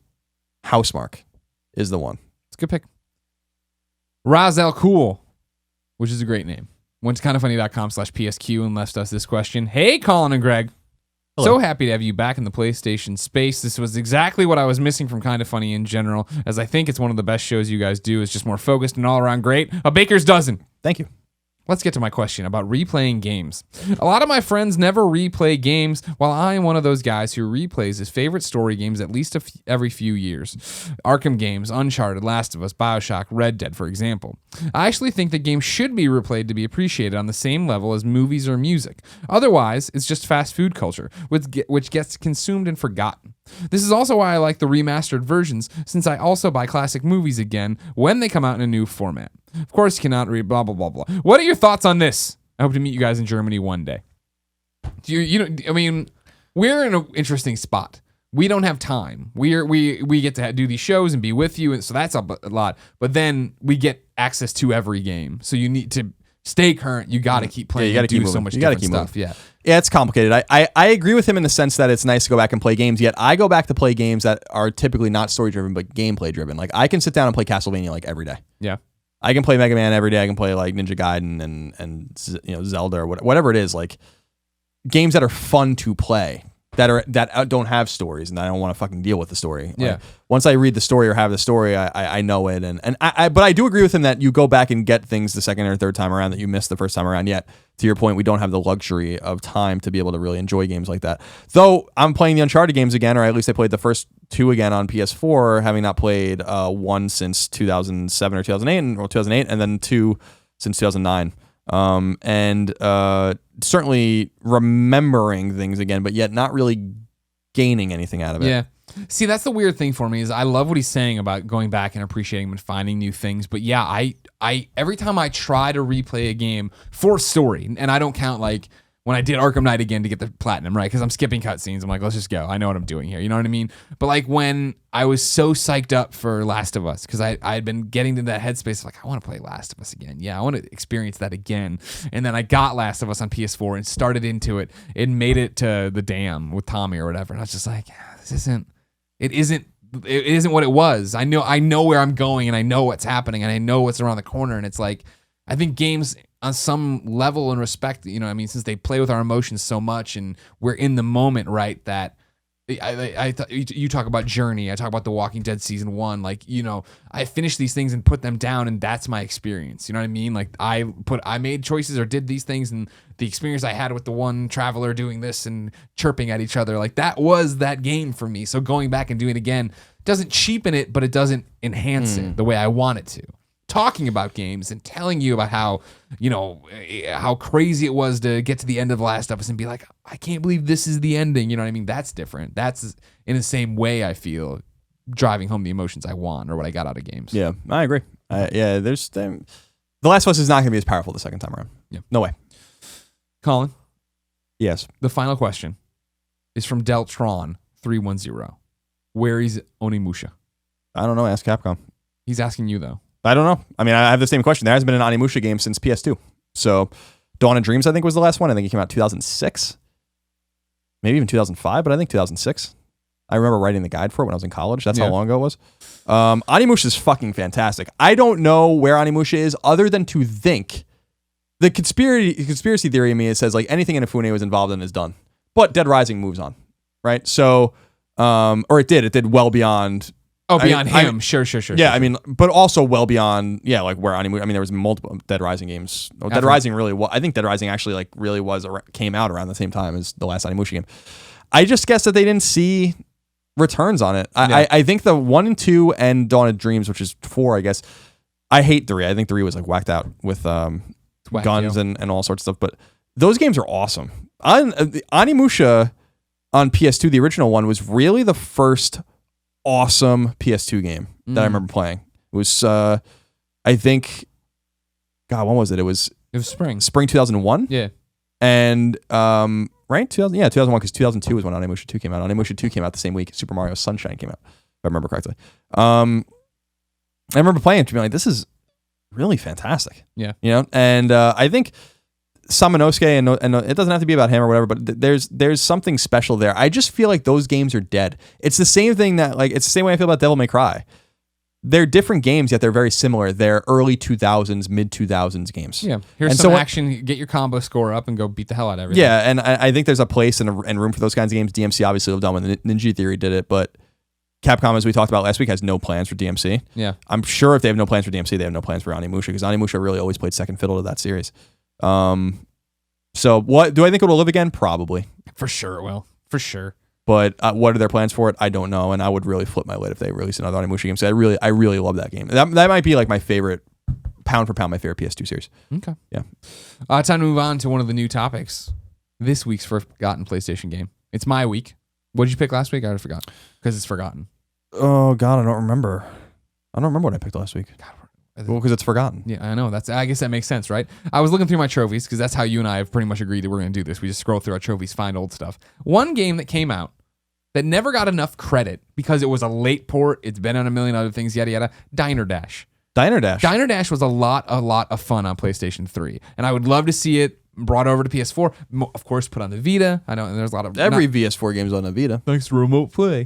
Housemarque is the one. It's a good pick. Raz Al Cool, which is a great name. Went to kindoffunny.com/PSQ and left us this question. Hey, Colin and Greg. Hello. So happy to have you back in the PlayStation space. This was exactly what I was missing from Kinda Funny in general, as I think it's one of the best shows you guys do. It's just more focused and all around great. A baker's dozen. Thank you. Let's get to my question about replaying games. A lot of my friends never replay games, while I am one of those guys who replays his favorite story games at least every few years. Arkham games, Uncharted, Last of Us, BioShock, Red Dead, for example. I actually think that games should be replayed to be appreciated on the same level as movies or music. Otherwise, it's just fast food culture, which gets consumed and forgotten. This is also why I like the remastered versions, since I also buy classic movies again when they come out in a new format. Of course, you cannot read blah, blah, blah, blah. What are your thoughts on this? I hope to meet you guys in Germany one day. We're in an interesting spot. We don't have time. We get to do these shows and be with you, and so that's a lot. But then we get access to every game. So you need to stay current. You got to keep playing. You got to keep do moving. So much You got to different keep stuff. moving. Yeah. Yeah, it's complicated. I agree with him in the sense that it's nice to go back and play games, yet I go back to play games that are typically not story-driven, but gameplay-driven. Like, I can sit down and play Castlevania, like, every day. Yeah. I can play Mega Man every day. I can play, like, Ninja Gaiden and Zelda or whatever it is. Like, games that are fun to play, that don't have stories, and I don't want to fucking deal with the story. Like, yeah. Once I read the story or have the story, I know it, but I do agree with him that you go back and get things the second or third time around that you missed the first time around. Yet, to your point, we don't have the luxury of time to be able to really enjoy games like that. Though I'm playing the Uncharted games again, or at least I played the first 2 again on PS4, having not played 1 since 2007 or 2008, and then 2 since 2009. and certainly remembering things again, but yet not really gaining anything out of it. Yeah. See, that's the weird thing for me is I love what he's saying about going back and appreciating and finding new things. But yeah, I every time I try to replay a game for story, and I don't count like when I did Arkham Knight again to get the platinum, right? Because I'm skipping cutscenes. I'm like, let's just go. I know what I'm doing here. You know what I mean? But like when I was so psyched up for Last of Us, because I had been getting to that headspace of like, I want to play Last of Us again. Yeah, I want to experience that again. And then I got Last of Us on PS4 and started into it and made it to the dam with Tommy or whatever. And I was just like, it isn't what it was. I know where I'm going and I know what's happening and I know what's around the corner. And it's like, I think games on some level and respect, you know, I mean, since they play with our emotions so much and we're in the moment, right? That you talk about Journey, I talk about The Walking Dead season 1, like, you know, I finish these things and put them down and that's my experience. You know what I mean? Like I made choices or did these things and the experience I had with the one traveler doing this and chirping at each other, like that was that game for me. So going back and doing it again doesn't cheapen it, but it doesn't enhance it the way I want it to. Talking about games and telling you about how, you know, how crazy it was to get to the end of Last of Us and be like, I can't believe this is the ending. You know what I mean? That's different. That's in the same way I feel driving home the emotions I want or what I got out of games. Yeah, I agree. The Last of Us is not going to be as powerful the second time around. Yeah. No way. Colin? Yes. The final question is from Deltron310. Where is Onimusha? I don't know. Ask Capcom. He's asking you, though. I don't know. I mean, I have the same question. There hasn't been an Onimusha game since PS2. So Dawn of Dreams, I think, was the last one. I think it came out 2006. Maybe even 2005, but I think 2006. I remember writing the guide for it when I was in college. That's how long ago it was. Onimusha is fucking fantastic. I don't know where Onimusha is other than to think. The conspiracy theory in me, it says like anything Inafune was involved in is done. But Dead Rising moves on, right? So, or it did well beyond... Oh, beyond him. Sure. Yeah, I mean, but also well beyond, like where Onimusha, I mean, there was multiple Dead Rising games. Oh, Dead Rising I think Dead Rising actually like really came out around the same time as the last Onimusha game. I just guess that they didn't see returns on it. I think the 1 and 2 and Dawn of Dreams, which is 4, I guess. I hate 3. I think 3 was like whacked out with guns and all sorts of stuff. But those games are awesome. Onimusha on PS2, the original one, was really the first awesome PS2 game that I remember playing. It was, I think, God, when was it? It was spring 2001. Yeah, and right, 2001, because 2002 was when Onimusha 2 came out. Onimusha 2 came out the same week Super Mario Sunshine came out, if I remember correctly. I remember playing it to be like, this is really fantastic. Yeah, you know, and I think Samanosuke, and it doesn't have to be about him or whatever, but there's something special there. I just feel like those games are dead. It's the same thing it's the same way I feel about Devil May Cry. They're different games, yet they're very similar. They're early 2000s, mid 2000s games. Yeah, here's some action, get your combo score up and go beat the hell out of everything. Yeah, and I think there's a place and room for those kinds of games. DMC obviously have done when Ninja Theory did it, but Capcom, as we talked about last week, has no plans for DMC. Yeah, I'm sure if they have no plans for DMC, they have no plans for Onimusha, because Onimusha really always played second fiddle to that series. So what do I think it will live again? Probably. For sure it will. For sure. But what are their plans for it? I don't know, and I would really flip my lid if they release another Onimusha game. So I really love that game. That might be like my favorite, pound for pound, my favorite PS2 series. Okay. Yeah. Time to move on to one of the new topics. This week's forgotten PlayStation game. It's my week. What did you pick last week? I already forgot because it's forgotten. Oh God, I don't remember. I don't remember what I picked last week. God, well, because it's forgotten. Yeah, I know. I guess that makes sense, right? I was looking through my trophies because that's how you and I have pretty much agreed that we're going to do this. We just scroll through our trophies, find old stuff. One game that came out that never got enough credit because it was a late port. It's been on a million other things, yada yada. Diner Dash. Diner Dash was a lot of fun on PlayStation 3, and I would love to see it brought over to PS4. Of course, put on the Vita. I know there's a lot of every PS4 game's on the Vita. Thanks to remote play.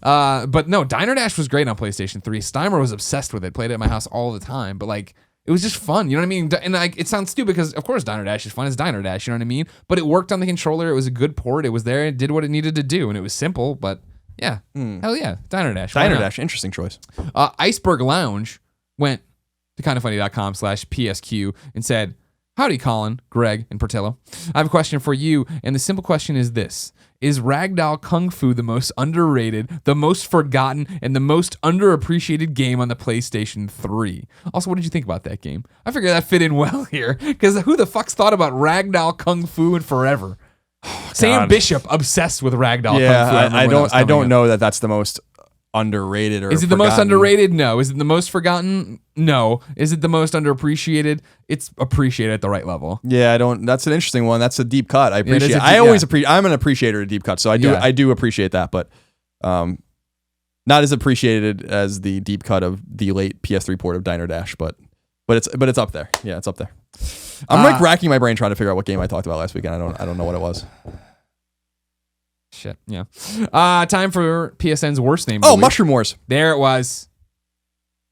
But no, Diner Dash was great on PlayStation 3. Steimer was obsessed with it. Played it at my house all the time. But like, it was just fun. You know what I mean? And like, it sounds stupid because of course Diner Dash is fun. It's Diner Dash. You know what I mean? But it worked on the controller. It was a good port. It was there. It did what it needed to do, and it was simple. But yeah, hell yeah, Diner Dash. Diner Dash, interesting choice. Iceberg Lounge went to kindoffunny.com/PSQ and said, "Howdy, Colin, Greg, and Portillo. I have a question for you, and the simple question is this. is Ragdoll Kung Fu the most underrated, the most forgotten, and the most underappreciated game on the PlayStation 3? Also, what did you think about that game? I figured that fit in well here, because who the fuck's thought about Ragdoll Kung Fu in forever? Sam Bishop obsessed with Ragdoll Kung Fu. I don't know that that's the most underrated or is it the most underrated? No. Is it the most forgotten? No. Is it the most underappreciated? It's appreciated at the right level. Yeah, I don't. That's an interesting one. That's a deep cut. I appreciate. Yeah, I always appreciate. I'm an appreciator of deep cuts, so I do appreciate that, but not as appreciated as the deep cut of the late PS3 port of Diner Dash, but it's up there. Yeah, it's up there. I'm like racking my brain trying to figure out what game I talked about last weekend. I don't know what it was. Shit, yeah. Time for PSN's worst name of the week. Mushroom Wars. There it was.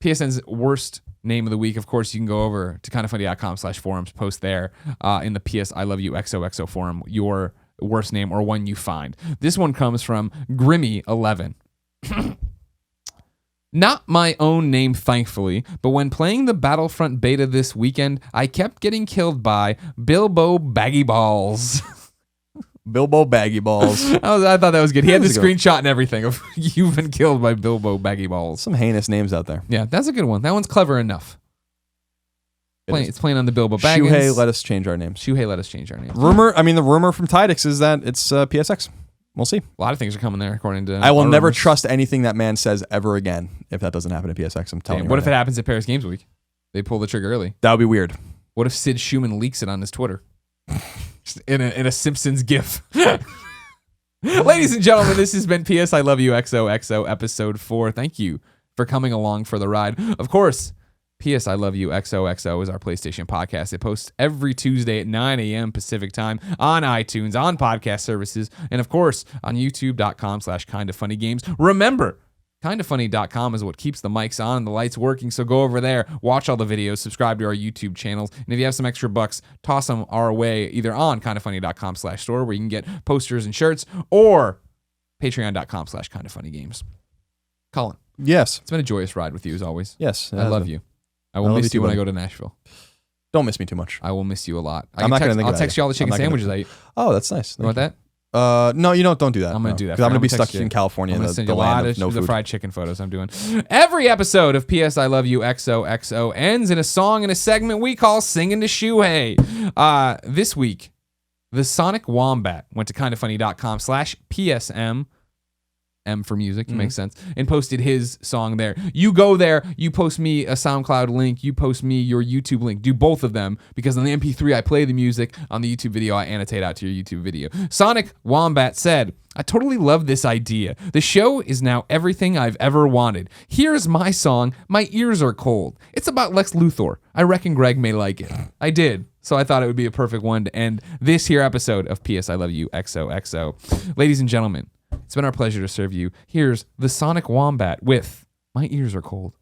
PSN's worst name of the week. Of course, you can go over to kindoffunny.com/forums, post there in the PS I Love You XOXO forum your worst name or one you find. This one comes from Grimmy11. Not my own name, thankfully, but when playing the Battlefront beta this weekend, I kept getting killed by Bilbo Baggy Balls. Bilbo Baggy Balls. I thought that was good. He had the screenshot and everything of you've been killed by Bilbo Baggy Balls. Some heinous names out there. Yeah, that's a good one. That one's clever enough. It's playing on the Bilbo Baggins. Shuhei, let us change our names. Shuhei, let us change our names. The rumor from Tidix is that it's PSX. We'll see. A lot of things are coming there, according to. I will never trust anything that man says ever again if that doesn't happen at PSX. I'm telling you. What if it happens at Paris Games Week? They pull the trigger early. That would be weird. What if Sid Schumann leaks it on his Twitter? in a Simpsons GIF. Ladies and gentlemen, this has been PS I Love You XOXO episode 4. Thank you for coming along for the ride. Of course, PS I Love You XOXO is our PlayStation podcast. It posts every Tuesday at 9 a.m. Pacific time on iTunes, on podcast services, and of course on youtube.com/kindoffunnygames. Remember, kindoffunny.com is what keeps the mics on and the lights working, so go over there, watch all the videos, subscribe to our YouTube channels, and if you have some extra bucks, toss them our way either on kindoffunny.com/store where you can get posters and shirts, or patreon.com/kindoffunnygames. Colin. Yes. It's been a joyous ride with you as always. Yes. I love you. I will miss you when I go to Nashville. Don't miss me too much. I will miss you a lot. I'm not going to think I'll text you all the chicken sandwiches I eat. Oh, that's nice. You want that? No, you don't do that. I'm going to do that. Because I'm going to be stuck in California in the land of no food. The fried chicken photos I'm doing. Every episode of PS I Love You XOXO ends in a song in a segment we call Singing to Shuhei. This week, the Sonic Wombat went to kindoffunny.com/PSM. M for music, makes sense, and posted his song there. You go there, you post me a SoundCloud link, you post me your YouTube link. Do both of them, because on the MP3 I play the music, on the YouTube video I annotate out to your YouTube video. Sonic Wombat said, I totally love this idea. The show is now everything I've ever wanted. Here's my song, My Ears Are Cold. It's about Lex Luthor. I reckon Greg may like it. I did. So I thought it would be a perfect one to end this here episode of PS I Love You XOXO. Ladies and gentlemen, it's been our pleasure to serve you. Here's the Sonic Wombat with My Ears Are Cold.